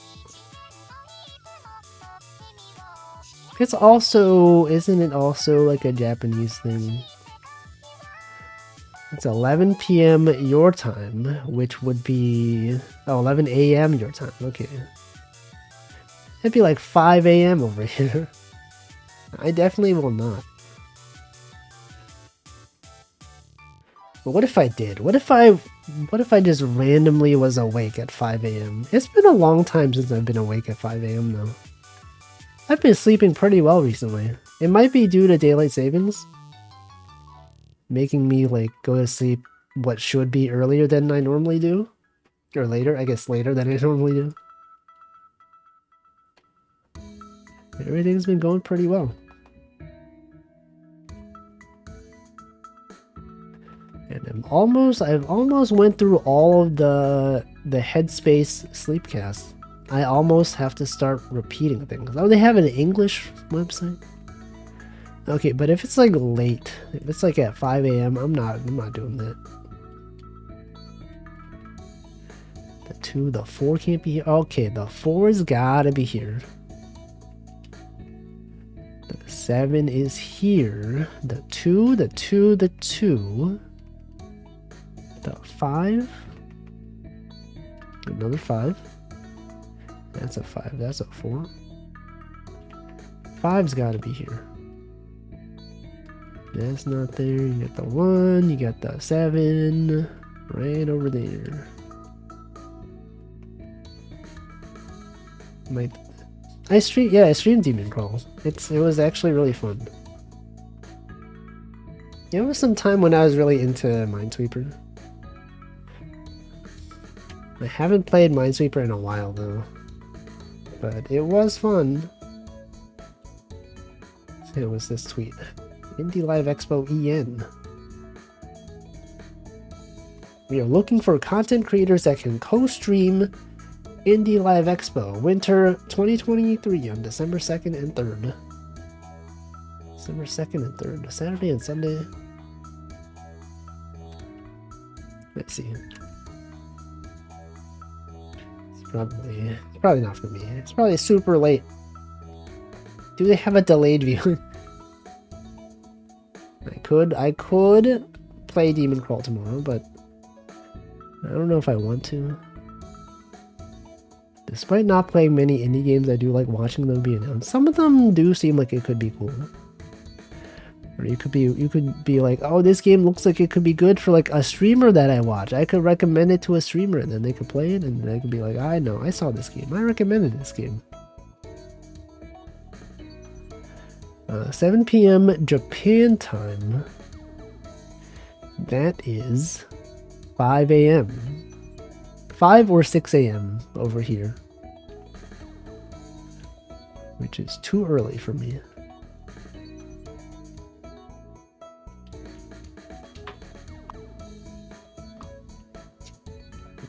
It's also, isn't it also like a Japanese thing? It's 11 p.m. your time, which would be... Oh, 11 a.m. your time. Okay. It'd be like 5 a.m. over here. I definitely will not. But what if I did? What if I just randomly was awake at 5 a.m.? It's been a long time since I've been awake at 5 a.m. though. I've been sleeping pretty well recently. It might be due to daylight savings. Making me like go to sleep what should be earlier than I normally do. Or later, I guess later than I normally do. Everything's been going pretty well. And I've almost went through all of the Headspace sleepcasts. I almost have to start repeating things. Oh, they have an English website? Okay, but if it's like late, if it's like at 5 a.m., I'm not doing that. The 2, the 4 can't be here. Okay, the 4's gotta be here. The 7 is here. The 2, the 2, the 2. The 5. Another 5. That's a 5. That's a 4. 5's gotta be here. That's not there. You got the 1. You got the 7. Right over there. I streamed Demon Crawl. It was actually really fun. It was some time when I was really into Minesweeper. I haven't played Minesweeper in a while though. But it was fun. It was this tweet. Indie Live Expo EN. We are looking for content creators that can co-stream Indie Live Expo Winter 2023 on December 2nd and 3rd. December 2nd and 3rd. Saturday and Sunday. Let's see. It's probably not for me. It's probably super late. Do they have a delayed viewing? I could play Demon Crawl tomorrow, but I don't know if I want to. Despite not playing many indie games, I do like watching them be announced. Some of them do seem like it could be cool. Or you could be like, oh, this game looks like it could be good for like a streamer that I watch. I could recommend it to a streamer and then they could play it and they could be like, I know, I saw this game. I recommended this game. 7 p.m. Japan time. That is 5 a.m. 5 or 6 a.m. over here. Which is too early for me.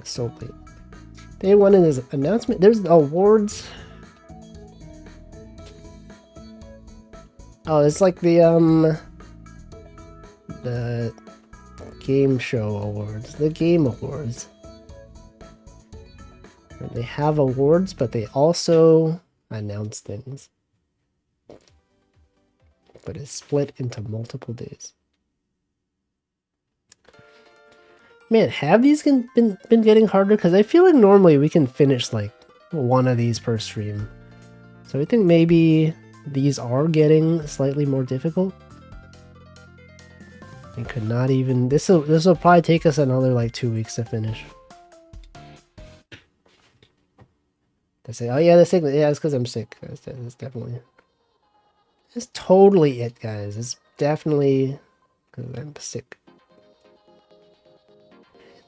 So late. Day one in his announcement. There's the awards. Oh, it's like the game show awards. The game awards. They have awards, but they also announce things. But it's split into multiple days. Man, have these been getting harder? Because I feel like normally we can finish like one of these per stream. So I think maybe these are getting slightly more difficult. It could not even... This will probably take us another like 2 weeks to finish. They say, oh yeah, the sickness. Yeah, it's because I'm sick. That's definitely... It's totally it, guys. It's definitely because I'm sick.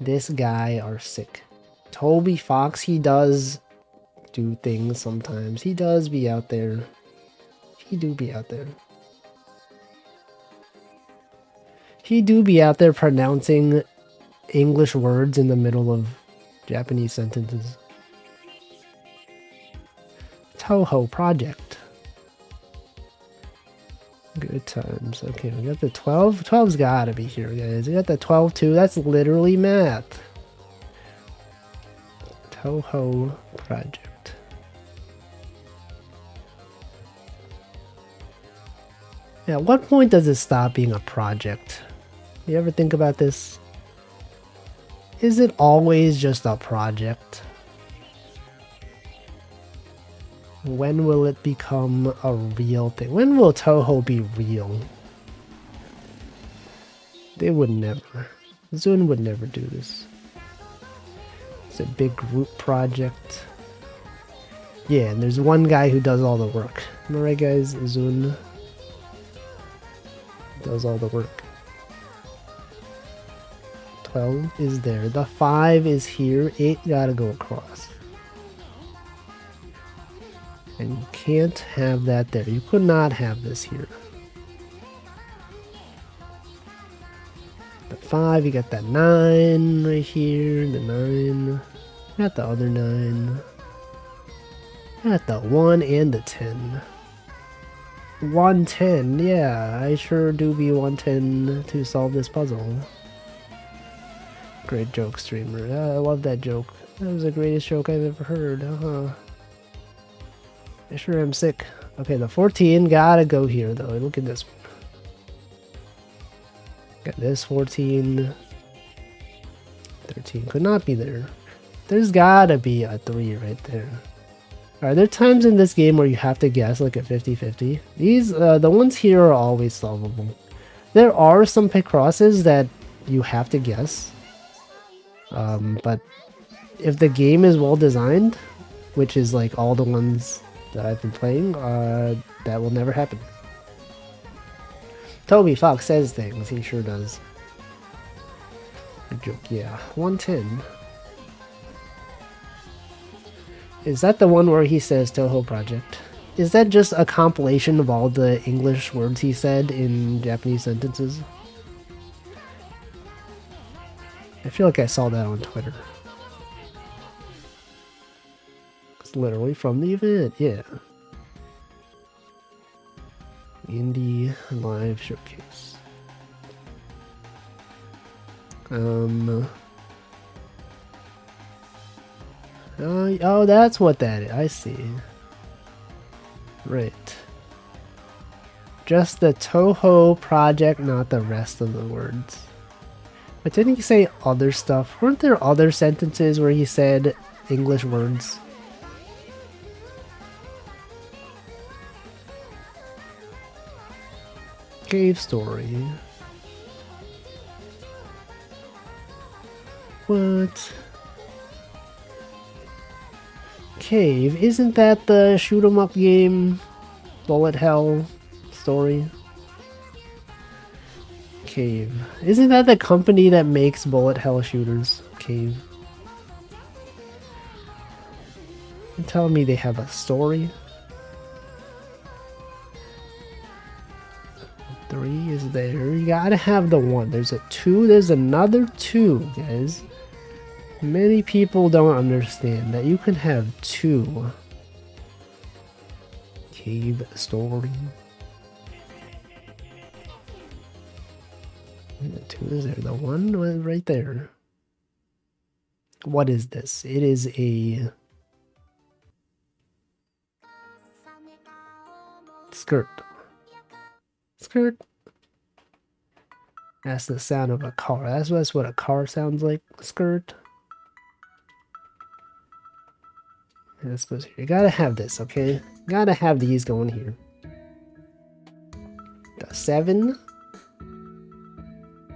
This guy are sick. Toby Fox, he does do things sometimes. He does be out there. He do be out there. He do be out there pronouncing English words in the middle of Japanese sentences. Toho Project. Good times. Okay, we got the 12. 12's gotta be here, guys. We got the 12 too. That's literally math. Toho Project. Yeah, at what point does it stop being a project? You ever think about this? Is it always just a project? When will it become a real thing? When will Toho be real? They would never. Zune would never do this. It's a big group project. Yeah, and there's one guy who does all the work. Am I right, guys? Zune does all the work. 12 is there. The 5 is here. 8 gotta go across. And you can't have that there. You could not have this here. The 5, you got that 9 right here. The 9. You got the other 9. You got the 1 and the 10. 110. Yeah, I sure do be 110 to solve this puzzle. Great joke, streamer. I love that joke. That was the greatest joke I've ever heard. I sure am sick. Okay, the 14 gotta go here though. Look at this one. Got this 14. 13 could not be there. There's gotta be a 3 right there. Are there times in this game where you have to guess like a 50-50? These, the ones here are always solvable. There are some picrosses that you have to guess. But if the game is well designed, which is like all the ones that I've been playing, that will never happen. Toby Fox says things, he sure does. Good joke, yeah. 110. Is that the one where he says Toho Project? Is that just a compilation of all the English words he said in Japanese sentences? I feel like I saw that on Twitter. It's literally from the event, yeah. Indie Live Showcase. Oh, that's what that is. I see. Right. Just the Toho Project, not the rest of the words. But didn't he say other stuff? Weren't there other sentences where he said English words? Cave story. What? Cave? Isn't that the shoot 'em up game? Bullet Hell story? Cave. Isn't that the company that makes bullet hell shooters? Cave. You're telling me they have a story? 3 is there. You gotta have the 1. There's a 2. There's another 2, guys. Many people don't understand that you can have 2. Cave story. The 2 is there. The 1 was right there. What is this? It is a skirt. Skirt. That's the sound of a car. That's what a car sounds like. Skirt. And this goes here. You gotta have this, okay? You gotta have these going here. The 7.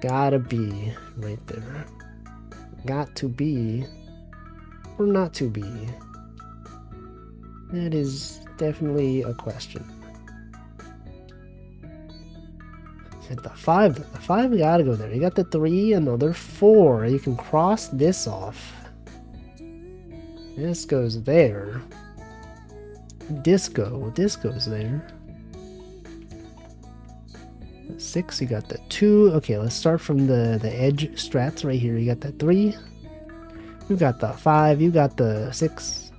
Gotta be right there. Got to be. Or not to be. That is definitely a question. At the 5, the 5 gotta go there. You got the 3, another 4. You can cross this off. This goes there. Disco. This goes there. 6, you got the 2. Okay, let's start from the edge strats right here. You got the 3. You got the 5. You got the 6.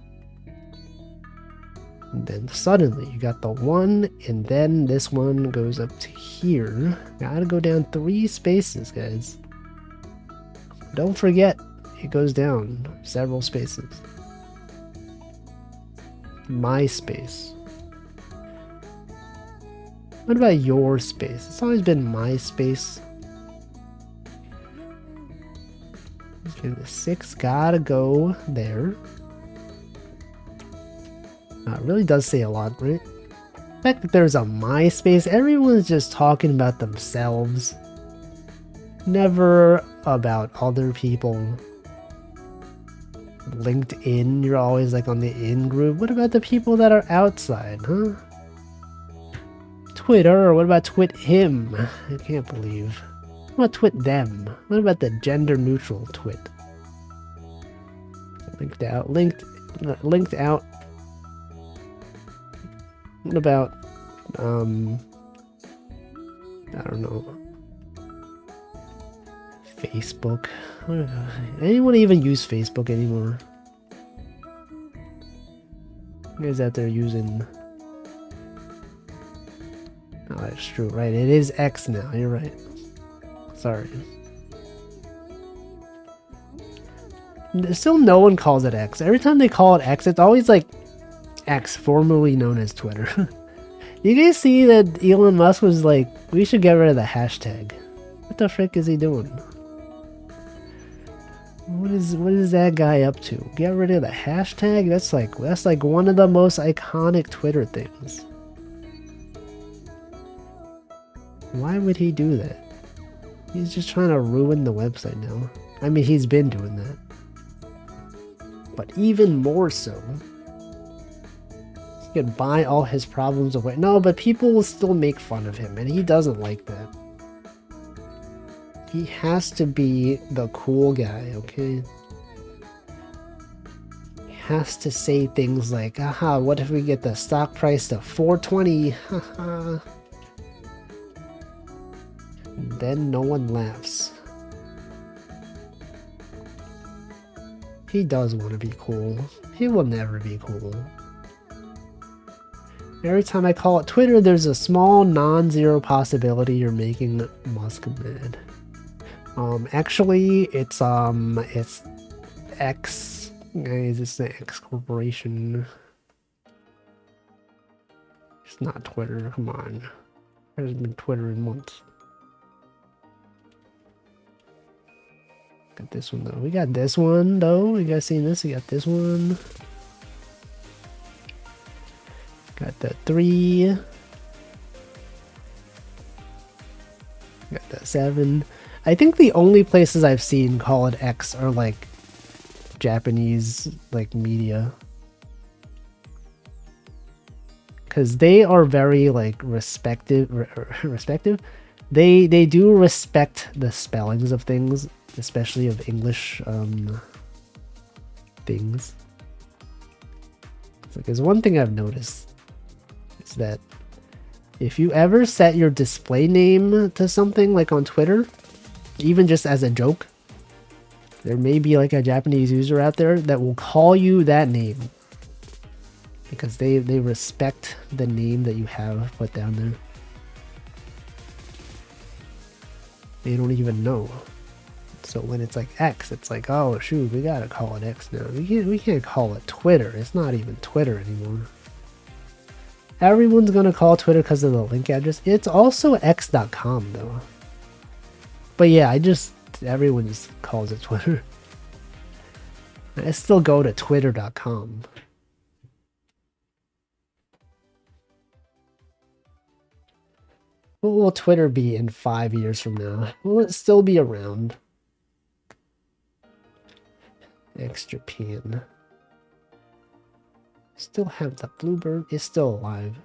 And then suddenly you got the 1, and then this one goes up to here. Gotta go down 3 spaces, guys. Don't forget, it goes down several spaces. My space. What about your space? It's always been my space. Okay, the 6 gotta go there. It really does say a lot, right? The fact that there's a MySpace, everyone's just talking about themselves. Never about other people. LinkedIn, you're always like on the in group. What about the people that are outside, huh? Twitter, what about twit him? I can't believe. What about twit them? What about the gender neutral twit? Linked out. What about, I don't know. Facebook? Anyone even use Facebook anymore? You guys out there using... Oh, that's true, right? It is X now, you're right. Sorry. Still no one calls it X. Every time they call it X, it's always like X, formerly known as Twitter. You guys see that Elon Musk was like, we should get rid of the hashtag. What the frick is he doing? What is that guy up to? Get rid of the hashtag? That's like one of the most iconic Twitter things. Why would he do that? He's just trying to ruin the website now. I mean, he's been doing that. But even more so. He could buy all his problems away. No, but people will still make fun of him, and he doesn't like that. He has to be the cool guy, okay? He has to say things like, aha, what if we get the stock price to 420? Haha. Then no one laughs. He does want to be cool. He will never be cool. Every time I call it Twitter, there's a small non-zero possibility you're making Musk mad. Actually, it's X. Guys, it's the X Corporation. It's not Twitter. Come on. It hasn't been Twitter in months. Got this one though. We got this one though. You guys seen this? We got this one. Got the 3. Got the 7. I think the only places I've seen call it X are like Japanese like media. Cause they are very like respective. They do respect the spellings of things, especially of English things. So there's one thing I've noticed is that if you ever set your display name to something like on Twitter, even just as a joke, there may be like a Japanese user out there that will call you that name because they respect the name that you have put down there. They don't even know. So when it's like X, it's like, oh shoot, we gotta call it X now. We can't call it Twitter. It's not even Twitter anymore. Everyone's gonna call Twitter because of the link address. It's also x.com though. But yeah, everyone just calls it Twitter. I still go to twitter.com. What will Twitter be in 5 years from now? Will it still be around? Extra Japan. Still have the bluebird. It's still alive.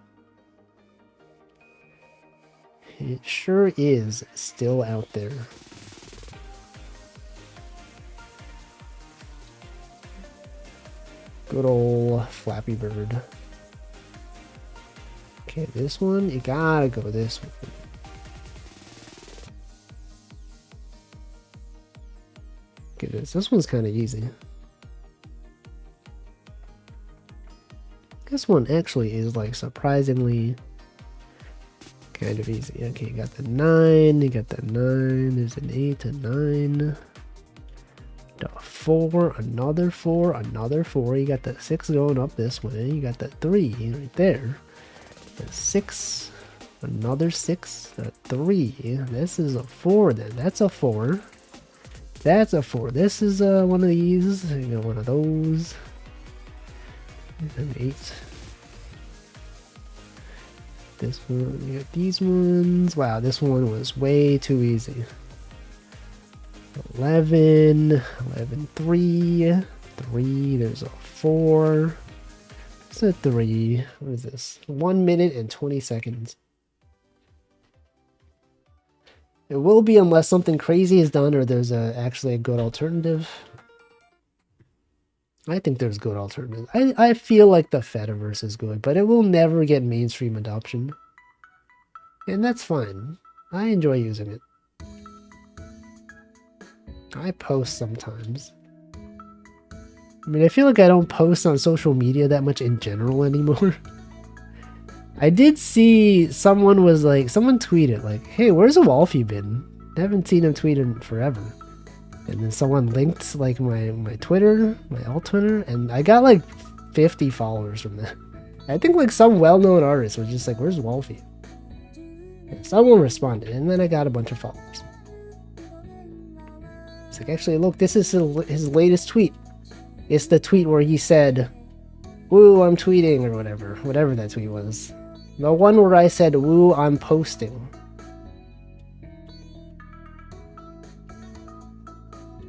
It sure is still out there. Good old Flappy Bird. Okay, this one, you gotta go this one. Okay, this one's kind of easy. This one actually is like surprisingly kind of easy. Okay, you got the 9, you got the 9, there's an 8, a 9, the 4, another 4, another 4. You got the 6 going up this way, you got the 3 right there. The 6, another 6, a 3. This is a 4 then. That's a 4. That's a 4. This is one of these. You got one of those. An 8. This one, you got these ones. Wow, this one was way too easy. 11, 11, 3, 3. There's a 4. It's a 3. What is this? 1 minute and 20 seconds. It will be unless something crazy is done or there's actually a good alternative. I think there's good alternatives. I feel like the Fediverse is good, but it will never get mainstream adoption. And that's fine. I enjoy using it. I post sometimes. I mean, I feel like I don't post on social media that much in general anymore. I did see someone tweeted like, hey, where's Wolfie been? I haven't seen him tweet in forever. And then someone linked like my Twitter, my alt Twitter, and I got like 50 followers from that. I think like some well-known artist was just like, where's Wolfie? And someone responded, and then I got a bunch of followers. It's like, actually, look, this is his latest tweet. It's the tweet where he said, woo, I'm tweeting, or whatever that tweet was. The one where I said, woo, I'm posting.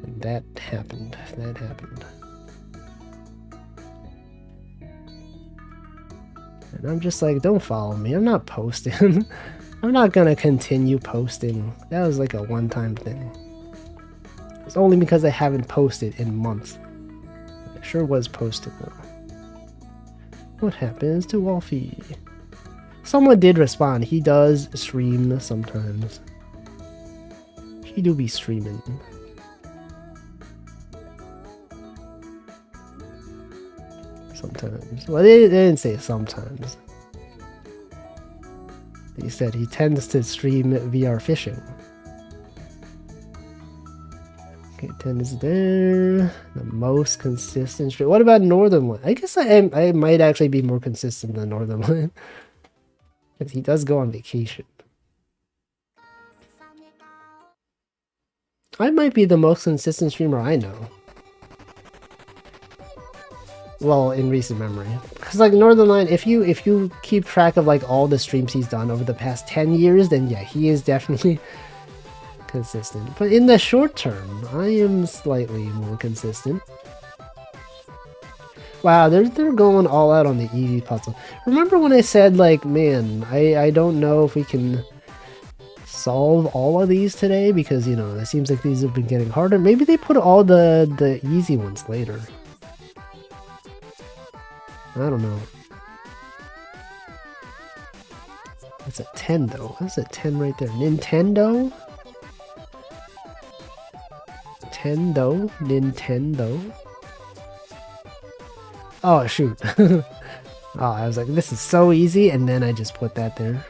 And that happened. That happened. And I'm just like, don't follow me. I'm not posting. I'm not gonna continue posting. That was like a one-time thing. It's only because I haven't posted in months. I sure was posted though. What happens to Wolfie? Someone did respond. He does stream sometimes. He do be streaming. Sometimes. Well, they didn't say sometimes. They said he tends to stream VR fishing. Okay, 10 is there. The most consistent stream. What about Northern Line? I guess I might actually be more consistent than Northern Line. Because he does go on vacation. I might be the most consistent streamer I know. Well, in recent memory. Because like Northernlion, if you keep track of like all the streams he's done over the past 10 years, then yeah, he is definitely consistent. But in the short term, I am slightly more consistent. Wow, they're going all out on the easy puzzle. Remember when I said like, man, I don't know if we can solve all of these today because, you know, it seems like these have been getting harder. Maybe they put all the easy ones later. I don't know. That's a 10 though. That's a 10 right there. Nintendo? Nintendo? Oh, shoot. Oh, I was like, this is so easy, and then I just put that there.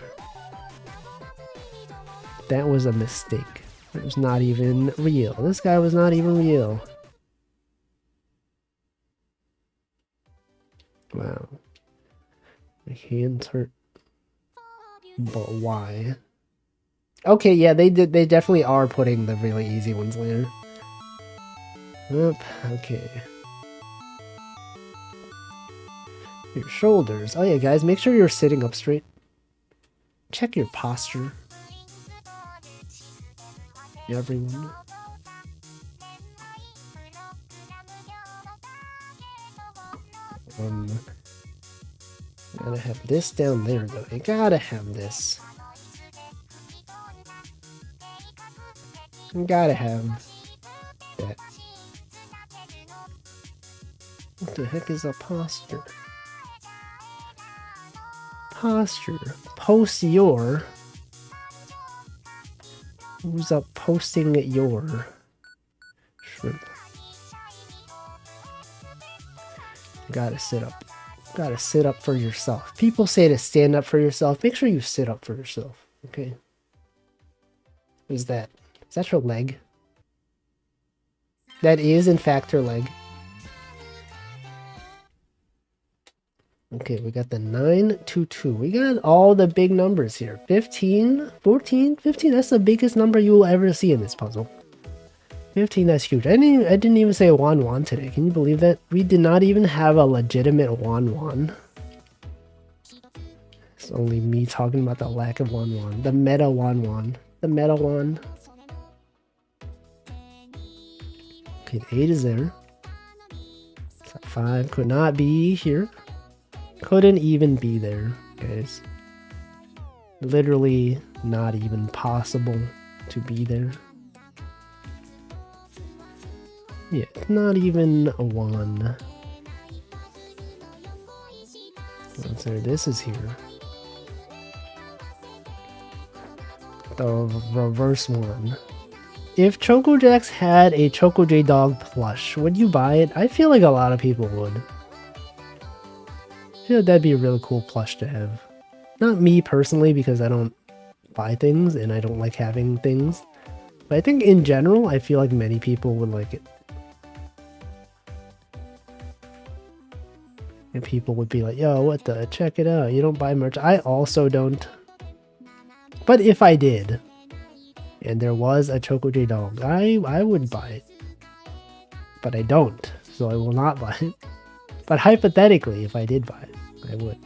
That was a mistake. It was not even real. This guy was not even real. Wow. My hands hurt. But why? Okay, yeah, they definitely are putting the really easy ones later. Oop, okay. Your shoulders. Oh yeah, guys, make sure you're sitting up straight. Check your posture. Everyone. Gotta have this down there though. You gotta have this. You gotta have that. What the heck is a posture? Posture. Post your. Who's up posting your shrimp? Gotta sit up. Gotta sit up for yourself. People say to stand up for yourself. Make sure you sit up for yourself. Okay. What is that? Is that her leg? That is, in fact, her leg. Okay, we got the 922. We got all the big numbers here. 15, 14, 15. That's the biggest number you will ever see in this puzzle. 15, that's huge. I didn't even say Wan today. Can you believe that? We did not even have a legitimate Wan. It's only me talking about the lack of Wan. The meta Wan. The meta Wan. Okay, the 8 is there. So 5 could not be here. Couldn't even be there, guys. Literally not even possible to be there. Yeah, not even a 1. Let's say this is here. The reverse 1. If Choco Jacks had a Choco J Dog plush, would you buy it? I feel like a lot of people would. I feel like that'd be a really cool plush to have. Not me personally, because I don't buy things and I don't like having things. But I think in general, I feel like many people would like it. And people would be like, yo, what the? Check it out. You don't buy merch. I also don't. But if I did, and there was a Choco J Dog, I would buy it. But I don't, so I will not buy it. But hypothetically, if I did buy it, I would.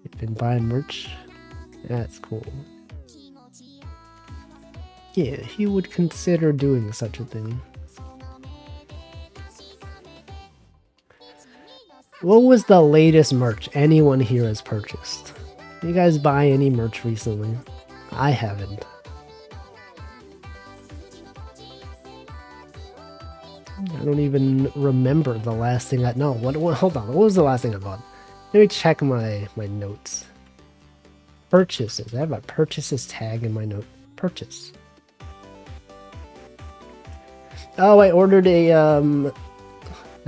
You've been buying merch? That's cool. Yeah, he would consider doing such a thing. What was the latest merch anyone here has purchased? You guys buy any merch recently? I haven't. I don't even remember the last thing I... No, what, hold on. What was the last thing I bought? Let me check my notes. Purchases. I have a purchases tag in my note. Purchase. Oh, I ordered a...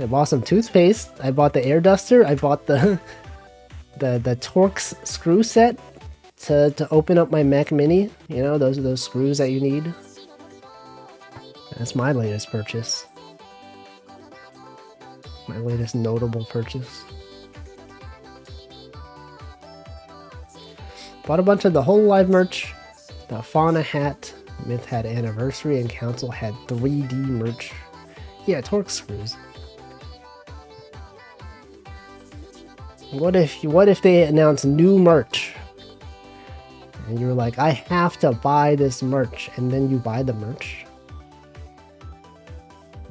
I bought some toothpaste. I bought the air duster. I bought the Torx screw set to open up my Mac Mini. You know, those are those screws that you need. That's my latest purchase. My latest notable purchase. Bought a bunch of the Whole Live merch, the Fauna hat, Myth had anniversary and Council had 3D merch. Yeah, torque screws. What if they announce new merch? And you're like, I have to buy this merch, and then you buy the merch?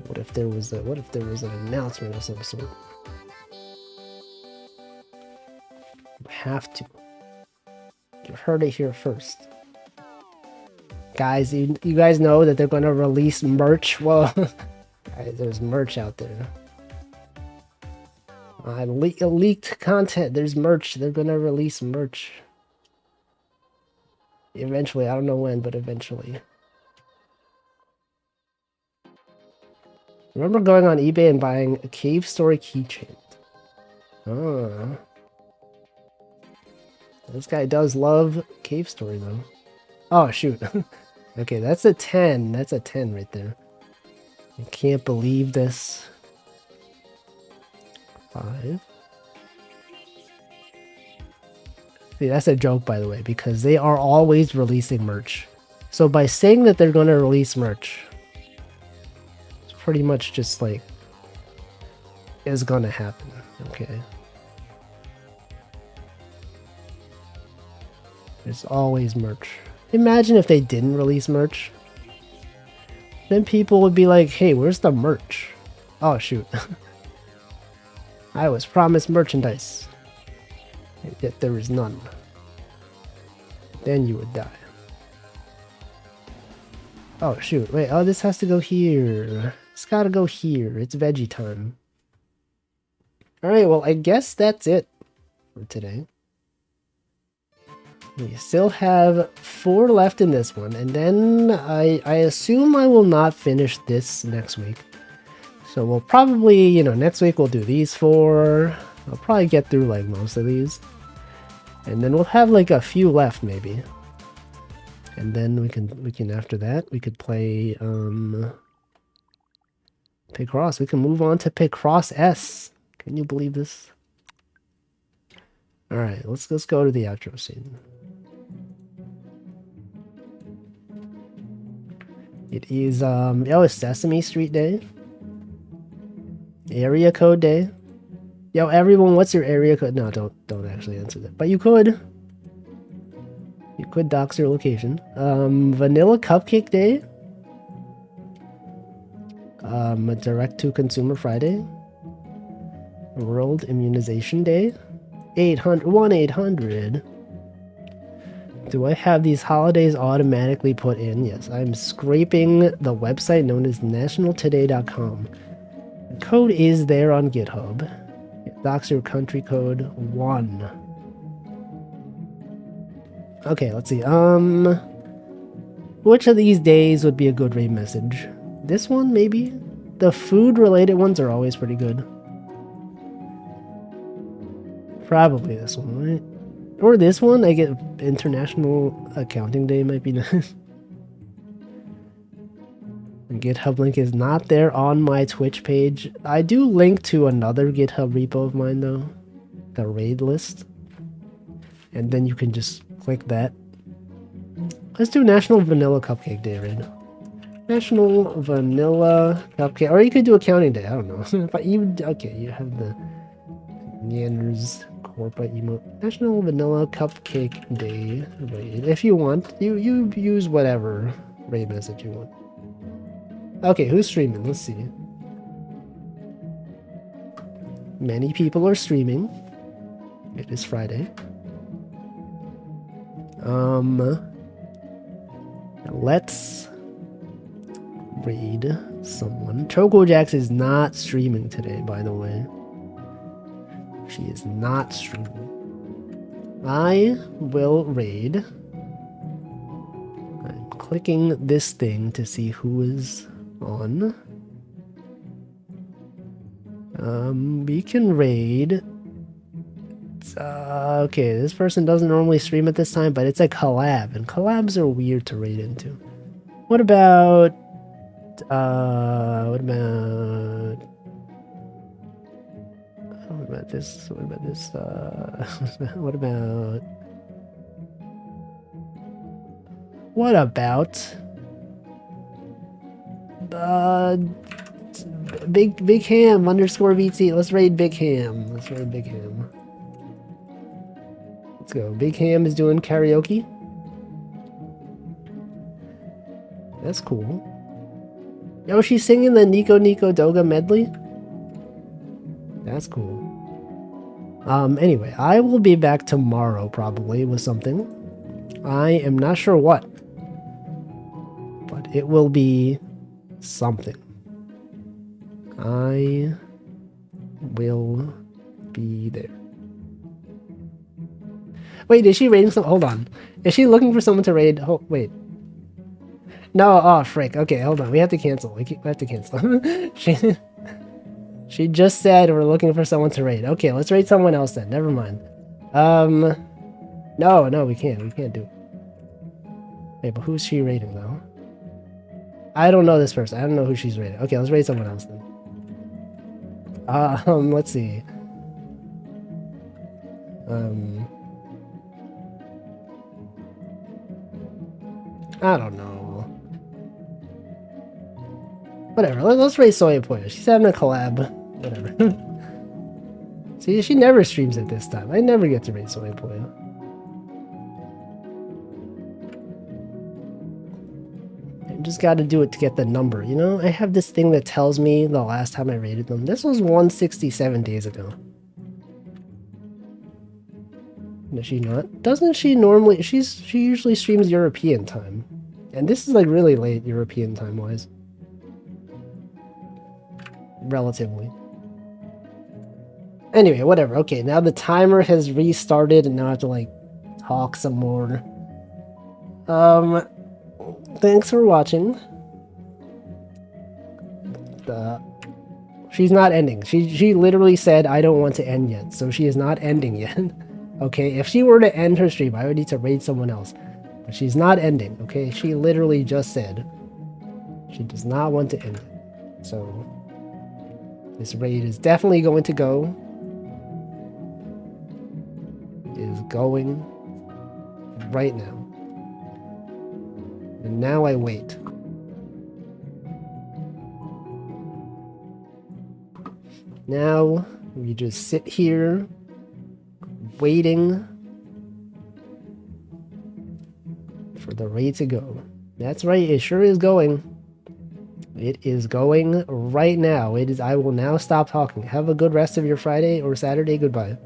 What if there was an announcement of some sort? You have to. You heard it here first. Guys, you guys know that they're gonna release merch? Well, guys, there's merch out there. Leaked content, there's merch. They're gonna release merch. Eventually, I don't know when, but eventually. Remember going on eBay and buying a Cave Story keychain. Oh. This guy does love Cave Story, though. Oh, shoot. Okay, that's a 10. That's a 10 right there. I can't believe this. 5. See, that's a joke, by the way, because they are always releasing merch. So by saying that they're going to release merch, it's pretty much just like, is going to happen. Okay. There's always merch. Imagine if they didn't release merch. Then people would be like, hey, where's the merch? Oh, shoot. I was promised merchandise. Yet there is none. Then you would die. Oh, shoot. Wait, oh, this has to go here. It's gotta go here. It's veggie time. Alright, well, I guess that's it for today. We still have 4 left in this one, and then I assume I will not finish this next week. So we'll probably, you know, next week we'll do these 4. I'll probably get through like most of these. And then we'll have like a few left maybe. And then we can after that we could play Picross. We can move on to Picross S. Can you believe this? Alright, let's go to the outro scene. It is it's Sesame Street Day. Area code day. Yo, everyone, what's your area code? No, don't actually answer that. But you could. You could dox your location. Vanilla Cupcake Day. Direct to Consumer Friday. World Immunization Day. 1-800. Do I have these holidays automatically put in? Yes, I'm scraping the website known as nationaltoday.com. The code is there on GitHub. Dox your country code 1. Okay, let's see. Which of these days would be a good raid message? This one, maybe? The food-related ones are always pretty good. Probably this one, right? Or this one, I get International Accounting Day might be nice. The GitHub link is not there on my Twitch page. I do link to another GitHub repo of mine though. The raid list. And then you can just click that. Let's do National Vanilla Cupcake Day raid. National Vanilla Cupcake, or you could do Accounting Day, I don't know. But you, okay, you have the Nanners corporate emote. National Vanilla Cupcake Day raid. If you want, you use whatever raid message you want. Okay, who's streaming? Let's see. Many people are streaming. It is Friday. Let's raid someone. ChocoJax is not streaming today, by the way. She is not streaming. I will raid. I'm clicking this thing to see who is on. We can raid. Okay, this person doesn't normally stream at this time, but it's a collab, and collabs are weird to raid into. What about this? What about this? What about Uh, Big Ham underscore VT. Let's raid Big Ham. Let's raid Big Ham. Let's go. Big Ham is doing karaoke. That's cool. Yo, she's singing the Nico Nico Doga medley. That's cool. Anyway, I will be back tomorrow probably with something. I am not sure what, but it will be something. I will be there. Wait, is she raiding some? Hold on. Is she looking for someone to raid? Oh, wait. No, oh, frick. Okay, hold on. We have to cancel. We have to cancel. She just said we're looking for someone to raid. Okay, let's raid someone else then. Never mind. No, we can't. We can't do it. Wait, but who's she raiding though? I don't know this person. I don't know who she's raiding. Okay, let's raid someone else then. Let's see. I don't know. Whatever, let's raid Soya Poya. She's having a collab. Whatever. See, she never streams it this time. I never get to raid Soya Poya. I just gotta do it to get the number, you know? I have this thing that tells me the last time I raided them. This was 167 days ago. Does she not? Doesn't she normally... She usually streams European time. And this is like really late European time-wise. Relatively. Anyway, whatever. Okay, now the timer has restarted and now I have to like talk some more. Thanks for watching. She's not ending. She literally said I don't want to end yet, so she is not ending yet. Okay, if she were to end her stream, I would need to raid someone else. But she's not ending, okay? She literally just said she does not want to end it. So this raid is definitely going to go. It is going right now. And now I wait. Now we just sit here waiting for the raid to go. That's right, it sure is going. It is going right now. It is. I will now stop talking. Have a good rest of your Friday or Saturday. Goodbye.